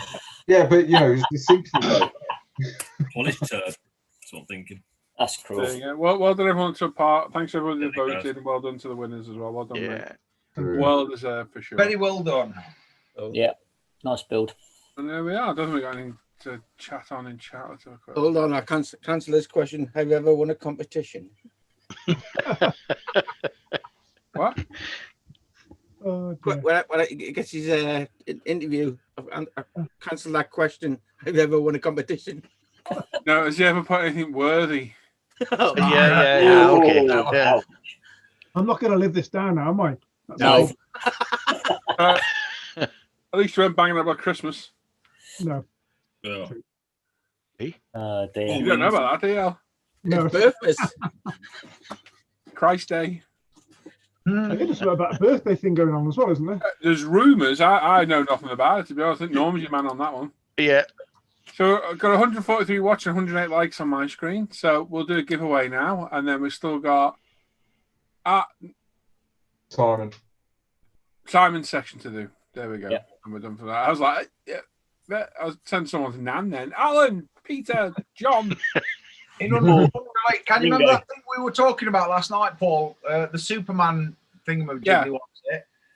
Yeah, but it's the simple. Polished turd. That's what I'm thinking. That's cruel. There you go. Well done, everyone to part. Thanks everyone that voted, and well done to the winners as well. Well done, mate. Well deserved for sure. Very well done. Yeah, nice build. And there we are. I don't think we got anything to chat on in chat or talk about. Hold on, I cancel this question. Have you ever won a competition? What? When I get his interview, I cancelled that question. Have you ever won a competition? No, has he ever put anything worthy? Yeah. Okay. Yeah. I'm not going to live this down now, am I? No. At least you weren't banging about Christmas. No. Yeah. Dear. You don't know about that, do you? No. It's birthdays. Christ Day. I think there's about a birthday thing going on as well, isn't there? There's rumours. I know nothing about it, to be honest. I think Norm's your man on that one. Yeah. So I've got 143 watching, 108 likes on my screen. So we'll do a giveaway now, and then we've still got Simon's section to do. There we go. Yeah. And we're done for that. I was like, yeah. I was sending someone's nan then. Alan, Peter, John. Can you remember that thing we were talking about last night, Paul? The Superman thingamajig. Yeah.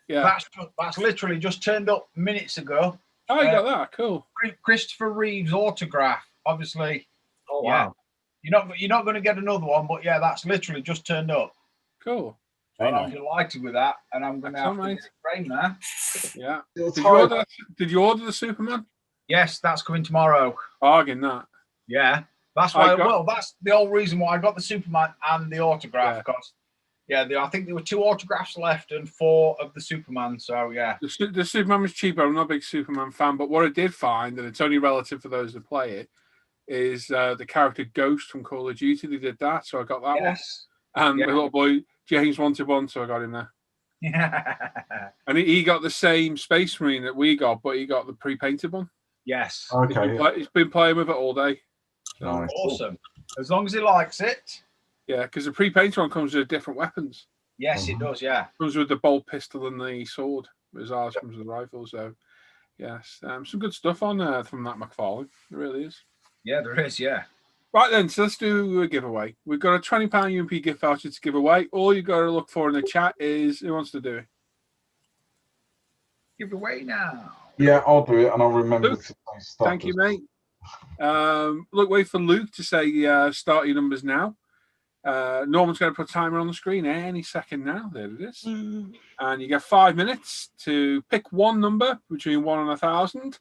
Yeah. That's literally just turned up minutes ago. Oh, you got that? Cool. Christopher Reeve's autograph. Obviously. Oh wow. You're not going to get another one, but yeah, that's literally just turned up. Cool. Very I'm nice. delighted with that, and I'm going to have to get it framed now. Yeah. It's Did you order the Superman? Yes, that's coming tomorrow. Bargain that. Yeah, that's why. That's the whole reason why I got the Superman and the autograph. Because I think there were 2 autographs left and 4 of the Superman. So yeah, the Superman was cheaper. I'm not a big Superman fan, but what I did find, and it's only relative for those who play it, is the character Ghost from Call of Duty. They did that, so I got that one. And my little boy James wanted one, so I got him there. Yeah. And he got the same Space Marine that we got, but he got the pre-painted one. Yes. Okay. He's been playing with it all day. Nice. Awesome. As long as he likes it. Yeah, because the pre-painted one comes with different weapons. Yes, it does. Yeah. Comes with the bolt pistol and the sword. Whereas ours comes with the rifle. So, yes, some good stuff on from that McFarlane. There really is. Yeah, there is. Yeah. Right then, so let's do a giveaway. We've got a £20 UMP gift voucher to give away. All you've got to look for in the chat is who wants to do it. Give away now. Yeah, I'll do it, and I'll remember Luke, to say stuff. thank you, mate. Wait for Luke to say start your numbers now. Norman's going to put a timer on the screen any second now. There it is. And you get 5 minutes to pick one number between 1 and 1,000.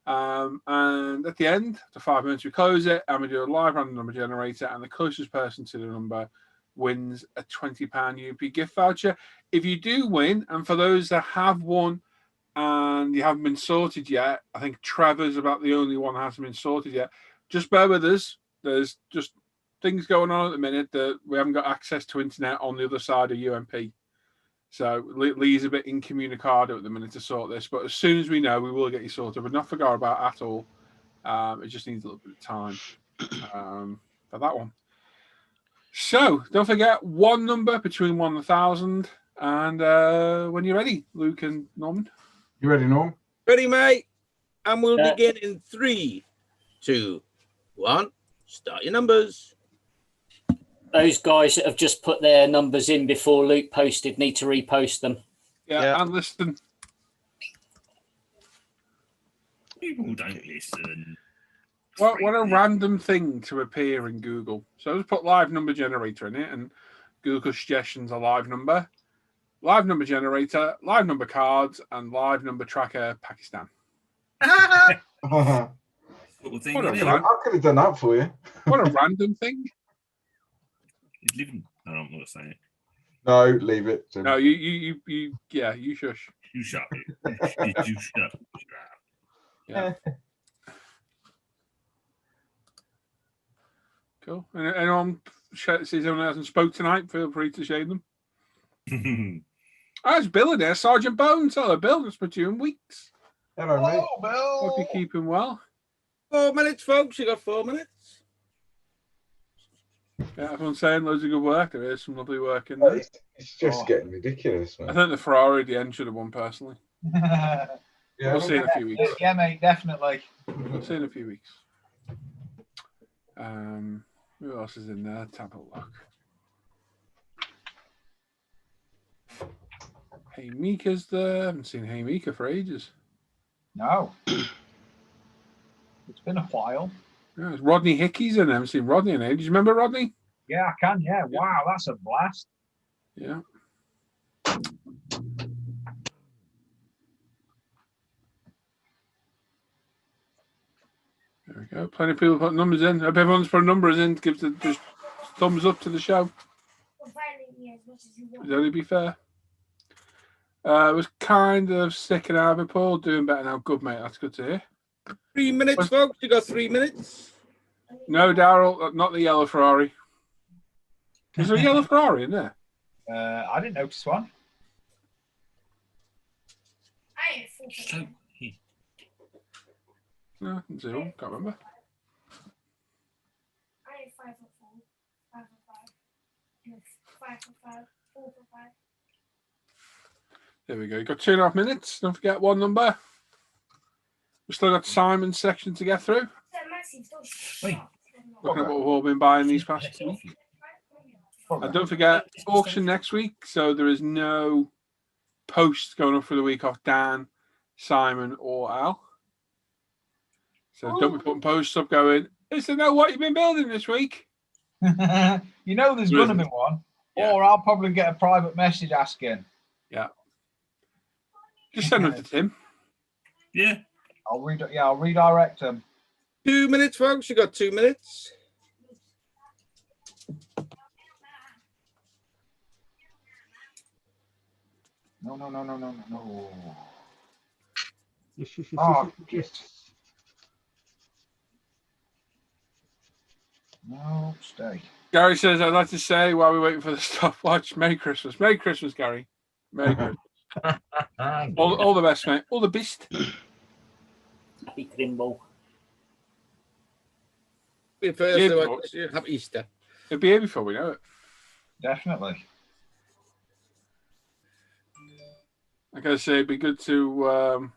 And at the end, after 5 minutes, we close it and we do a live random number generator. And the closest person to the number wins a £20 UP gift voucher. If you do win, and for those that have won and you haven't been sorted yet, I think Trevor's about the only one that hasn't been sorted yet. Just bear with us. There's just things going on at the minute that we haven't got access to internet on the other side of UMP. So Lee's a bit incommunicado at the minute to sort this, but as soon as we know, we will get you sorted. But not forgot about at all. It just needs a little bit of time for that one. So don't forget one number between 1 and 1,000. And when you're ready, Luke and Norman. You ready, Norm? Ready, mate? And we'll begin in 3, 2, 1. Start your numbers. Those guys that have just put their numbers in before Luke posted need to repost them. Yeah. And listen. People don't listen. What a random thing to appear in Google. So I just put live number generator in it, and Google suggestions a live number generator, live number cards, and live number tracker Pakistan. I could have done that for you. What a random thing. He's living. No, I'm not going to say it. No, leave it. Tim. No, you shush. You shut it. You shut. Yeah. Cool. And anyone says anyone hasn't spoke tonight, feel free to shade them. There's Bill in there, Sergeant Bones. Hello, Bill. It's been 2 weeks. Hello, mate. Oh, Bill. Hope you're keeping well. 4 minutes, folks. You got 4 minutes. Yeah, everyone's saying loads of good work. There is some lovely work in there. It's just getting ridiculous, man. I think the Ferrari at the end should have won personally. We'll see in a few weeks. Yeah, mate, definitely. We'll see in a few weeks. Who else is in there? Let's have a look. Hey Mika's there. I haven't seen Hey Mika for ages. No. It's been a while. Yeah, it's Rodney Hickey's in there. I haven't seen Rodney in ages. You remember Rodney? Yeah, I can. Yeah. Wow, that's a blast. Yeah. There we go. Plenty of people put numbers in. Hope everyone's put numbers in. Gives the just thumbs up to the show. It'd only be fair. I was kind of sick and out of it, Paul. Doing better now. Good, mate. That's good to hear. 3 minutes, folks. You got 3 minutes. No, Daryl, not the yellow Ferrari. Is there a yellow Ferrari in there? I didn't notice one. No, zero. Can't remember. There we go. You got 2.5 minutes. Don't forget one number. We've still got Simon's section to get through. Looking at what we've all been buying these past 2 weeks. And don't forget, auction next week. So there is no post going up for the week off Dan, Simon, or Al. So don't be putting posts up going, is there no what you've been building this week? You know there's going to be one. Yeah. Or I'll probably get a private message asking. Yeah. Just send them to Tim. Yeah. I'll redirect them. 2 minutes, folks. You got 2 minutes. No. Yes. Oh, no, stay. Gary says, I'd like to say while we're waiting for the stopwatch, Merry Christmas. Merry Christmas, Gary. Merry Christmas. all the best, mate. All the best. Happy Trimble. Happy first Yeah, of all, happy Easter. It'll be here before we know it. Definitely. I gotta say, it'd be good to.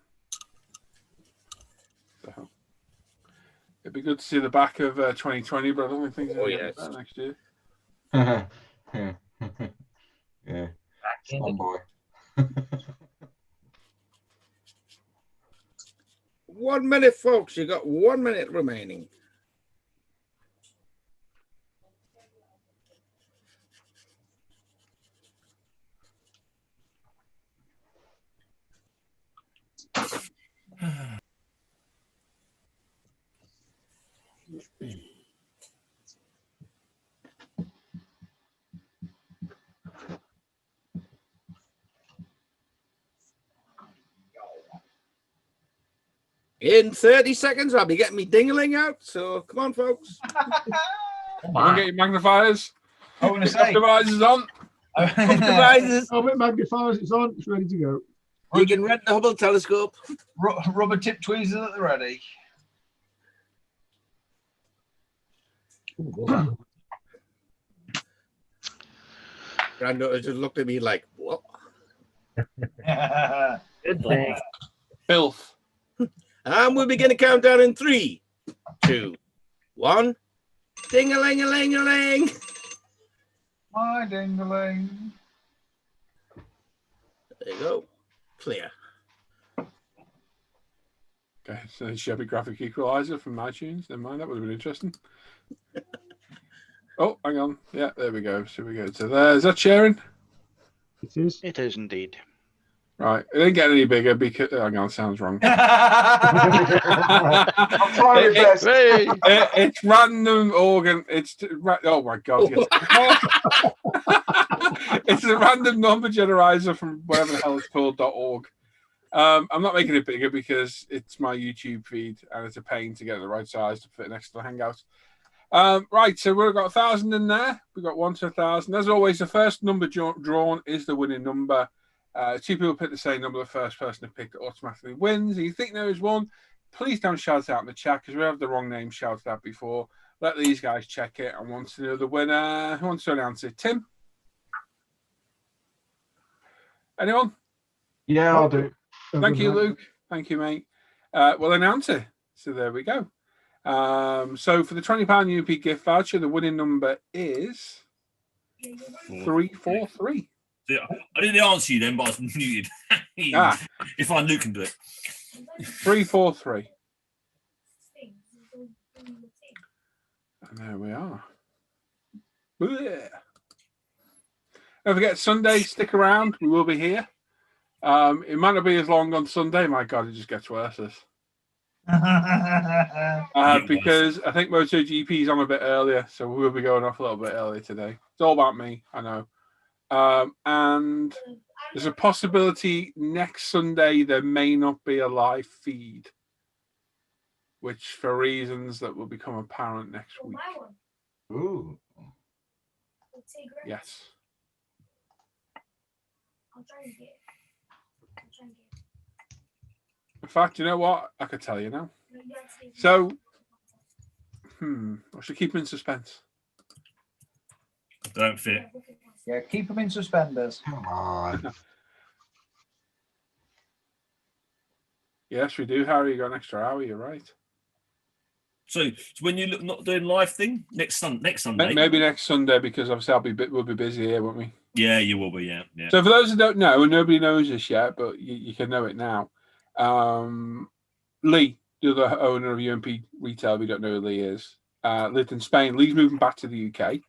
It'd be good to see the back of 2020, but I don't think things are yes. better next year. Yeah. Stand by. 1 minute, folks. You got 1 minute remaining. In 30 seconds, I'll be getting me ding-a-ling out. So come on, folks. Go get your magnifiers. I want to say. Optimizers on. Optimizers. Oh, it magnifies. It's on. It's ready to go. You can rent the Hubble telescope. Rubber tip tweezers at the ready. Granddaughter just looked at me like, what? Good thing. Filth. And we'll begin to count down in 3, 2, 1. Ding-a-ling-a-ling-a-ling. My ding-a-ling. There you go. Clear. Okay, so Chevy graphic equalizer from iTunes. Never mind, that would have been interesting. Oh, hang on. Yeah, there we go. So we go to there. Is that sharing? It is. It is indeed. Right. It didn't get any bigger because hang on, sounds wrong. I'm trying my best. It's random organ. Oh my god! Yes. It's a random number generator from whatever the hell it's called .org. I'm not making it bigger because it's my YouTube feed and it's a pain to get the right size to fit next to the Hangouts. Right, so we've got 1,000 in there. We've got 1 to 1,000. As always, the first number drawn is the winning number. 2 people pick the same number. The first person to pick automatically wins. If you think there is one, please don't shout it out in the chat because we have the wrong name shouted out before. Let these guys check it and want to know the winner. Who wants to announce it? Tim? Anyone? Yeah, I'll do. Thank you, Luke. Thank you, mate. We'll announce it. So there we go. So for the £20 UP gift voucher, the winning number is 343. I didn't answer you then, but I was muted. If I Luke can do it. 343. And there we are. Blech. Don't forget, Sunday, stick around. We will be here. It might not be as long on Sunday. My God, it just gets worse. Because I think MotoGP is on a bit earlier, so we'll be going off a little bit earlier today. It's all about me, I know. And there's a possibility next Sunday there may not be a live feed, which for reasons that will become apparent next week. Ooh. Yes. In fact, you know what? I could tell you now. So, I should keep them in suspense. Don't fit. Yeah, keep them in suspenders. Come on. Yes, we do, Harry. You got an extra hour. You're right. So when you look not doing live thing next Sunday, maybe next Sunday because obviously we'll be busy here, won't we? Yeah, you will be. Yeah. So for those who don't know, and nobody knows this yet, but you can know it now. Lee, the other owner of UMP Retail, if you don't know who Lee is, lived in Spain. Lee's moving back to the UK.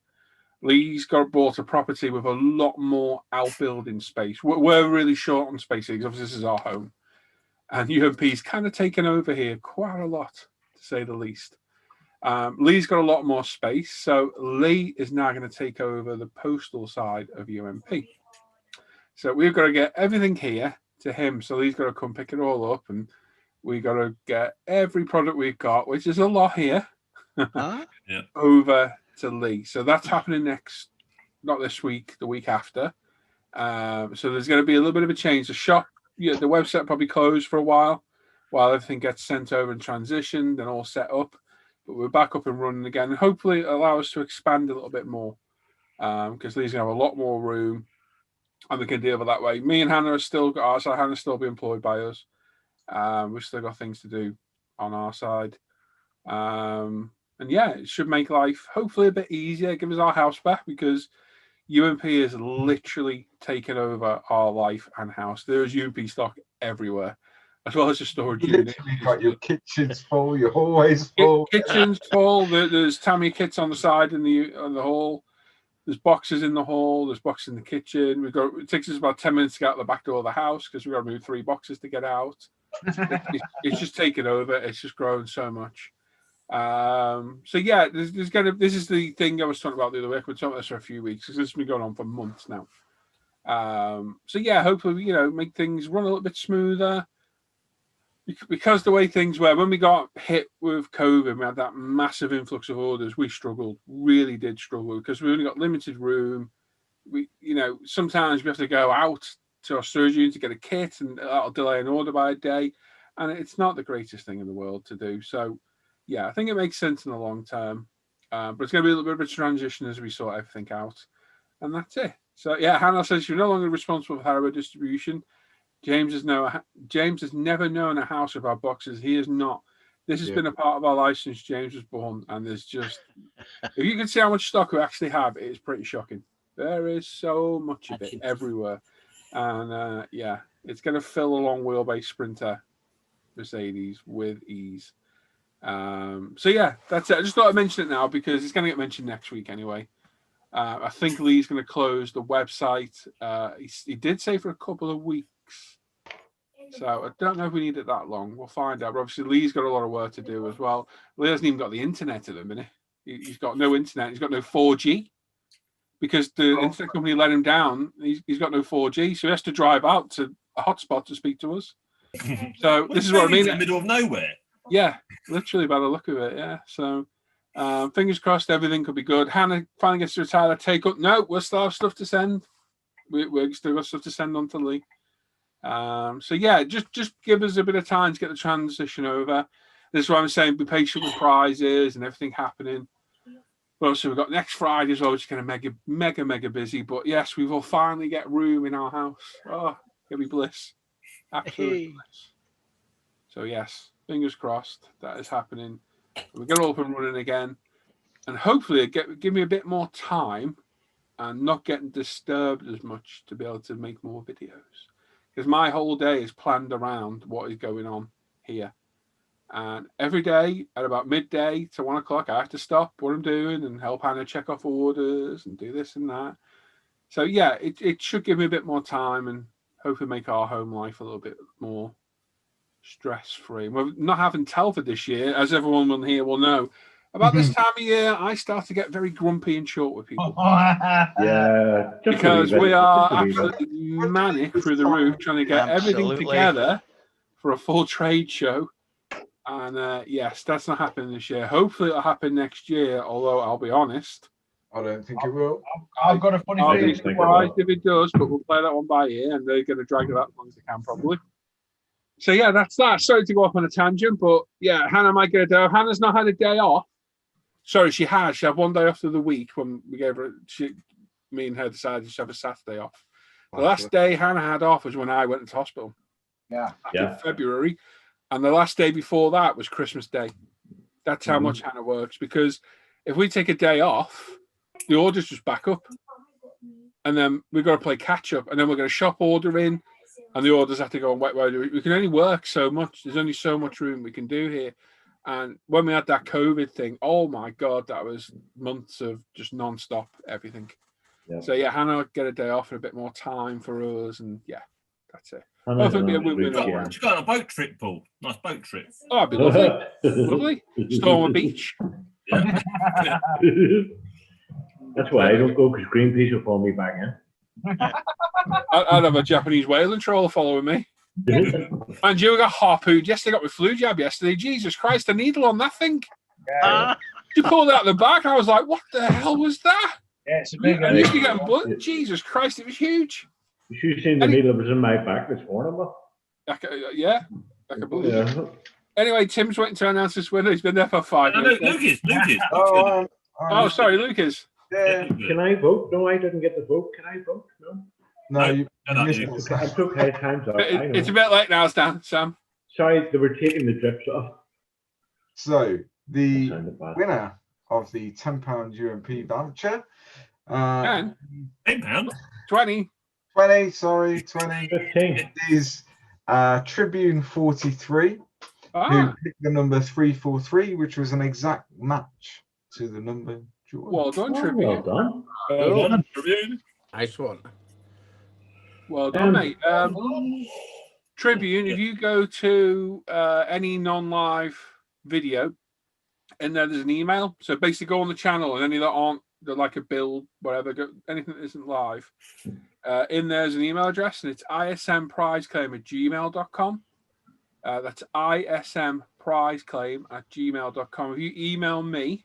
Lee's bought a property with a lot more outbuilding space. We're really short on space here because obviously this is our home. And UMP's kind of taken over here quite a lot, to say the least. Lee's got a lot more space. So Lee is now going to take over the postal side of UMP. So we've got to get everything here to him. So Lee's got to come pick it all up. And we've got to get every product we've got, which is a lot here, over to Lee. So that's happening not this week, the week after. So there's going to be a little bit of a change. The shop, the website probably closed for a while everything gets sent over and transitioned and all set up. But we're back up and running again, and hopefully allow us to expand a little bit more, because Lee's going to have a lot more room, and we can deal with that way. Me and Hannah are still got our side. Hannah's still be employed by us. We've still got things to do on our side. And yeah, it should make life hopefully a bit easier. Give us our house back, because UMP is literally taken over our life and house. There is UMP stock everywhere, as well as a storage unit. Literally got your kitchen's full, your hallway's full. Kitchen's full. There's Tammy kits on the side in the hall. There's boxes in the hall. There's boxes in the kitchen. It takes us about 10 minutes to get out the back door of the house, because we've got to move 3 boxes to get out. It's just taken over. It's just grown so much. So yeah, this is the thing I was talking about the other week. We're talking about this for a few weeks, because this has been going on for months now. So yeah, hopefully, make things run a little bit smoother, because the way things were when we got hit with COVID, we had that massive influx of orders. We really did struggle, because we only got limited room. Sometimes we have to go out to our surgery to get a kit, and that'll delay an order by a day, and it's not the greatest thing in the world to do. So yeah, I think it makes sense in the long term, but it's going to be a little bit of a transition as we sort everything out, and that's it. So yeah, Hannah says you're no longer responsible for Haribo distribution. James has never known a house without boxes. He is not. This has been a part of our life since James was born, and there's just, if you can see how much stock we actually have, it is pretty shocking. There is so much of it everywhere, and yeah, it's going to fill a long wheelbase Sprinter Mercedes with ease. So yeah, that's it. I just thought I'd mention it now, because it's going to get mentioned next week anyway. I think Lee's going to close the website. He did say for a couple of weeks. So I don't know if we need it that long. We'll find out. But obviously, Lee's got a lot of work to do as well. Lee hasn't even got the internet at the minute. He's got no internet. He's got no 4G, because the internet company let him down. He's got no 4G, so he has to drive out to a hotspot to speak to us. So this is what I mean. In the middle of nowhere. Yeah, literally by the look of it. Yeah. So fingers crossed, everything could be good. Hannah finally gets to retire. Take up. No, we'll still have stuff to send. We're still got stuff to send on to Lee. So yeah, just give us a bit of time to get the transition over. This is why I'm saying be patient with prizes and everything happening. But also we've got next Friday as well, which is going to mega busy. But yes, we will finally get room in our house. Oh, it'll be bliss. Absolutely bliss. So yes, fingers crossed that is happening. We get up and running again, and hopefully give me a bit more time and not getting disturbed as much to be able to make more videos. Because my whole day is planned around what is going on here. And every day at about midday to 1 o'clock, I have to stop what I'm doing and help Hannah check off orders and do this and that. So yeah, it should give me a bit more time and hopefully make our home life a little bit more stress-free. We're not having Telford this year, as everyone here will know. About this time of year, I start to get very grumpy and short with people. Yeah, because we are absolutely manic through the roof trying to get everything together for a full trade show. And yes, that's not happening this year. Hopefully it'll happen next year, although I'll be honest, I don't think it will. I've got a funny I'll feeling. be surprised if it does, but we'll play that one by ear, and they're going to drag it out as long as they can, probably. So yeah, that's that. Sorry to go off on a tangent, but yeah, Hannah might get a day off. Hannah's not had a day off. Sorry, she has. She had one day off of the week when we gave her. Me and her decided to have a Saturday off. The last day Hannah had off was when I went into hospital. Yeah. In February, and the last day before that was Christmas Day. That's how much Hannah works. Because if we take a day off, the orders just back up, and then we've got to play catch up, and then we're going to shop order in, and the orders have to go on wet weather. We can only work so much. There's only so much room we can do here. And when we had that COVID thing, oh my God, that was months of just non-stop everything. Yeah. So yeah, Hannah will get a day off and a bit more time for us, and yeah, that's it. Hopefully be a win-win all round. You got on a boat trip, Paul? Nice boat trip. Oh, it'd be lovely. Lovely. Storm Beach. Yeah. That's why I don't go, because Greenpeace will follow me back in. I'd have a Japanese whaling trawler following me. And you got harpooned yesterday. Got my flu jab yesterday. Jesus Christ, a needle on that thing. Yeah. She pulled it out the back. I was like, what the hell was that? Yeah, it's a big And you getting blood. Jesus Christ, it was huge. You should have seen the needle was in my back this morning, but yeah, I can believe it. yeah. Anyway, Tim's waiting to announce this winner. He's been there for 5 No, minutes. Lucas. Oh, sorry, Lucas. Yeah. Can I vote? No, I didn't get the vote. Can I vote? No. No, you you. missed I took high times off. I know. It's a bit late now, Stan. Sam. Sorry, they were taking the drips off. So the Sounded bad. winner of the £10 UMP voucher. £10? 20. 20, sorry, 20. 15. Is Tribune 43, who picked the number 343, which was an exact match to the number. Well done, Oh, Tribune. well done. Well done, Tribune. Nice one. Well done, mate. Tribune, if you go to any non-live video, and there's an email. So basically go on the channel and any that aren't, they're like a build, whatever, anything that isn't live. In there's an email address, and it's ismprizeclaim@gmail.com. That's ismprizeclaim@gmail.com. If you email me,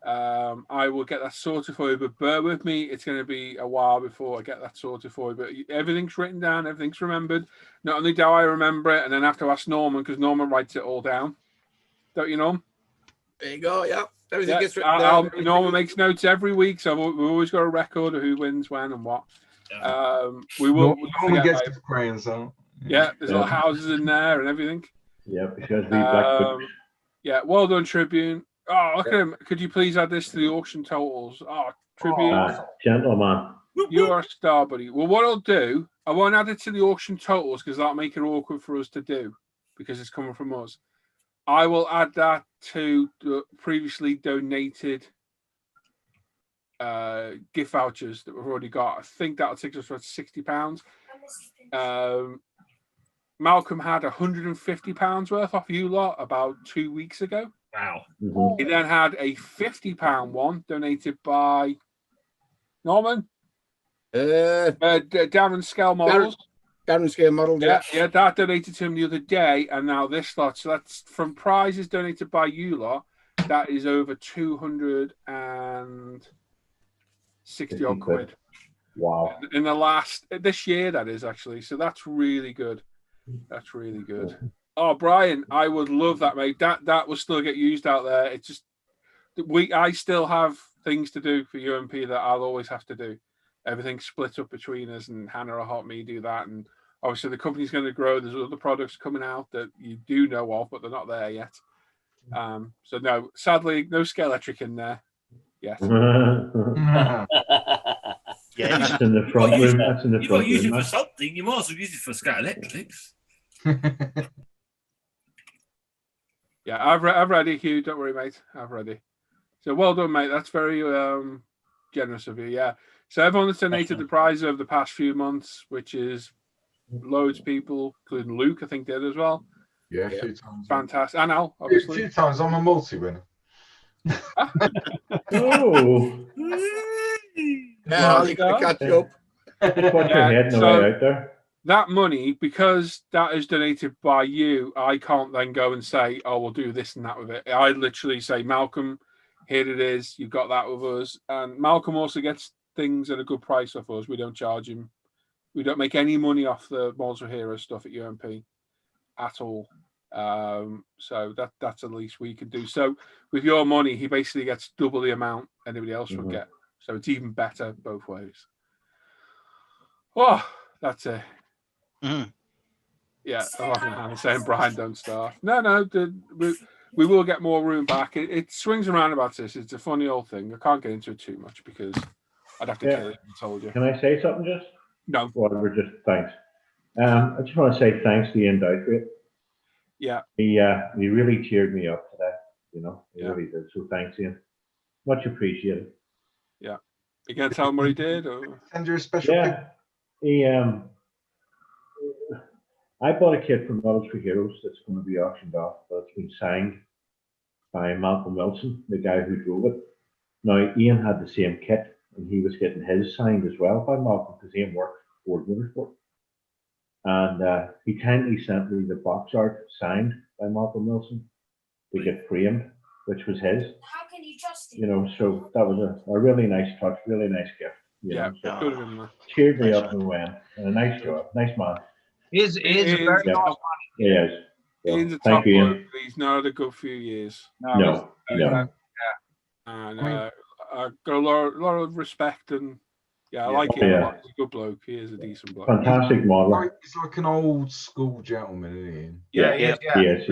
I will get that sorted for you, but bear with me, it's going to be a while before I get that sorted for you, but everything's written down, everything's remembered. Not only do I remember it, and then I have to ask Norman, because Norman writes it all down. Don't you know? There you go, yeah. Everything gets written down. Norman makes notes every week, so we've always got a record of who wins when and what. We will Norman gets his crayons out. Yeah, there's little houses in there and everything. Yeah, because we black books. Yeah, well done, Tribune. Oh, look at him. Could you please add this to the auction totals? Oh, Tribune. Gentleman. You are a star, buddy. Well, what I'll do, I won't add it to the auction totals because that'll make it awkward for us to do because it's coming from us. I will add that to the previously donated gift vouchers that we've already got. I think that'll take us for £60. Malcolm had £150 worth off you lot about 2 weeks ago. Wow. Mm-hmm. He then had a £50 one donated by Norman. Darren Scale Models. Darren Scale Models, yeah. That donated to him the other day, and now this lot. So that's from prizes donated by you lot. That is over 260 odd quid. Wow. In this year, that is actually. So that's really good. That's really good. Oh, Brian, I would love that, mate. That will still get used out there. It's just I still have things to do for UMP that I'll always have to do. Everything's split up between us, and Hannah will help me do that. And obviously, the company's going to grow. There's other products coming out that you do know of, but they're not there yet. So no, sadly, no Scaletric in there yet. Yeah, that's in the front room. That's in the You've got front to use room. it for something. You might as well use it for Scout Electrics. Yeah, I've ready, Hugh. Don't worry, mate. I've ready. So well done, mate. That's very generous of you. Yeah. So everyone that's donated the prize over the past few months, which is loads of people, including Luke, I think did as well. Yeah, a few times. Fantastic. And Al, obviously. A few times. I'm a multi-winner. Oh. Now you got to catch up. Just watch your head on the way out there. That money, because that is donated by you, I can't then go and say, oh, we'll do this and that with it. I literally say, Malcolm, here it is. You've got that with us. And Malcolm also gets things at a good price off us. We don't charge him. We don't make any money off the Models for Heroes stuff at UMP at all. So that's the least we can do. So with your money, he basically gets double the amount anybody else would get. So it's even better both ways. Oh, that's it. Yeah, I'm laughing at Hannah saying Brian don't start. No, we will get more room back. It swings around about this. It's a funny old thing. I can't get into it too much because I'd have to kill it. I told you. Can I say something just? No. Whatever, just thanks. I just want to say thanks to Ian Douthwaite. Yeah. He really cheered me up today. You know, he really did. So thanks, Ian. Much appreciated. Yeah. You gonna tell him what he did, or send you a special? Yeah. He I bought a kit from Models for Heroes that's going to be auctioned off, but it's been signed by Malcolm Wilson, the guy who drove it. Now, Ian had the same kit, and he was getting his signed as well by Malcolm because Ian worked for Ford Motorsport. And he kindly sent me the box art signed by Malcolm Wilson to get framed which was his. How can you trust him? You know, so that was a really nice touch, really nice gift. You know, so good of him, man. cheered me up and went, and a nice job, nice man. He is a very nice man. He is. So, Ian's a thank top you, bloke, Ian. but he's not had a good few years. No. And I've got a lot of respect, and I like him a lot. He's a good bloke. He is a decent bloke. Fantastic model. He's like an old school gentleman, isn't he? He is.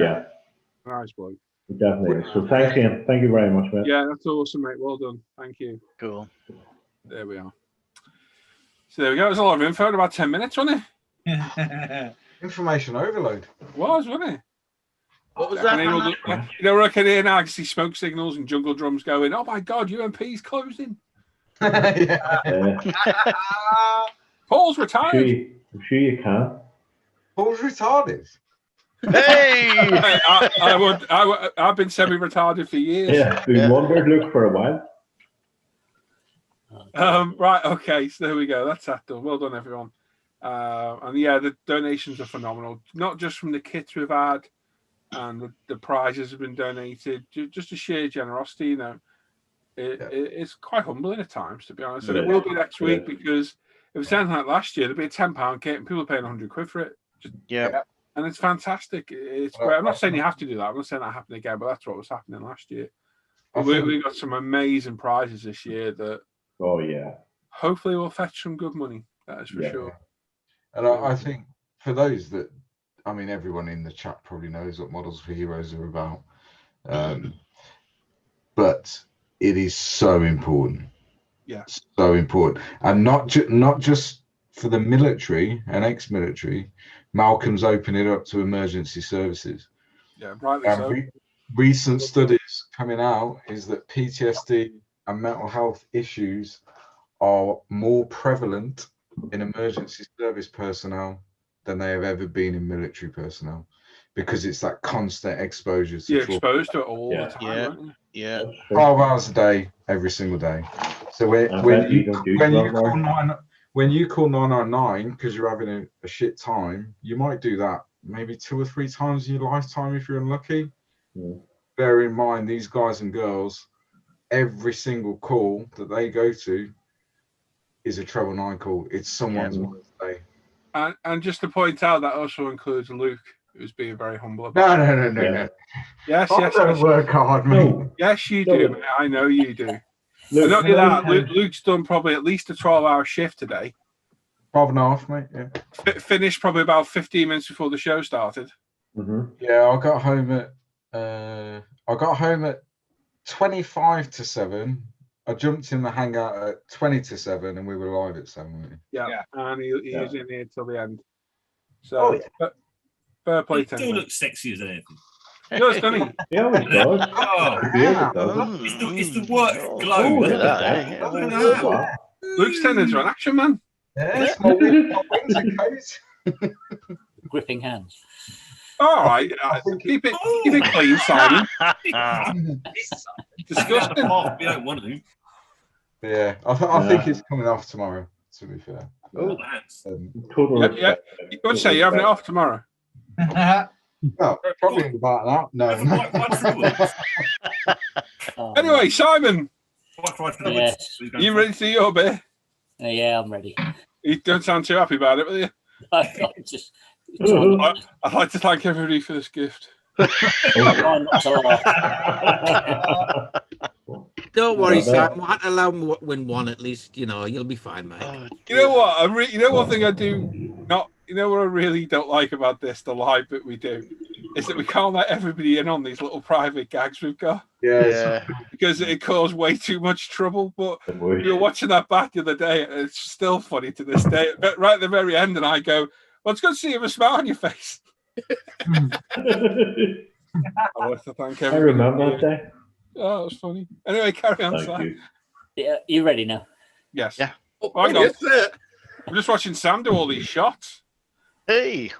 Nice bloke. He definitely is. So thanks, Ian. Thank you very much, mate. Yeah, that's awesome, mate. Well done. Thank you. Cool. There we are. So there we go. It was a lot of info in about 10 minutes, wasn't it? Information overload. It was, wasn't it? What was that? You know, I can hear now, I can see smoke signals and jungle drums going, oh my God, UMP's closing. Paul's retired. I'm sure you can. Paul's retarded. Hey! I've been semi-retarded for years. Yeah, we wondered, look, for a while. Right, okay, so there we go. That's that done. Well done, everyone. And yeah, the donations are phenomenal. Not just from the kits we've had and the prizes have been donated, just a sheer generosity, you know. It's quite humbling at times, to be honest. And it will be next week, because if it's anything like last year, there'd be a £10 kit and people are paying 100 quid for it. And it's fantastic. It's great. I'm not saying you have to do that. I'm not saying that happened again, but that's what was happening last year. But we got some amazing prizes this year that hopefully will fetch some good money. That is for sure. And I think for those that, I mean, everyone in the chat probably knows what Models for Heroes are about. But it is so important. Yeah. So important. And not just for the military and ex-military. Malcolm's opened it up to emergency services. Yeah, rightly so. Recent studies coming out is that PTSD and mental health issues are more prevalent in emergency service personnel than they have ever been in military personnel, because it's that constant exposure to You're exposed to it all the time, aren't you? 12 hours a day, every single day. So when you call 999 because you're having a shit time, you might do that maybe 2 or 3 times in your lifetime if you're unlucky. Bear in mind, these guys and girls, every single call that they go to is a treble 9 call. It's someone's birthday. And just to point out, that also includes Luke, who's being very humble about it. No. Yes, I don't work hard, mate. Yes, you do, mate. I know you do. And not only that, Luke's done probably at least a 12-hour shift today. 12 and a half, mate. Yeah. Finished probably about 15 minutes before the show started. Yeah, I got home at 25 to 7. I jumped in the hangout at 20 to 7, and we were live at 7. Yeah. And he was in here till the end. So, fair play to him. He still looks sexy as anything. He does, doesn't he? He always does. It's the work glow. Look at that. Luke's turned into an action man. Yes, my wings are coat. Gripping hands. All right, keep it clean, Simon. Disgusting. You don't want to. Yeah, I think it's coming off tomorrow, to be fair. Yeah. You would say you're having it off tomorrow. No, probably about that. No. Anyway, Simon. Yes. You ready to do your bit? Yeah, I'm ready. You don't sound too happy about it, will you? I'd like to thank everybody for this gift. Don't worry, Sam. Allow him to win one at least. You know, you'll be fine, mate. You know what? You know one thing I do not. You know what I really don't like about this, the live bit we do, is that we can't let everybody in on these little private gags we've got. Yeah. Because it caused way too much trouble. But we were watching that back the other day, and it's still funny to this day. But right at the very end, and I go, "Well, it's good to see you have a smile on your face." I want to thank everybody. I remember that day. Oh, it was funny. Anyway, carry on, Sam. Yeah, you ready now? Yes. Yeah. Hang on. I'm just watching Sam do all these shots. Hey.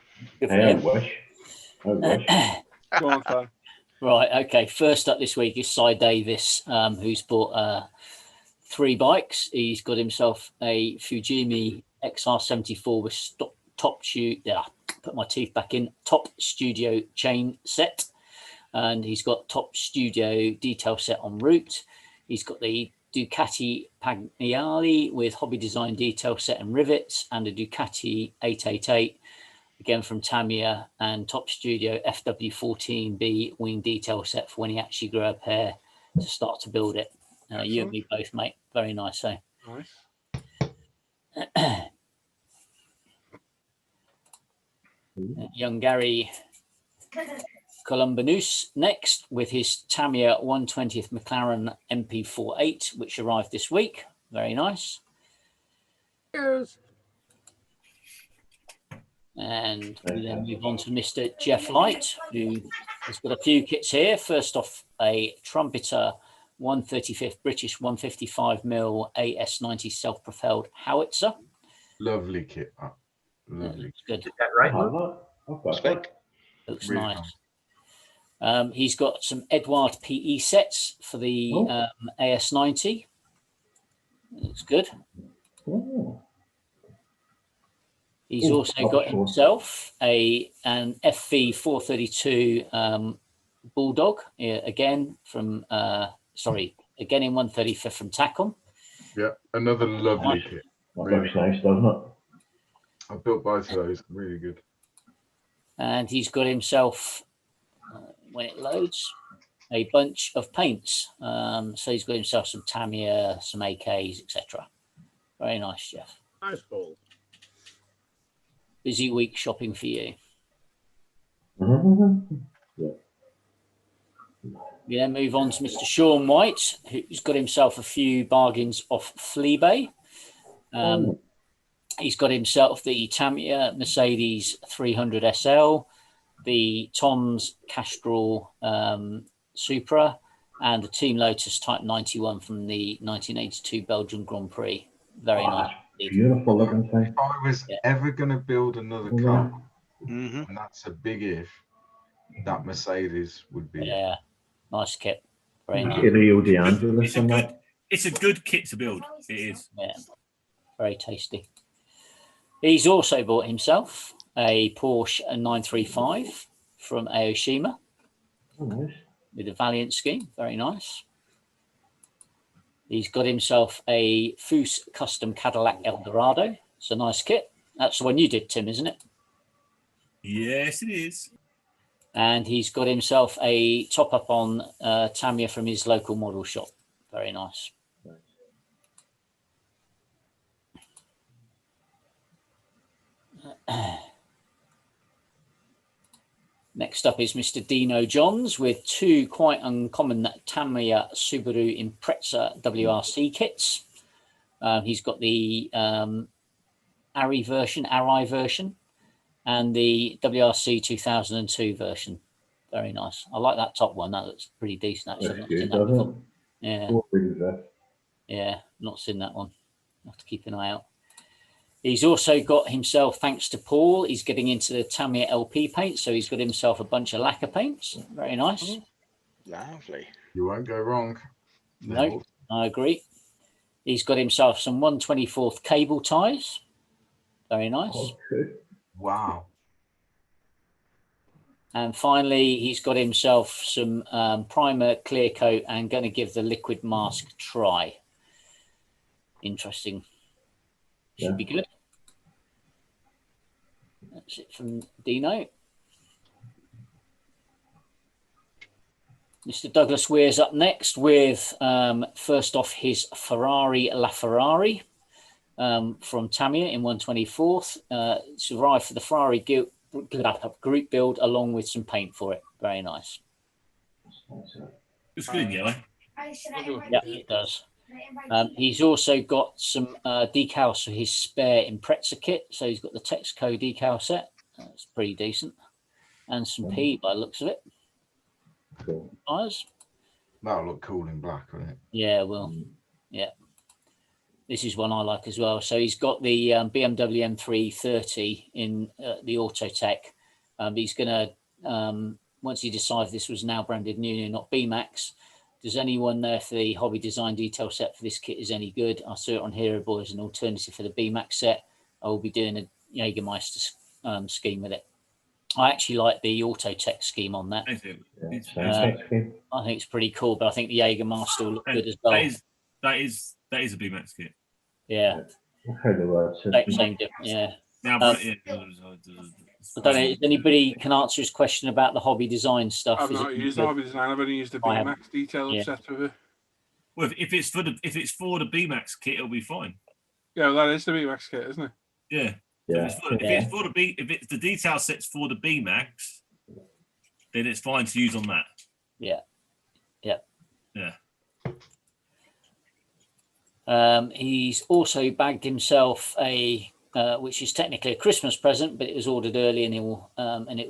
I wish. Go on, Sam. Right, okay. First up this week is Cy Davis, who's bought 3 bikes. He's got himself a Fujimi XR74 with top studio chain set. and he's got Top Studio detail set en route. He's got the Ducati Pagnale with hobby design detail set and rivets, and a Ducati 888 again from Tamiya, and Top Studio FW14B wing detail set for when he actually grew a pair to start to build it. You and me both, mate. Very nice, eh? Nice. Young Gary Columbanus next with his Tamiya 120th McLaren MP48, which arrived this week. Very nice. Cheers. And we then move on to Mr. Jeff Light, who has got a few kits here. First off, a Trumpeter 135th British 155mm AS90 self-propelled howitzer. Lovely kit. Lovely. Good. Is that right? Looks Really nice. He's got some Edward PE sets for the AS90. Looks good. Oh. He's also got himself an FV 432 Bulldog, again from again in 135th from Tacom. Yeah, another lovely kit. That looks nice, doesn't it? I built both of those. Really good. And he's got himself, when it loads, a bunch of paints. So he's got himself some Tamiya, some AKs, etc. Very nice, Jeff. Nice ball. Busy week shopping for you. Yeah. We then move on to Mr. Sean White, who's got himself a few bargains off Fleabay. He's got himself the Tamiya Mercedes 300 SL, the Tom's Castrol Supra, and the Team Lotus Type 91 from the 1982 Belgian Grand Prix. Very nice. Beautiful looking thing. If I was ever going to build another car, and that's a big if, that Mercedes would be. Yeah, nice kit. Very nice. Rio de Angeles and that. It's a good kit to build. It is. Yeah, very tasty. He's also bought himself a Porsche 935 from Aoshima with a Valiant scheme. Very nice. He's got himself a Foose Custom Cadillac Eldorado. It's a nice kit. That's the one you did, Tim, isn't it? Yes, it is. And he's got himself a top-up on Tamiya from his local model shop. Very nice. Next up is Mr. Dino Johns with two quite uncommon Tamiya Subaru Impreza WRC kits. He's got the Arai version, and the WRC 2002 version. Very nice. I like that top one. That looks pretty decent, actually. That's good, doesn't it? Yeah. Yeah, not seen that one. I'll have to keep an eye out. He's also got himself, thanks to Paul, he's getting into the Tamiya LP paint, so he's got himself a bunch of lacquer paints. Very nice. Lovely. You won't go wrong. No, I agree. He's got himself some 1/24th cable ties. Very nice. Wow. And finally, he's got himself some primer, clear coat, and going to give the liquid mask a try. Interesting. Should be good. That's it from Dino. Mr. Douglas Weir's up next with, first off, his Ferrari LaFerrari from Tamiya in 1/24th. It's arrived for the Ferrari group build along with some paint for it. Very nice. It's good in yellow. Yeah, it does. He's also got some decals for his spare Impreza kit. So he's got the Texaco decal set. That's pretty decent. And some P by the looks of it. Cool. Tires. That'll look cool in black, won't it? Yeah, well, yeah. This is one I like as well. So he's got the BMW M330 in the Autotech. He's going to, once he decides this was now branded new, not B-Max, does anyone know if the hobby design detail set for this kit is any good? I saw it on Hero Boy as an alternative for the B-Max set. I will be doing a Jägermeister scheme with it. I actually like the auto tech scheme on that. I think it's, I think it's pretty cool, but I think the Jägermaster will look good as well. That is a BMAX kit. Yeah. Same difference. Yeah. Now, I don't know if anybody can answer his question about the hobby design stuff. I've not used the hobby design. I've only used the BMAX detail set of it. Well, if it's for the BMAX kit, it'll be fine. Yeah, well, that is the BMAX kit, isn't it? Yeah. Yeah. If it's the detail sets for the BMAX, then it's fine to use on that. Yeah. Yeah. Yeah. He's also bagged himself a, which is technically a Christmas present, but it was ordered early and it will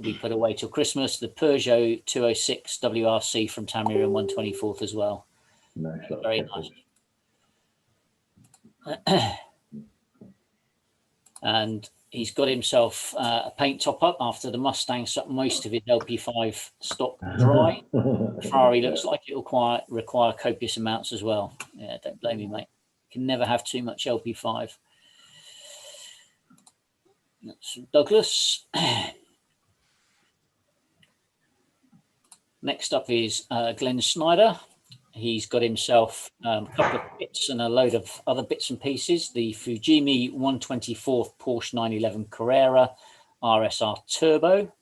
be put away till Christmas. The Peugeot 206 WRC from Tamir and 124th as well. Nice. Very nice. And he's got himself a paint top up after the Mustang sucked most of his LP5 stock dry. Ferrari looks like it will require copious amounts as well. Yeah, don't blame me, mate. You can never have too much LP5. That's Douglas. Next up is Glenn Snyder. He's got himself a couple of bits and a load of other bits and pieces. The Fujimi 124th Porsche 911 Carrera RSR Turbo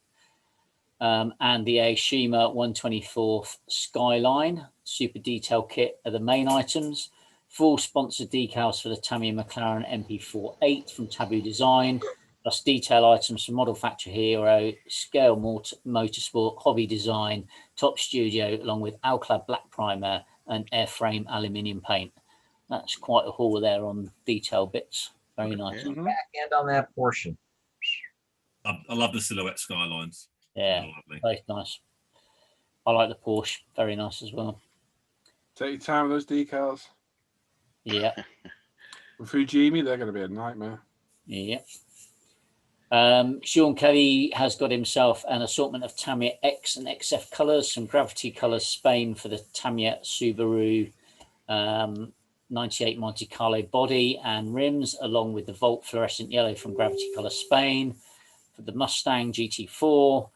and the Aishima 124th Skyline Super Detail Kit are the main items. Full sponsored decals for the Tamiya McLaren MP48 from Taboo Design, plus detail items from Model Factory Hero, Scale Motorsport, Hobby Design, Top Studio, along with Alclad Black Primer and airframe aluminium paint. That's quite a haul there on detail bits. Very nice. Back end on that portion. I love the silhouette skylines. Yeah, very nice. I like the Porsche. Very nice as well. Take your time with those decals. Yeah. With Fujimi, they're going to be a nightmare. Yeah. Sean Kelly has got himself an assortment of Tamiya X and XF colours, some Gravity Colours Spain for the Tamiya Subaru 98 Monte Carlo body and rims, along with the Volt Fluorescent Yellow from Gravity Colours Spain for the Mustang GT4,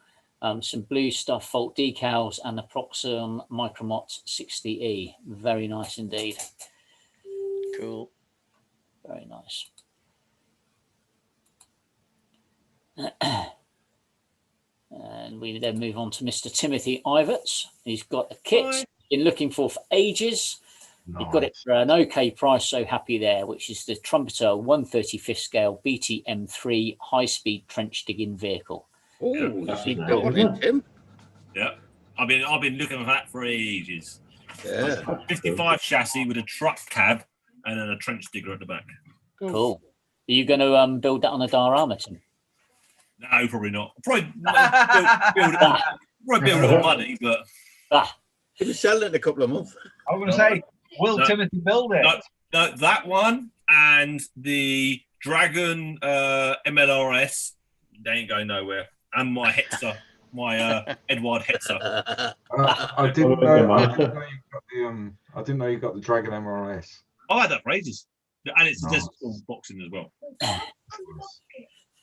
some blue stuff Volt decals and the Proxim Micromot 60E. Very nice indeed. Cool. Very nice. And we then move on to Mr. Timothy Iverts. He's got a kit been looking for ages. Nice. He got it for an okay price, so happy there, which is the Trumpeter 135th scale BTM3 high-speed trench digging vehicle. Oh, Tim. Yeah, I've been looking for that for ages. Yeah, 55 chassis with a truck cab and then a trench digger at the back. Cool. Are you going to build that on a diorama, Tim? No, probably not. Probably build it on money, but he'll be selling it in a couple of months. I was going to say, will Timothy build it? No, that one and the Dragon MLRS, they ain't going nowhere. And my Hetzer, my Edward Hetzer. I didn't know you got the Dragon MRS. I had that for ages, and it's just boxing as well.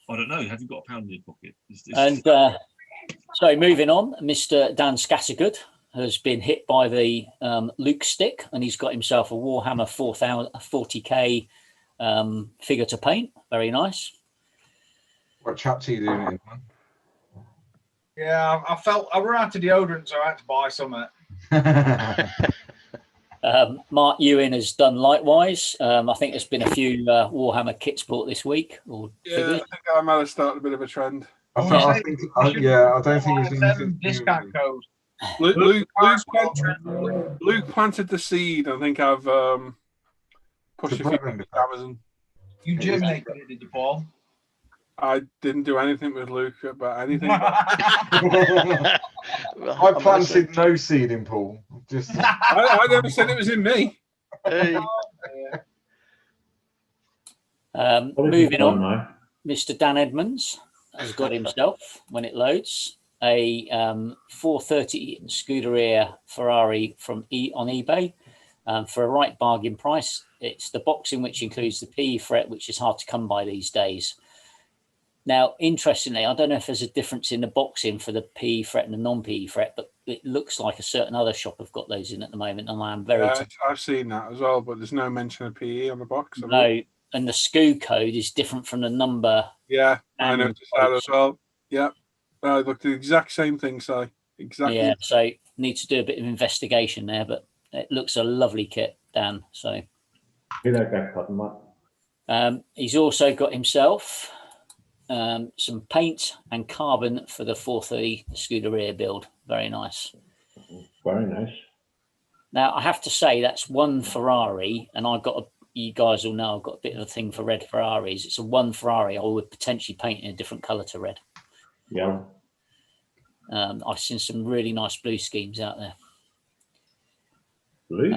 I don't know. Have you got a pound in your pocket? And so moving on, Mr. Dan Scattergood has been hit by the Luke stick, and he's got himself a Warhammer 40k figure to paint. Very nice. What chapter are you doing it in, man? Yeah, I ran out of deodorant, so I had to buy some. Mark Ewan has done likewise. I think there's been a few Warhammer kits bought this week. I think I might have started a bit of a trend. I don't think it's discount code. Luke planted the seed. I think I've pushed a few to Amazon. You germinated it, did you, Paul? I didn't do anything with Luke about anything. I planted no seed in Paul. Just I never said it was in me. Hey. Moving on, Mr. Dan Edmonds has got himself, when it loads, a 430 Scuderia Ferrari on eBay for a right bargain price. It's the boxing which includes the PE fret, which is hard to come by these days. Now, interestingly, I don't know if there's a difference in the boxing for the PE fret and the non-PE fret, but it looks like a certain other shop have got those in at the moment, and I am very I've seen that as well, but there's no mention of PE on the box. no, and the SKU code is different from the number. Yeah, I noticed that as well. Yeah, I looked at the exact same thing, Si. Exactly. Yeah, so need to do a bit of investigation there, but it looks a lovely kit, Dan. So he's also got himself some paint and carbon for the 430 Scuderia build. Very nice. Very nice. Now, I have to say that's one Ferrari, and you guys all know I've got a bit of a thing for red Ferraris. It's a one Ferrari I would potentially paint in a different colour to red. Yeah. I've seen some really nice blue schemes out there. Blue?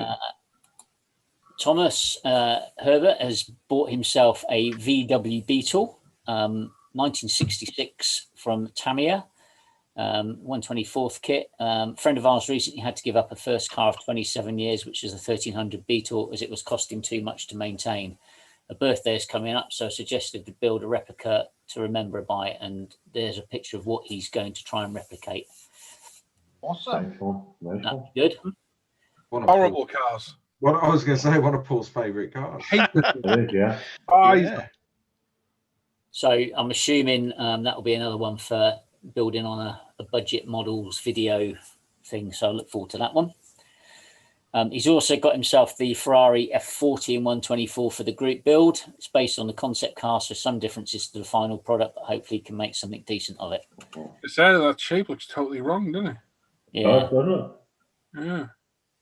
Thomas Herbert has bought himself a VW Beetle, 1966 from Tamiya, 124th kit. Friend of ours recently had to give up a first car of 27 years, which is a 1300 Beetle, as it was costing too much to maintain. A birthday is coming up, so I suggested to build a replica to remember by, and there's a picture of what he's going to try and replicate. Awesome. Nice. Good. Horrible cars. What I was going to say, one of Paul's favourite cars. Yeah. Yeah. So I'm assuming that will be another one for building on a budget models video thing. So I look forward to that one. He's also got himself the Ferrari F40 in 124 for the group build. It's based on the concept car, so some differences to the final product, but hopefully can make something decent of it. That shape looks totally wrong, doesn't it? Yeah. Yeah.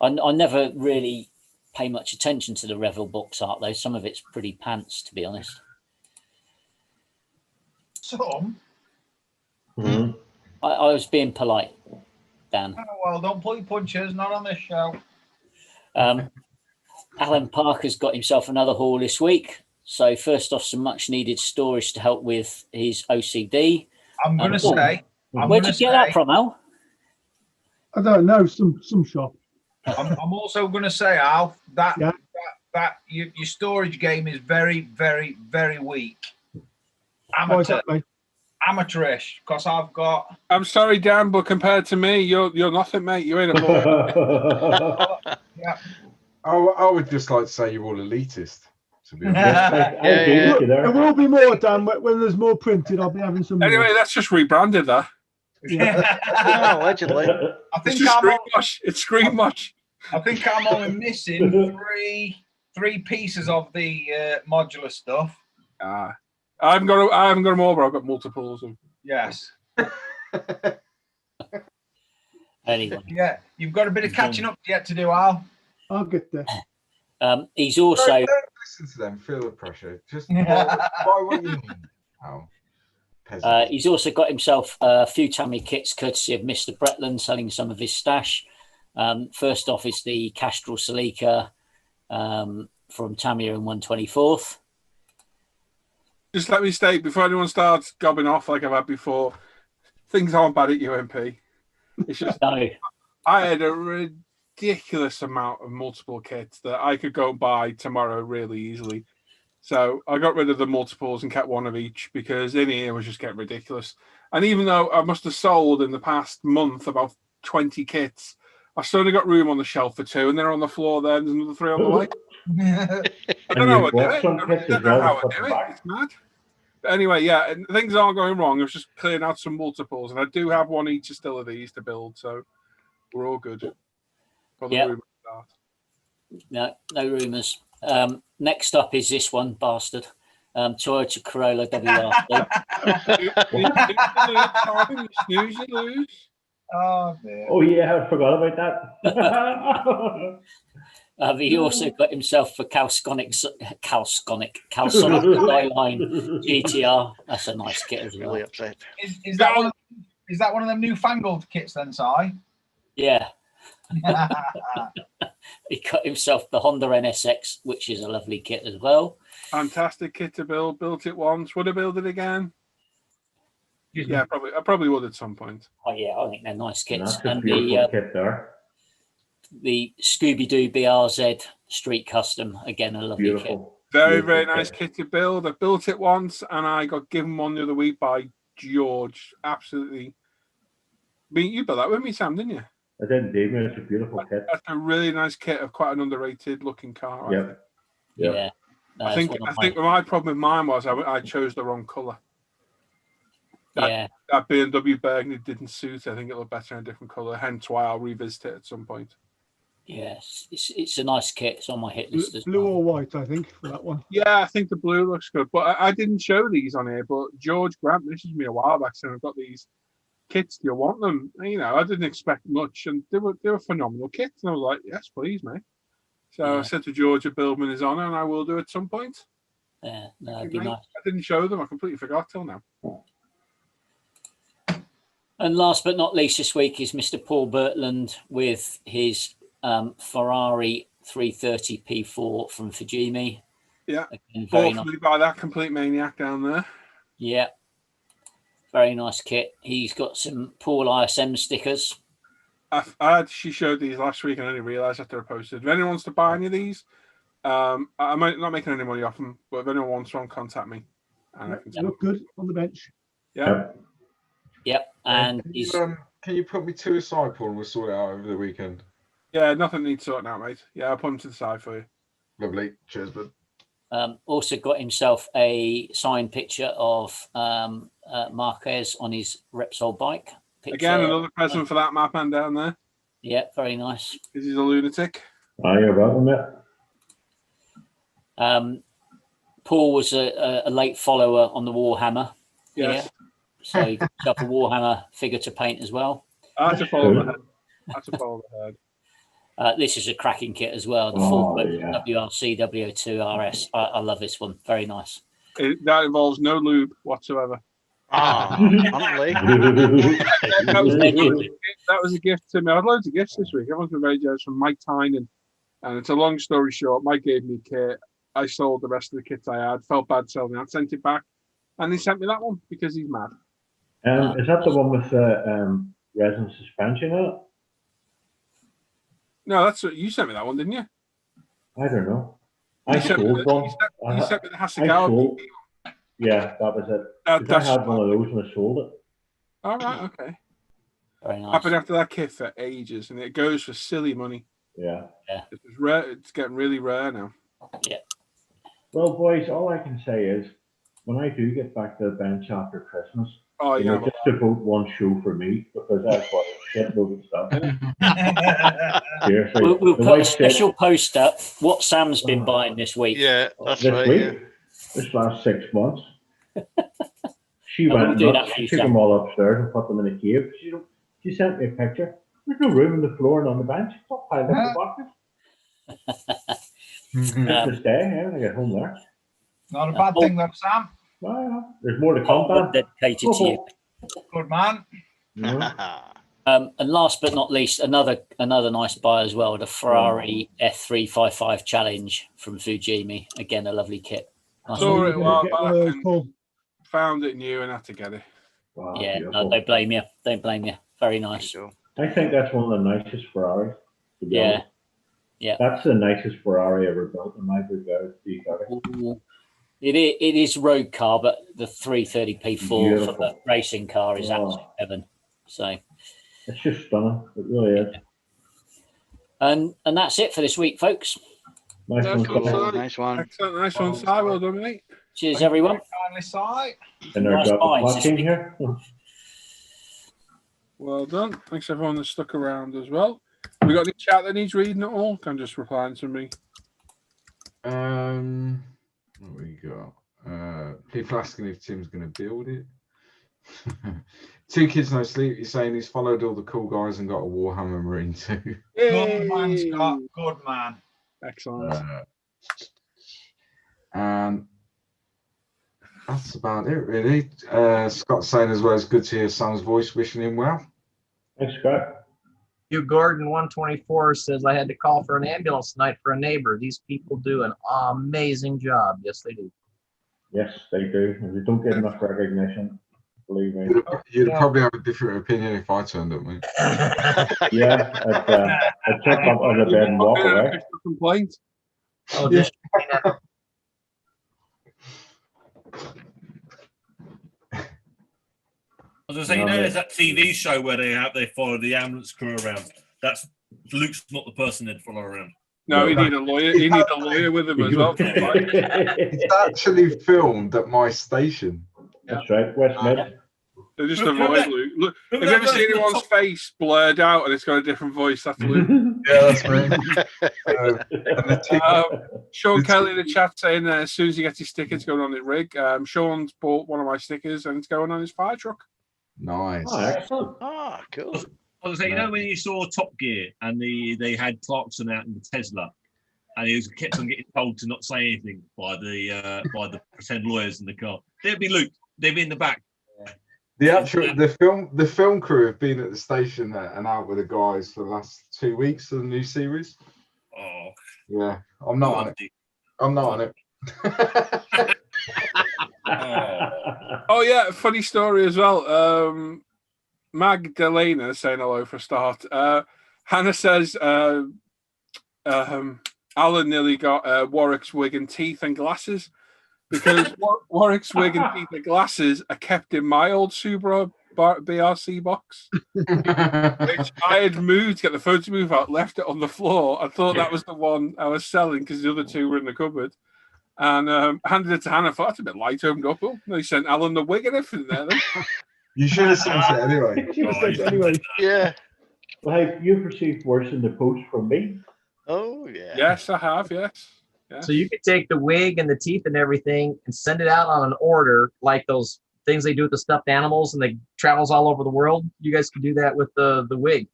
I never really pay much attention to the Revel box art, though. Some of it's pretty pants, to be honest. Some? I was being polite, Dan. Oh, well, don't pull your punches, not on this show. Alan Parker's got himself another haul this week. So first off, some much needed storage to help with his OCD. I'm going to say... Where'd you get that from, Al? I don't know, some shop. I'm also going to say, Al, that your storage game is very, very, very weak. Amateurish, because I've got... I'm sorry, Dan, but compared to me, you're nothing, mate. You ain't a ball. Yeah. I would just like to say you're all elitist. To be honest. There will be more, Dan. When there's more printed, I'll be having some. Anyway, that's just rebranded that. Yeah, allegedly. I think it's screen wash. I think I'm only missing three pieces of the modular stuff. I haven't got them all, but I've got multiples of. Yes. Anyway. Yeah, you've got a bit of catching up yet to do, Al. I'll get there. He's also. Don't listen to them. Feel the pressure. Just buy what you need. He's also got himself a few Tamiya kits, courtesy of Mr. Bretland, selling some of his stash. First off is the Castrol Celica from Tamiya in 124th. Just let me state, before anyone starts gobbing off like I've had before, things aren't bad at UMP. It's just no. I had a ridiculous amount of multiple kits that I could go buy tomorrow really easily. So I got rid of the multiples and kept one of each because in here was just getting ridiculous. And even though I must have sold in the past month about 20 kits, I still only got room on the shelf for 2, and they're on the floor there, and there's another 3 on the way. I don't know how I do it. I don't know how I do it. It's mad. But anyway, yeah, and things aren't going wrong. I was just clearing out some multiples, and I do have one each still of these to build, so we're all good. Yeah. No rumours. Next up is this one, bastard. Toyota Corolla WRC. Snooze, you lose. Oh, dear. Oh, yeah, I forgot about that. He also got himself a Calsonic Skyline GTR. That's a nice kit as well. Really upset. Is that one of them newfangled kits then, Si? Yeah. He got himself the Honda NSX, which is a lovely kit as well. Fantastic kit to build. Built it once. Would I build it again? Yeah, probably. I probably would at some point. Oh yeah, I think they're nice kits. And the Scooby-Doo BRZ Street Custom, again, a lovely kit. Very nice kit to build. I built it once and I got given one the other week by George. Absolutely. You built that with me, Sam, didn't you? I did indeed, man. It's a beautiful kit. That's a really nice kit of quite an underrated looking car. Yep. Yeah. No, I think my problem with mine was I chose the wrong colour. That BMW burgundy didn't suit. I think it looked better in a different colour. Hence why I'll revisit it at some point. Yes, it's a nice kit. It's on my hit list as blue well. or white, I think, for that one. Yeah, I think the blue looks good. But I didn't show these on here. But George Grant messaged me a while back saying I've got these kits. Do you want them? And, you know, I didn't expect much, and they were phenomenal kits. And I was like, yes, please, mate. So I said to George, a build in his honour, and I will do it at some point. Yeah, no, it'd be nice. I didn't show them. I completely forgot till now. And last but not least this week is Mr. Paul Bertland with his Ferrari 330 P4 from Fujimi. Yeah, again, very nice. By that complete maniac down there. Yeah, very nice kit. He's got some Paul ISM stickers. She showed these last week and I didn't realise that they were posted. If anyone wants to buy any of these, I'm not making any money off them, but if anyone wants one, contact me. And I can look good on the bench. Yeah. Yep. And can you put me two aside, Paul, and we'll sort it out over the weekend? Yeah, nothing needs sorting out, mate. Yeah, I'll put them to the side for you. Lovely. Cheers, bud. Also got himself a signed picture of Marquez on his Repsol bike. Again, another present for that map man down there. Yeah, very nice. This is a lunatic. You're welcome, mate. Paul was a late follower on the Warhammer. Yes. Yeah. So he got himself a Warhammer figure to paint as well. I had to follow the head. This is a cracking kit as well. The full WRC W02 RS. I love this one. Very nice. That involves no lube whatsoever. Honestly. That was a gift to me. I had loads of gifts this week. Everyone's been very generous from Mike Tynan. And it's a long story short. Mike gave me a kit. I sold the rest of the kits I had. Felt bad selling it. Sent it back. And he sent me that one because he's mad. Is that the one with resin suspension in it? No, that's what you sent me that one, didn't you? I don't know. I sold one. You sent me the Hasegawa. Yeah, that was it. I had one of those and I sold it. All right, okay. Very nice. I've been after that kit for ages, and it goes for silly money. Yeah. It's rare. It's getting really rare now. Yeah. Well, boys, all I can say is, when I do get back to the bench after Christmas, just devote one show for me, because that's what shit load of stuff. Seriously. We'll put a special post up what Sam's been buying this week. Yeah, that's this right. Week, this last 6 months. She went nuts. She took them all upstairs and put them in a cave. She sent me a picture. There's no room on the floor and on the bench. It's all piled up the boxes. Christmas Day, when I get home there. Not a bad thing, though, Sam. There's more to come, Dan. Dedicated to you. Good man. And last but not least, another nice buy as well, the Ferrari F355 Challenge from Fujimi. Again, a lovely kit. Nice Saw it a while back and found it new and had to get it. Wow, yeah, beautiful. no, don't blame you. Don't blame you. Very nice. I think that's one of the nicest Ferraris. To be honest. Yeah. That's the nicest Ferrari ever built in my book. It is road car, but the 330 P4 Beautiful. for the racing car is absolute heaven. So it's just stunning. It really is. And that's it for this week, folks. Nice one. Excellent, nice one, Si. Well done, mate. Cheers, everyone. Kindly, Si. And there's Nice a here. Well done. Thanks everyone that stuck around as well. We got any chat that needs reading at all? Can just reply to me. What we got? People asking if Tim's going to build it. 2 kids no sleep. He's saying he's followed all the cool guys and got a Warhammer Marine too. Good man, Scott. Good man. Excellent. And that's about it, really. Scott's saying as well, it's good to hear Sam's voice, wishing him well. Thanks, Scott. Hugh Gordon 124 says I had to call for an ambulance tonight for a neighbor. These people do an amazing job. Yes, they do. Yes, they do. And they don't get enough recognition. Believe me. You'd probably have a different opinion if I turned up, mate. Yeah, I'd jump up on the bed and walk away. Complaint. Oh, just I was gonna say, there's that TV show where they follow the ambulance crew around. That's Luke's not the person they'd follow around. No, he need a lawyer. He need a lawyer with him as well. It's actually filmed at my station. That's right, West Mid. They just avoid Luke. Look, have you ever seen anyone's face blurred out and it's got a different voice? That's Luke. Yeah, that's me. Sean Kelly in the chat saying as soon as he gets his sticker, it's going on his rig. Sean's bought one of my stickers and it's going on his fire truck. Nice. Oh, excellent. Ah, cool. I was saying, when you saw Top Gear and they had Clarkson out in the Tesla, and he kept on getting told to not say anything by the pretend lawyers in the car. There'd be Luke. They'd be in the back. The film crew have been at the station and out with the guys for the last 2 weeks of the new series. Oh. Yeah, I'm not on it. I'm not on it. Oh yeah, funny story as well. Magdalena saying hello for a start. Hannah says Alan nearly got Warwick's wig and teeth and glasses because Warwick's wig and teeth and glasses are kept in my old Subaru BRC box, which I had moved to get the photo booth out, left it on the floor. I thought that was the one I was selling because the other two were in the cupboard. And handed it to Hannah. I thought that's a bit light, opened up. Oh, they sent Alan the wig and everything there. Then. You should have sent it anyway. Yeah. Well, hey, you've received worse in the post from me. Oh, yeah. Yes, I have. Yes. So you could take the wig and the teeth and everything and send it out on an order, like those things they do with the stuffed animals, and they travels all over the world. You guys could do that with the wig.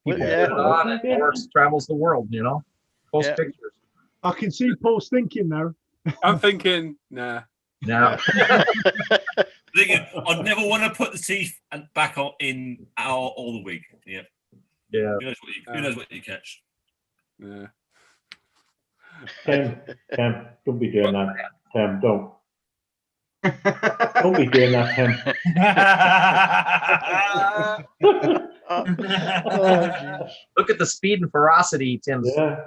People put it on, and it works, travels the world. Post pictures. I can see Paul's thinking now. I'm thinking, nah. No. I'd never want to put the teeth back on in all the wig. Yeah. Yeah. Who knows what you catch? Yeah. Tim, don't be doing that. Tim, don't. Don't be doing that, Tim. Look at the speed and ferocity, Tim's. Yeah,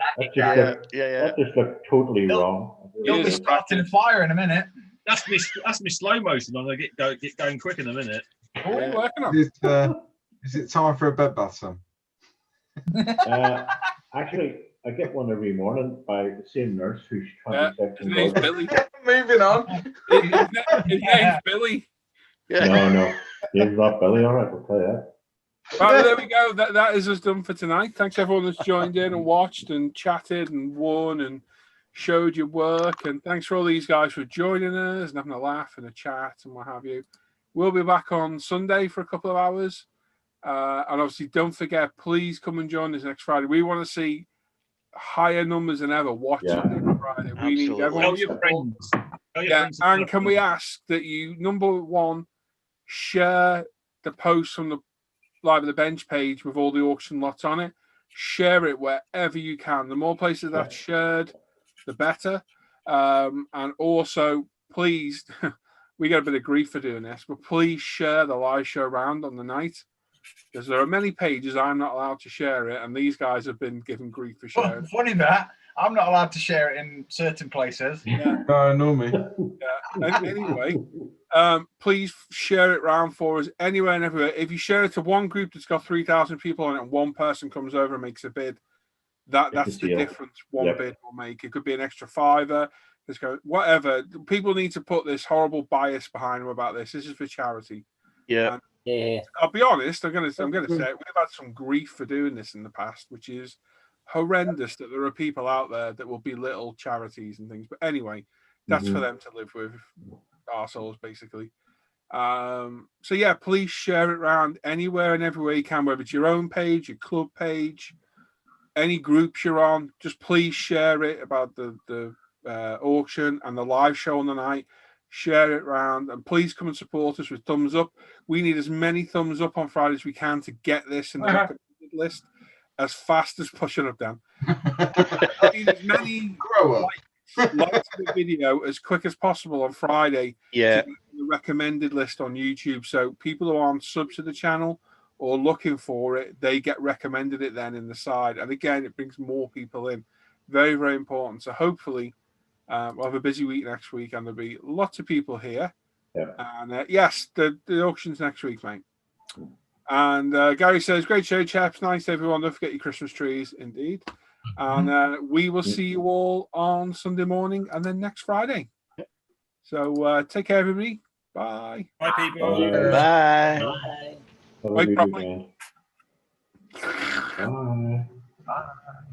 that just looked totally wrong. You'll be starting a fire in a minute. That's me slow motion. I'm gonna get going quick in a minute. Is it time for a bed bath, Sam? Actually, I get one every morning by the same nurse who's 26 his name's Billy. Moving on. His name's Billy. No, name's not Billy. All right, we'll tell you that. Right, there we go. That is us done for tonight. Thanks everyone that's joined in and watched and chatted and won and showed your work. And thanks for all these guys for joining us and having a laugh and a chat and what have you. We'll be back on Sunday for a couple of hours. And obviously, don't forget, please come and join us next Friday. We want to see higher numbers than ever watching next Friday. We need everyone. Your friends. And can we ask that you, number one, share the post from the Live at the Bench page with all the auction lots on it. Share it wherever you can. The more places that's shared, the better. And also, please, we get a bit of grief for doing this, but please share the live show around on the night. Because there are many pages I'm not allowed to share it, and these guys have been given grief for sharing. Funny that. I'm not allowed to share it in certain places. Yeah. No, me. Yeah. Anyway, please share it around for us anywhere and everywhere. If you share it to one group that's got 3,000 people on it and one person comes over and makes a bid, that's the difference one bid will make. It could be an extra $5. Whatever. People need to put this horrible bias behind them about this. This is for charity. Yeah. Yeah. I'll be honest. I'm gonna say it. We've had some grief for doing this in the past, which is horrendous. That there are people out there that will belittle charities and things. But anyway, that's for them to live with. Arseholes, basically. So yeah, please share it around anywhere and everywhere you can, whether it's your own page, your club page, any groups you're on. Just please share it about the auction and the live show on the night. Share it around, and please come and support us with thumbs up. We need as many thumbs up on Friday as we can to get this in the recommended list as fast as pushing up, Dan. I need as many likes to the video as quick as possible on Friday. Yeah. To get the recommended list on YouTube, so people who aren't subs to the channel or looking for it, they get recommended it then in the side. And again, it brings more people in. Very, very important. So hopefully. We'll have a busy week next week, and there'll be lots of people here. Yeah. And yes, the auction's next week, mate. And Gary says, great show, chaps. Nice, everyone. Don't forget your Christmas trees, indeed. And we will see you all on Sunday morning and then next Friday. So take care, everybody. Bye. Bye, people. Bye. Have a Wait good properly. weekend. Bye. Bye.